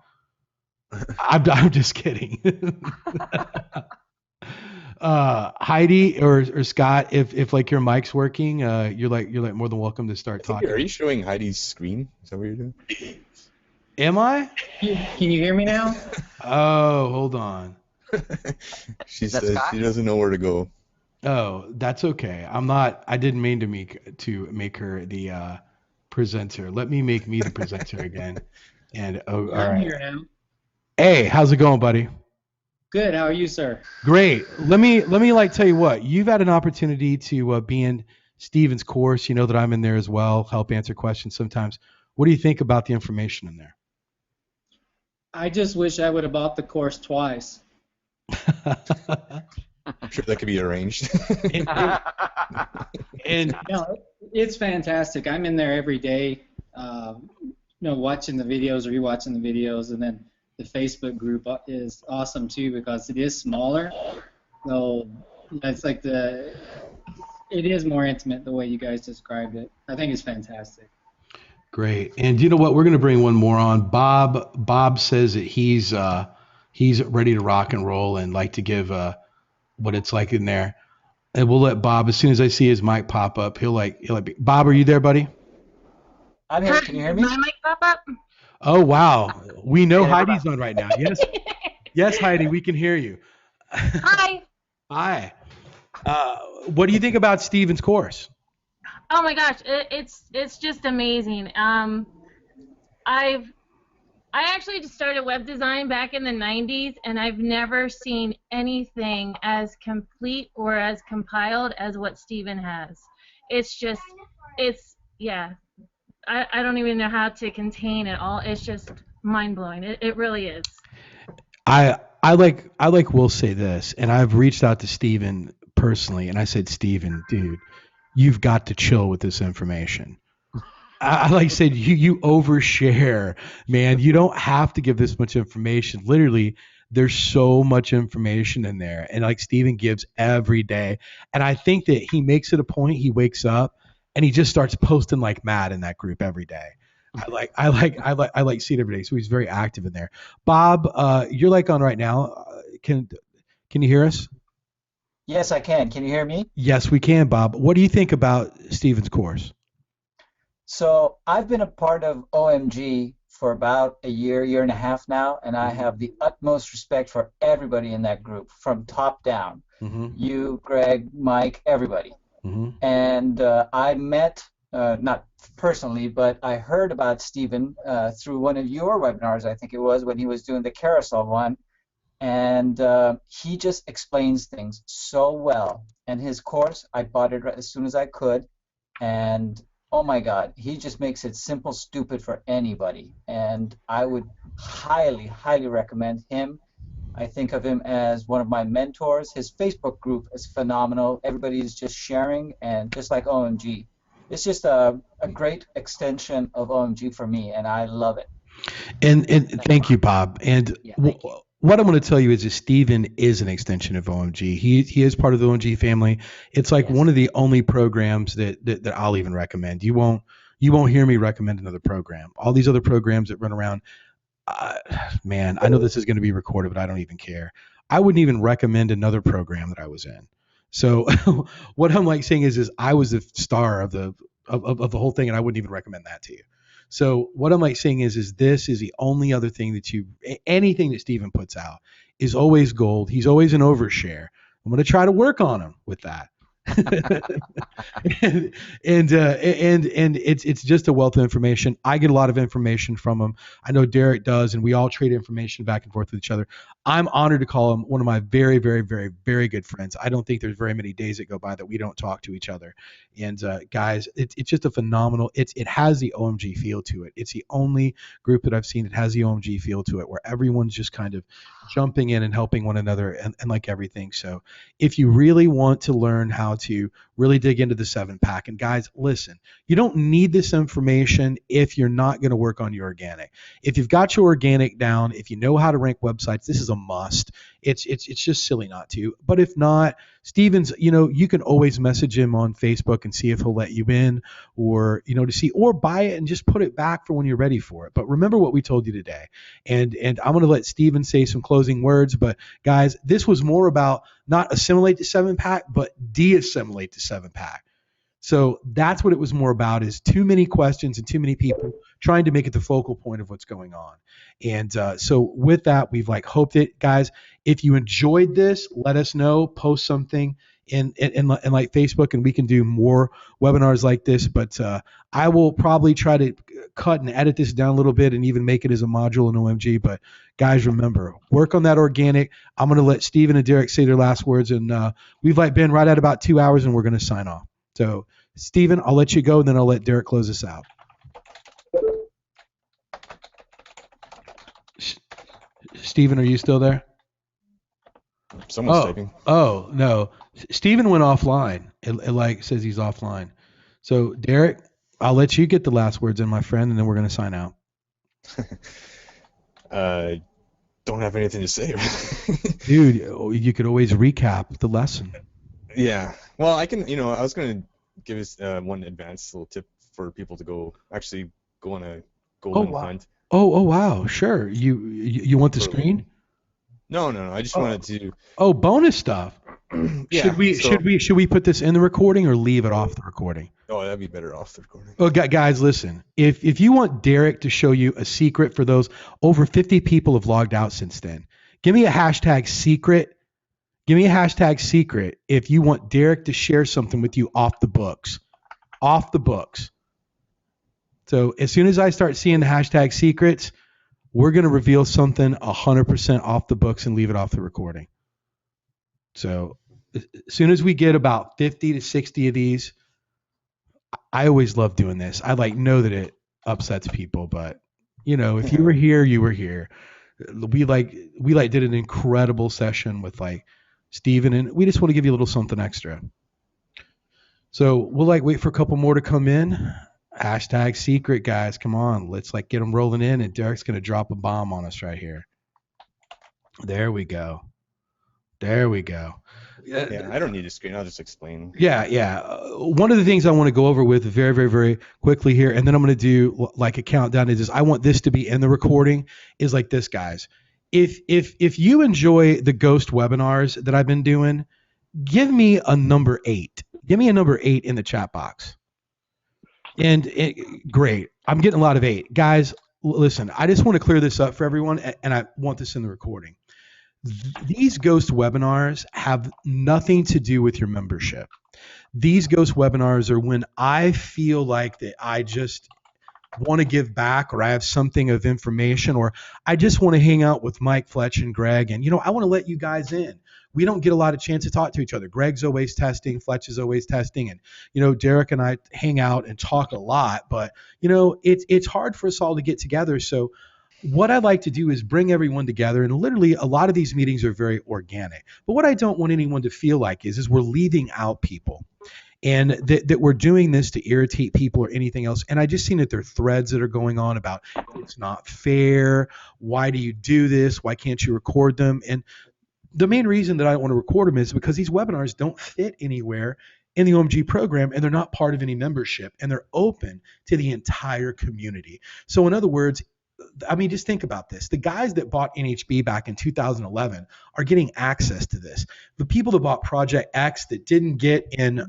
I'm just kidding. Heidi or Scott, if your mic's working, you're more than welcome to start talking. Are you showing Heidi's screen? Is that what you're doing? Am I? Can you hear me now? Oh, hold on. She says she doesn't know where to go. Oh, that's okay. I didn't mean to make her the presenter. Let me make me the presenter again. And all right. I'm here now. Hey, how's it going, buddy? Good. How are you, sir? Great. Let me tell you what. You've had an opportunity to be in Steven's course. You know that I'm in there as well, help answer questions sometimes. What do you think about the information in there? I just wish I would have bought the course twice. I'm sure that could be arranged. and no, it's fantastic. I'm in there every day, watching the videos, rewatching the videos, and then the Facebook group is awesome too because it is smaller. So it's it is more intimate the way you guys described it. I think it's fantastic. Great. And you know what? We're going to bring one more on. Bob says that he's ready to rock and roll and like to give what it's like in there. And we'll let Bob, as soon as I see his mic pop up, he'll be. Bob, are you there, buddy? I'm here. Can you hear me? My mic pop up? Oh, wow. We know Heidi's on right now. Yes. Yes, Heidi, we can hear you. Hi. Hi. What do you think about Steven's course? Oh my gosh, it's just amazing. I've I actually just started web design back in the 90s, and I've never seen anything as complete or as compiled as what Steven has. It's just, yeah. I don't even know how to contain it all. It's just mind-blowing. It really is. I will say this, and I've reached out to Steven personally, and I said, Steven, dude, you've got to chill with this information. I like said, you overshare, man. You don't have to give this much information. Literally, there's so much information in there, and like Steven gives every day. And I think that he makes it a point. He wakes up and he just starts posting like mad in that group every day. I like see it every day. So he's very active in there. Bob, you're like on right now. Can you hear us? Yes, I can. Can you hear me? Yes, we can, Bob. What do you think about Steven's course? So I've been a part of OMG for about a year and a half now, and I have the utmost respect for everybody in that group, from top down. Mm-hmm. You, Greg, Mike, everybody. Mm-hmm. And I met, not personally, but I heard about Stephen through one of your webinars, I think it was, when he was doing the carousel one. And he just explains things so well. And his course, I bought it as soon as I could. And oh my God, he just makes it simple, stupid for anybody. And I would highly, highly recommend him. I think of him as one of my mentors. His Facebook group is phenomenal. Everybody is just sharing, and just like OMG. It's just a great extension of OMG for me, and I love it. And thank you, Bob. And Yeah, thank you. what I'm going to tell you is that Steven is an extension of OMG. He is part of the OMG family. It's like Yes. one of the only programs that I'll even recommend. You won't hear me recommend another program. All these other programs that run around, man, I know this is going to be recorded, but I don't even care. I wouldn't even recommend another program that I was in. So what I'm like saying is I was the star of the whole thing, and I wouldn't even recommend that to you. So what I'm like saying is this is the only other thing that anything that Steven puts out is always gold. He's always an overshare. I'm going to try to work on him with that. and it's just a wealth of information. I get a lot of information from him. I know Derek does, and we all trade information back and forth with each other. I'm honored to call him one of my very, very, very, very good friends. I don't think there's very many days that go by that we don't talk to each other. And guys, it's just a phenomenal. It has the OMG feel to it. It's the only group that I've seen that has the OMG feel to it, where everyone's just kind of jumping in and helping one another and like everything. So if you really want to learn how to really dig into the 7-pack, and guys, listen, you don't need this information if you're not going to work on your organic. If you've got your organic down, if you know how to rank websites, this is a must. It's just silly not to. But if not, Steven's, you can always message him on Facebook and see if he'll let you in, or or buy it and just put it back for when you're ready for it. But remember what we told you today. And I'm going to let Steven say some closing words, but guys, this was more about not assimilate the 7-pack, but de-assimilate the 7-pack. So that's what it was more about, is too many questions and too many people trying to make it the focal point of what's going on. And so with that, we've hoped it. Guys, if you enjoyed this, let us know, post something in like Facebook, and we can do more webinars like this. But I will probably try to cut and edit this down a little bit and even make it as a module in OMG. But guys, remember, work on that organic. I'm going to let Steven and Derek say their last words, and we've been right at about 2 hours, and we're going to sign off. So, Steven, I'll let you go, and then I'll let Derek close us out. Steven, are you still there? Someone's typing. Oh, no. Steven went offline. It says he's offline. So, Derek, I'll let you get the last words in, my friend, and then we're going to sign out. Don't have anything to say. Dude, you could always recap the lesson. Yeah. Well, I can, I was going to give us one advanced little tip for people to go on a golden hunt. Oh, wow. Sure. You want the screen? No. I just wanted to. Oh, bonus stuff. Yeah, should we put this in the recording or leave it off the recording? Oh, that'd be better off the recording. Oh, guys, listen. If you want Derek to show you a secret, for those over 50 people have logged out since then, give me a hashtag secret. Give me a hashtag secret if you want Derek to share something with you off the books. Off the books. So as soon as I start seeing the hashtag secrets, we're going to reveal something 100% off the books and leave it off the recording. So as soon as we get about 50 to 60 of these, I always love doing this. I know that it upsets people, but if you were here, you were here. We did an incredible session with Steven, and we just want to give you a little something extra. So we'll wait for a couple more to come in. Hashtag secret, guys. Come on. Let's get them rolling in, and Derek's going to drop a bomb on us right here. There we go. There we go. Yeah, I don't need a screen. I'll just explain. Yeah. One of the things I want to go over with very, very, very quickly here, and then I'm going to do a countdown, is I want this to be in the recording, is this, guys. If you enjoy the ghost webinars that I've been doing, give me a number 8. Give me a number 8 in the chat box. And great. I'm getting a lot of 8. Guys, listen, I just want to clear this up for everyone, and I want this in the recording. These ghost webinars have nothing to do with your membership. These ghost webinars are when I feel that I just want to give back, or I have something of information, or I just want to hang out with Mike, Fletch, and Greg, and I want to let you guys in. We don't get a lot of chance to talk to each other. Greg's always testing, Fletch is always testing, and Derek and I hang out and talk a lot, but it's hard for us all to get together. So what I like to do is bring everyone together, and literally a lot of these meetings are very organic. But what I don't want anyone to feel like is we're leaving out people, and that we're doing this to irritate people or anything else. And I just seen that there are threads that are going on about it's not fair. Why do you do this? Why can't you record them? And the main reason that I don't want to record them is because these webinars don't fit anywhere in the OMG program, and they're not part of any membership, and they're open to the entire community. So in other words, just think about this. The guys that bought NHB back in 2011 are getting access to this. The people that bought Project X that didn't get in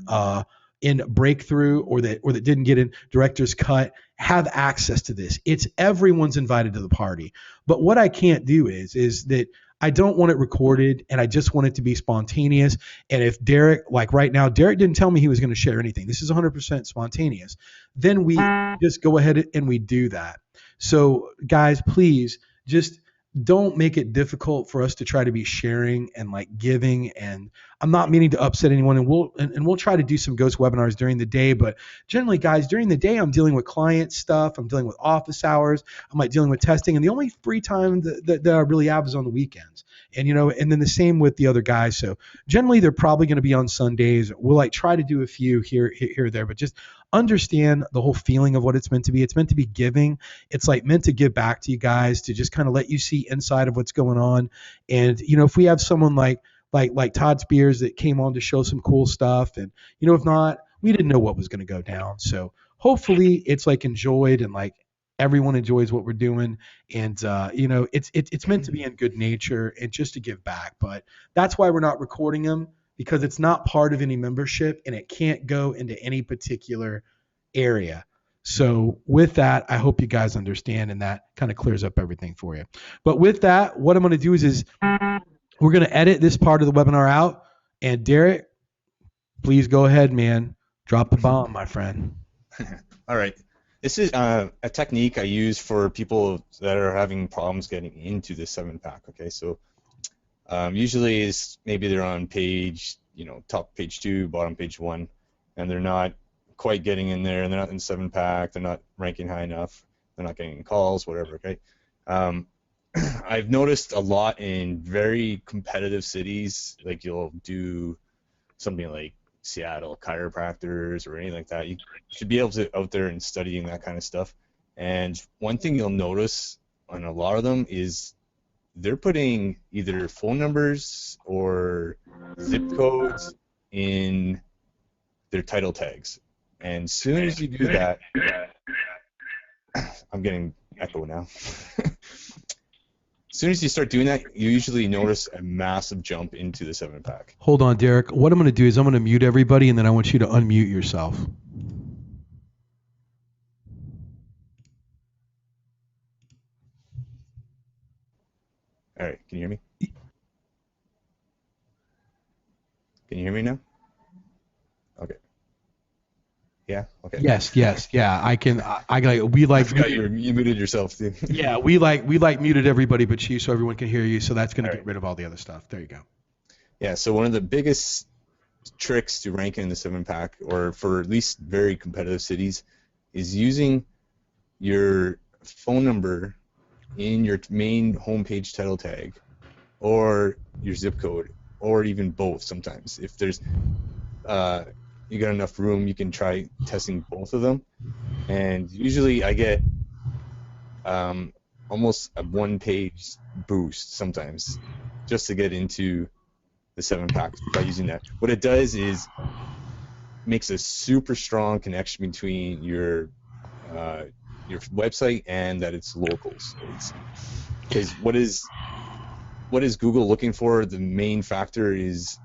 Breakthrough, or that didn't get in Director's Cut, have access to this. It's everyone's invited to the party. But what I can't do is that I don't want it recorded, and I just want it to be spontaneous. And if Derek, right now, Derek didn't tell me he was going to share anything. This is 100% spontaneous. Then we just go ahead and we do that. So guys, please just don't make it difficult for us to try to be sharing and giving. And I'm not meaning to upset anyone, and we'll try to do some ghost webinars during the day. But generally, guys, during the day, I'm dealing with client stuff. I'm dealing with office hours. I'm dealing with testing. And the only free time that I really have is on the weekends. And, and then the same with the other guys. So generally, they're probably going to be on Sundays. We'll try to do a few here or there, but just understand the whole feeling of what it's meant to be. It's meant to be giving. It's meant to give back to you guys, to just kind of let you see inside of what's going on. And, if we have someone like Todd Spears that came on to show some cool stuff, and, if not, we didn't know what was going to go down. So hopefully it's enjoyed, and everyone enjoys what we're doing. And, it's meant to be in good nature and just to give back. But that's why we're not recording them, because it's not part of any membership, and it can't go into any particular area. So with that, I hope you guys understand, and that kind of clears up everything for you. But with that, what I'm going to do is we're going to edit this part of the webinar out. And Derek, please go ahead, man. Drop the bomb, my friend. All right. This is a technique I use for people that are having problems getting into the 7-pack. Okay, so usually it's maybe they're on page, top page 2, bottom page 1, and they're not quite getting in there, and they're not in 7-pack, they're not ranking high enough, they're not getting calls, whatever. Okay. I've noticed a lot in very competitive cities, you'll do something like Seattle chiropractors or anything like that. You should be able to out there and studying that kind of stuff. And one thing you'll notice on a lot of them is they're putting either phone numbers or zip codes in their title tags. And as soon as you do that, I'm getting echo now. As soon as you start doing that, you usually notice a massive jump into the 7-pack. Hold on, Derek. What I'm going to do is I'm going to mute everybody, and then I want you to unmute yourself. All right, can you hear me? Can you hear me now? Okay. Yeah. Okay. Yes, yeah. I can. We I like. forgot you muted yourself too. Yeah, we like muted everybody but you, so everyone can hear you. So that's going to All get right. rid of all the other stuff. There you go. Yeah. So one of the biggest tricks to ranking in the 7-pack, or for at least very competitive cities, is using your phone number in your main homepage title tag, or your zip code, or even both. Sometimes, if there's you got enough room, you can try testing both of them. And usually, I get almost a 1-page boost sometimes, just to get into the 7-pack by using that. What it does is makes a super strong connection between your website and that it's local. So it's because what is Google looking for? The main factor is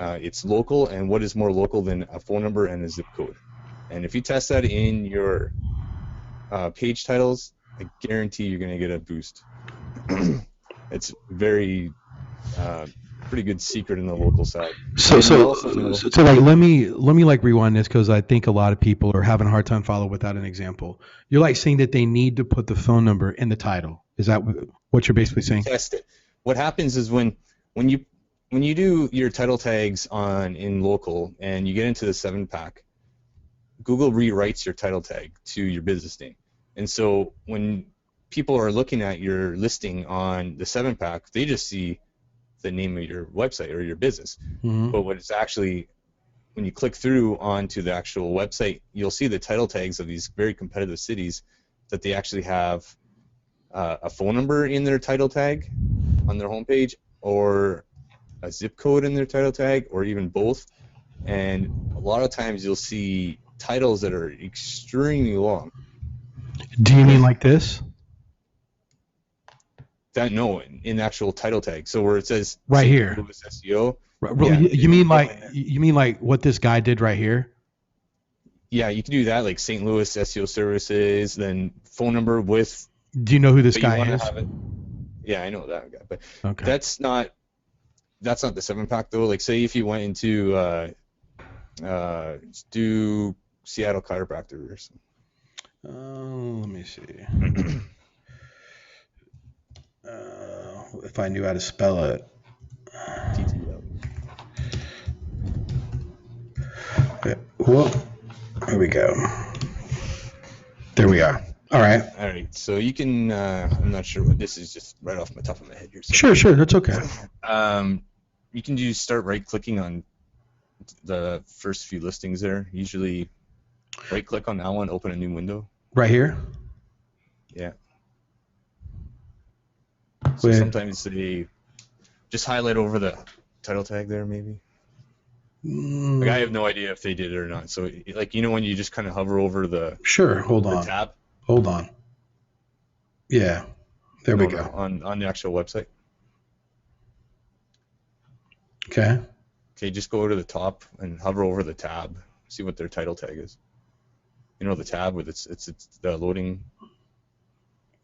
it's local, and what is more local than a phone number and a zip code? And if you test that in your page titles, I guarantee you're going to get a boost. It's very pretty good secret in the local side. So And you also know- like let me like rewind this, because I think a lot of people are having a hard time following without an example. You're like saying that they need to put the phone number in the title. Is that what you're basically saying? test it. What happens is when you do your title tags in local and you get into the 7-pack, Google rewrites your title tag to your business name. And so when people are looking at your listing on the 7-pack, they just see the name of your website or your business. Mm-hmm. But what it's actually, when you click through onto the actual website, you'll see the title tags of these very competitive cities that they actually have a phone number in their title tag on their homepage, or a zip code in their title tag, or even both. And a lot of times you'll see titles that are extremely long. Do you mean like this? In the actual title tag. So where it says Right St. here. Louis SEO. Yeah, you mean like what this guy did right here? Yeah, you can do that, like St. Louis SEO services, then phone number with. Do you know who this but you guy wanna is? have it- Yeah, I know that guy, but Okay. that's not the 7-pack though. Like, say if you went into do Seattle Chiropractor or something. Let me see. If I knew how to spell it. TTL. Whoop. There we go. There we are. All right. All right, so you can. I'm not sure what this is. Just right off the top of my head here. So, Sure. That's okay. You can just start right-clicking on the first few listings there. Usually, right-click on that one, open a new window. Right here. Yeah. So sometimes they just highlight over the title tag there, maybe. Like, I have no idea if they did it or not. So, like, when you just kind of hover over the Sure. Hold the on. tab. Hold on. Yeah. There we go. On the actual website. Okay. Okay, just go to the top and hover over the tab. See what their title tag is. The tab with it's the loading.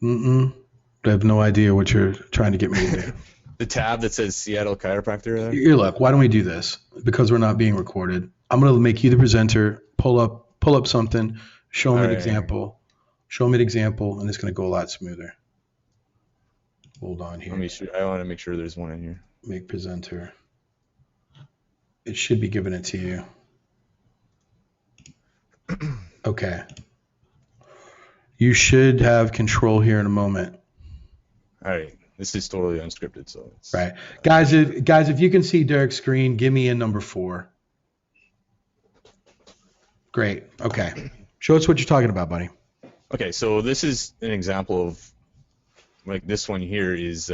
I have no idea what you're trying to get me to do. The tab that says Seattle Chiropractor there. Here, look, why don't we do this? Because we're not being recorded. I'm going to make you the presenter, pull up something, show me an example. Show me an example, and it's going to go a lot smoother. Hold on here. I want to make sure there's one in here. Make presenter. It should be giving it to you. Okay. You should have control here in a moment. All right. This is totally unscripted, so it's right. Guys, if you can see Derek's screen, give me a number 4. Great. Okay. Show us what you're talking about, buddy. Okay, so this is an example of, like, this one here is,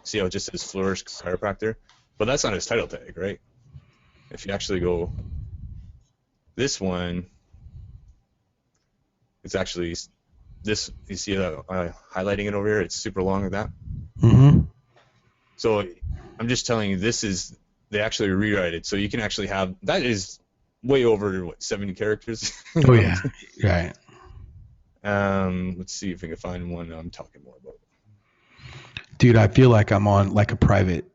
see how it just says Flourish Chiropractor? But that's not his title tag, right? If you actually go, this one, it's actually this, you see highlighting it over here? It's super long like that. Mm-hmm. So I'm just telling you, they actually rewrite it. So you can actually have, that is way over, 70 characters? Oh, yeah. Right. Let's see if I can find one I'm talking more about. Dude, I feel like I'm on like a private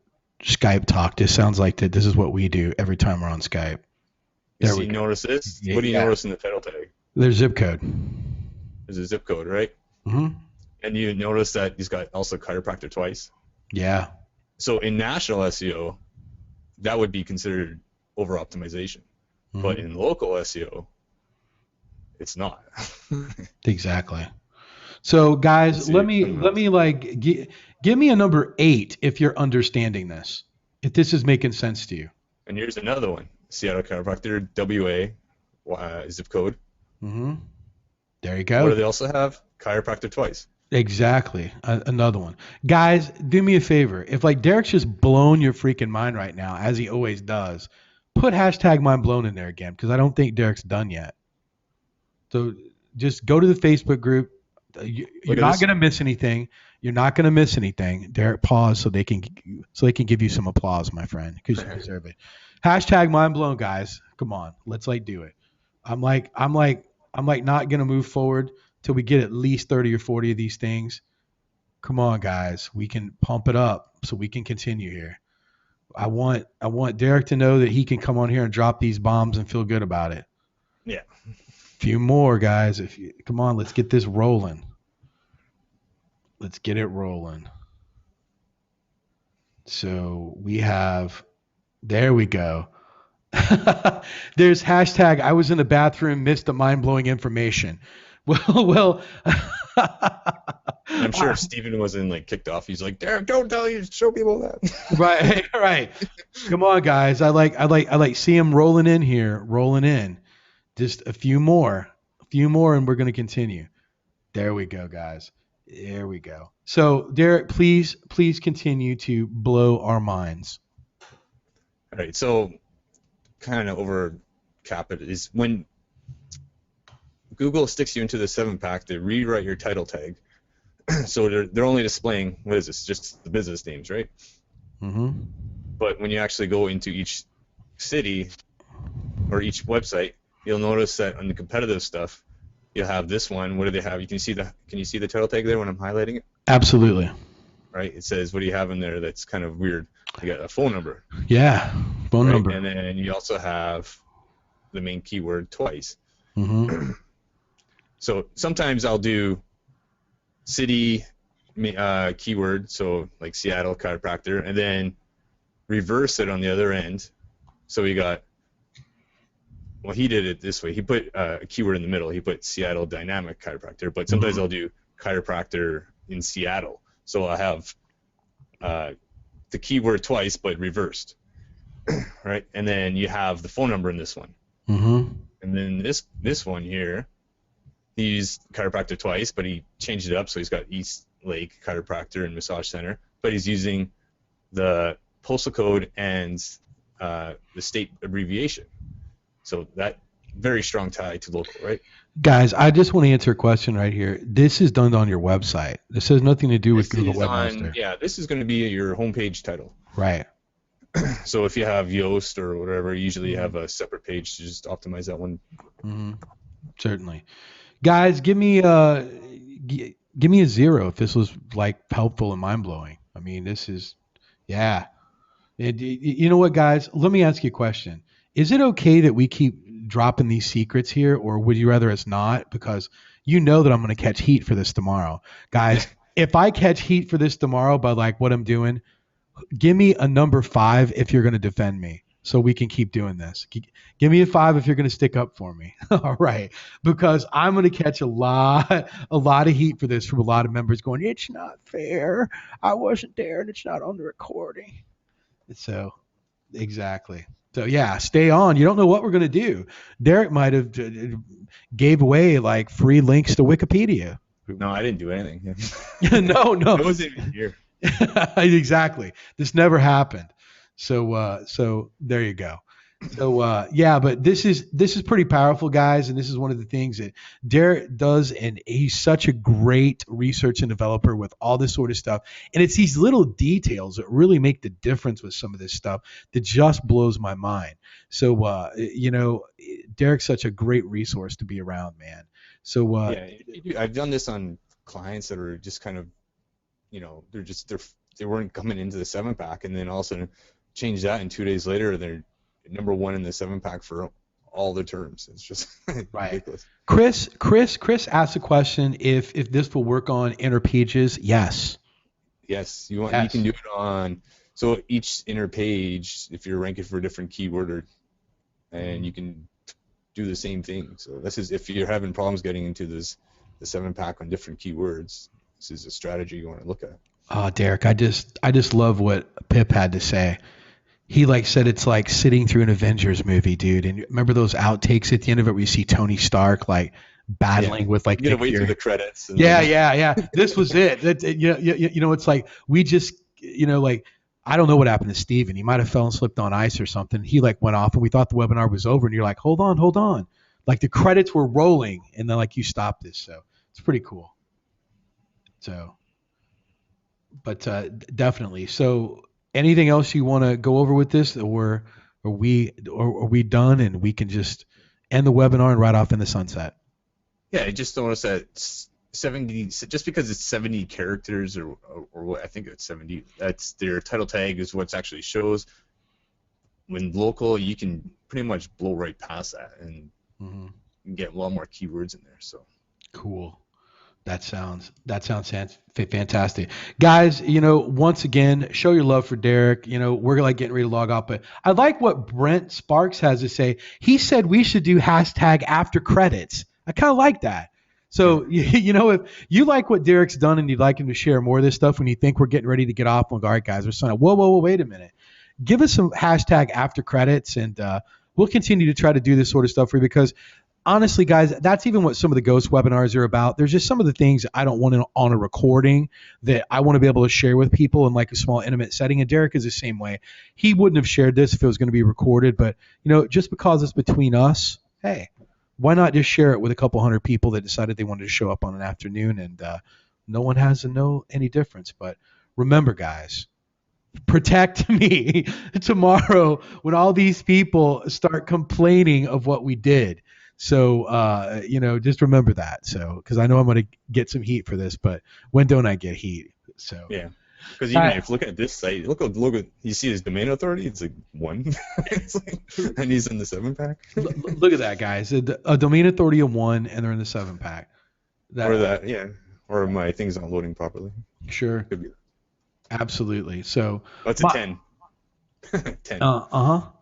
Skype talk. This sounds like this is what we do every time we're on Skype. You There see, we go. notice this? Yeah, What do you yeah. notice in the title tag? There's zip code. There's a zip code, right? Mm-hmm. And you notice that he's got also chiropractor twice. Yeah. So in national SEO, that would be considered over optimization. Mm-hmm. But in local SEO, it's not. Exactly. So guys, See, let me like give me a number 8 if you're understanding this. If this is making sense to you. And here's another one. Seattle Chiropractor, WA, zip code. Mm-hmm. There you What go. do they also have? Chiropractor twice. Exactly. Another one. Guys, do me a favor. If like Derek's just blown your freaking mind right now, as he always does, put hashtag mind blown in there again, because I don't think Derek's done yet. So just go to the Facebook group. You're not going to miss anything. You're not going to miss anything. Derek, pause so they can give you some applause, my friend, because you deserve it. Hashtag mind blown, guys. Come on, let's like do it. I'm like not going to move forward till we get at least 30 or 40 of these things. Come on, guys. We can pump it up so we can continue here. I want Derek to know that he can come on here and drop these bombs and feel good about it. Yeah. Few more, guys. Come on, let's get this rolling. Let's get it rolling. So we have, there we go. There's hashtag I was in the bathroom, missed the mind-blowing information. Well, I'm sure if Steven wasn't like kicked off, he's like, Derek, don't tell you, show people that. right. Come on, guys. I like see him rolling in here, rolling in. Just a few more, and we're going to continue. There we go, guys. There we go. So, Derek, please continue to blow our minds. All right. So, kind of over cap it is when Google sticks you into the 7-pack, they rewrite your title tag. So they're only displaying, what is this? Just the business names, right? Mm-hmm. But when you actually go into each city or each website, you'll notice that on the competitive stuff, you'll have this one. What do they have? Can you see the title tag there when I'm highlighting it? Absolutely. Right. It says, what do you have in there that's kind of weird? You got a phone number. Yeah, phone number. And then you also have the main keyword twice. Mm-hmm. So sometimes I'll do city keyword, so like Seattle chiropractor, and then reverse it on the other end. So we got, well, he did it this way. He put a keyword in the middle. He put Seattle dynamic chiropractor, but sometimes I'll do chiropractor in Seattle. So I have the keyword twice, but reversed, right? And then you have the phone number in this one. Mm-hmm. And then this one here, he used chiropractor twice, but he changed it up. So he's got East Lake Chiropractor and Massage Center, but he's using the postal code and the state abbreviation. So that very strong tie to local, right? Guys, I just want to answer a question right here. This is done on your website. This has nothing to do with Google Webmaster. Yeah, this is going to be your homepage title. Right. So if you have Yoast or whatever, usually you have a separate page to just optimize that one. Mm-hmm. Certainly. Guys, give me a 0 if this was like helpful and mind blowing. I mean, this is, yeah. You know what, guys? Let me ask you a question. Is it okay that we keep dropping these secrets here, or would you rather us not? Because you know that I'm going to catch heat for this tomorrow, guys. If I catch heat for this tomorrow by like what I'm doing, give me a number 5 if you're going to defend me, so we can keep doing this. Give me a 5 if you're going to stick up for me. All right, because I'm going to catch a lot of heat for this from a lot of members going, it's not fair. I wasn't there, and it's not on the recording. So, exactly. So yeah, stay on. You don't know what we're going to do. Derek might have gave away like free links to Wikipedia. No, I didn't do anything. No. I wasn't even here. Exactly. This never happened. So there you go. So yeah, but this is pretty powerful, guys, and this is one of the things that Derek does, and he's such a great research and developer with all this sort of stuff. And it's these little details that really make the difference with some of this stuff that just blows my mind. So Derek's such a great resource to be around, man. So yeah, I've done this on clients that are just kind of, they weren't coming into the 7-pack, and then all of a sudden change that, and 2 days later they're number 1 in the 7-pack for all the terms. It's just Right. ridiculous. Chris asked a question if this will work on inner pages. Yes. Yes, you Yes. can do it on, so each inner page, if you're ranking for a different keyword, and you can do the same thing. So this is, if you're having problems getting into the 7-pack on different keywords, this is a strategy you want to look at. Oh, Derek, I just love what Pip had to say. He said it's like sitting through an Avengers movie, dude. And remember those outtakes at the end of it where you see Tony Stark battling with you gotta wait through the credits. Yeah. This was it. It's like we just, I don't know what happened to Steven. He might have fell and slipped on ice or something. He went off and we thought the webinar was over and you're like, hold on. Like the credits were rolling and then you stopped this. So it's pretty cool. So, but definitely. So anything else you want to go over with this, or are we done and we can just end the webinar and ride off in the sunset? Yeah, I just noticed that 70, just because it's 70 characters or what, I think it's 70, that's their title tag is what's actually shows. When local, you can pretty much blow right past that and get a lot more keywords in there. So cool. That sounds fantastic. Guys, once again, show your love for Derek. We're getting ready to log off, but I like what Brent Sparks has to say. He said we should do hashtag after credits. I kind of like that. So, if you like what Derek's done and you'd like him to share more of this stuff when you think we're getting ready to get off, we'll go, all right, guys, we're signing up. Whoa, wait a minute. Give us some hashtag after credits, and we'll continue to try to do this sort of stuff for you because honestly, guys, that's even what some of the ghost webinars are about. There's just some of the things I don't want on a recording that I want to be able to share with people in a small intimate setting. And Derek is the same way. He wouldn't have shared this if it was going to be recorded, but just because it's between us, hey, why not just share it with a couple hundred people that decided they wanted to show up on an afternoon, and no one has to know any difference. But remember, guys, protect me tomorrow when all these people start complaining of what we did. So, just remember that. So, because I know I'm going to get some heat for this, but when don't I get heat? So yeah, because even if you look at this site, look at you see his domain authority, it's 1, and he's in the 7-pack. Look at that, guys. A domain authority of 1, and they're in the 7-pack. Or my thing's not loading properly. Sure. Could be. Absolutely. So. That's a 10. 10.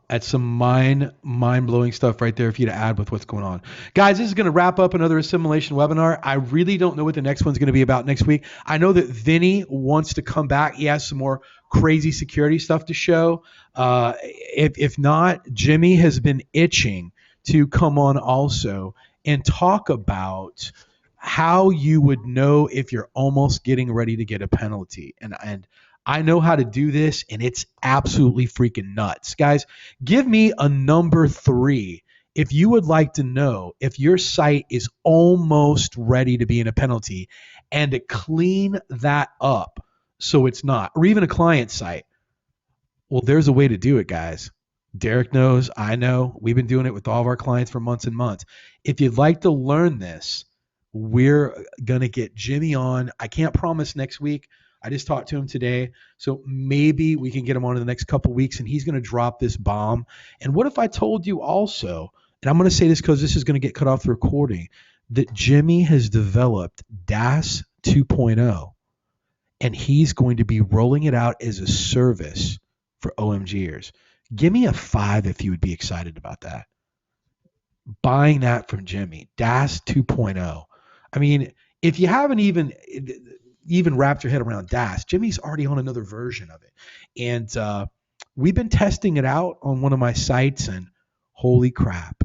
That's some mind-blowing stuff right there for you to add with what's going on. Guys, this is going to wrap up another assimilation webinar. I really don't know what the next one's going to be about next week. I know that Vinny wants to come back. He has some more crazy security stuff to show. If not, Jimmy has been itching to come on also and talk about how you would know if you're almost getting ready to get a penalty. And I know how to do this, and it's absolutely freaking nuts. Guys, give me a number 3 if you would like to know if your site is almost ready to be in a penalty and to clean that up so it's not, or even a client site. Well, there's a way to do it, guys. Derek knows, I know. We've been doing it with all of our clients for months and months. If you'd like to learn this, we're going to get Jimmy on. I can't promise next week. I just talked to him today, so maybe we can get him on in the next couple of weeks, and he's going to drop this bomb. And what if I told you also, and I'm going to say this because this is going to get cut off the recording, that Jimmy has developed DAS 2.0, and he's going to be rolling it out as a service for OMGers. Give me a 5 if you would be excited about that. Buying that from Jimmy, DAS 2.0. I mean, if you haven't even wrapped your head around DAS, Jimmy's already on another version of it. And we've been testing it out on one of my sites, and holy crap,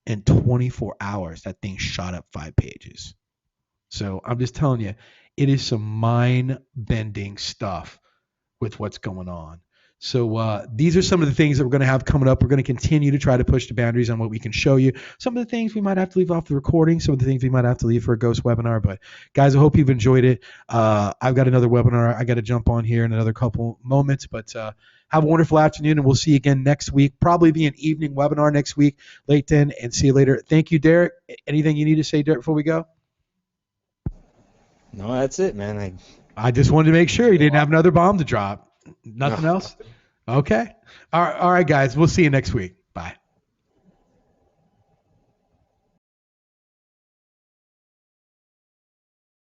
in 24 hours, that thing shot up 5 pages. So I'm just telling you, it is some mind-bending stuff with what's going on. So these are some of the things that we're going to have coming up. We're going to continue to try to push the boundaries on what we can show you. Some of the things we might have to leave off the recording. Some of the things we might have to leave for a ghost webinar. But guys, I hope you've enjoyed it. I've got another webinar I got to jump on here in another couple moments. But have a wonderful afternoon, and we'll see you again next week. Probably be an evening webinar next week, late then, and see you later. Thank you, Derek. Anything you need to say, Derek, before we go? No, that's it, man. I just wanted to make sure you didn't have another bomb to drop. Nothing else? Okay. All right, guys. We'll see you next week.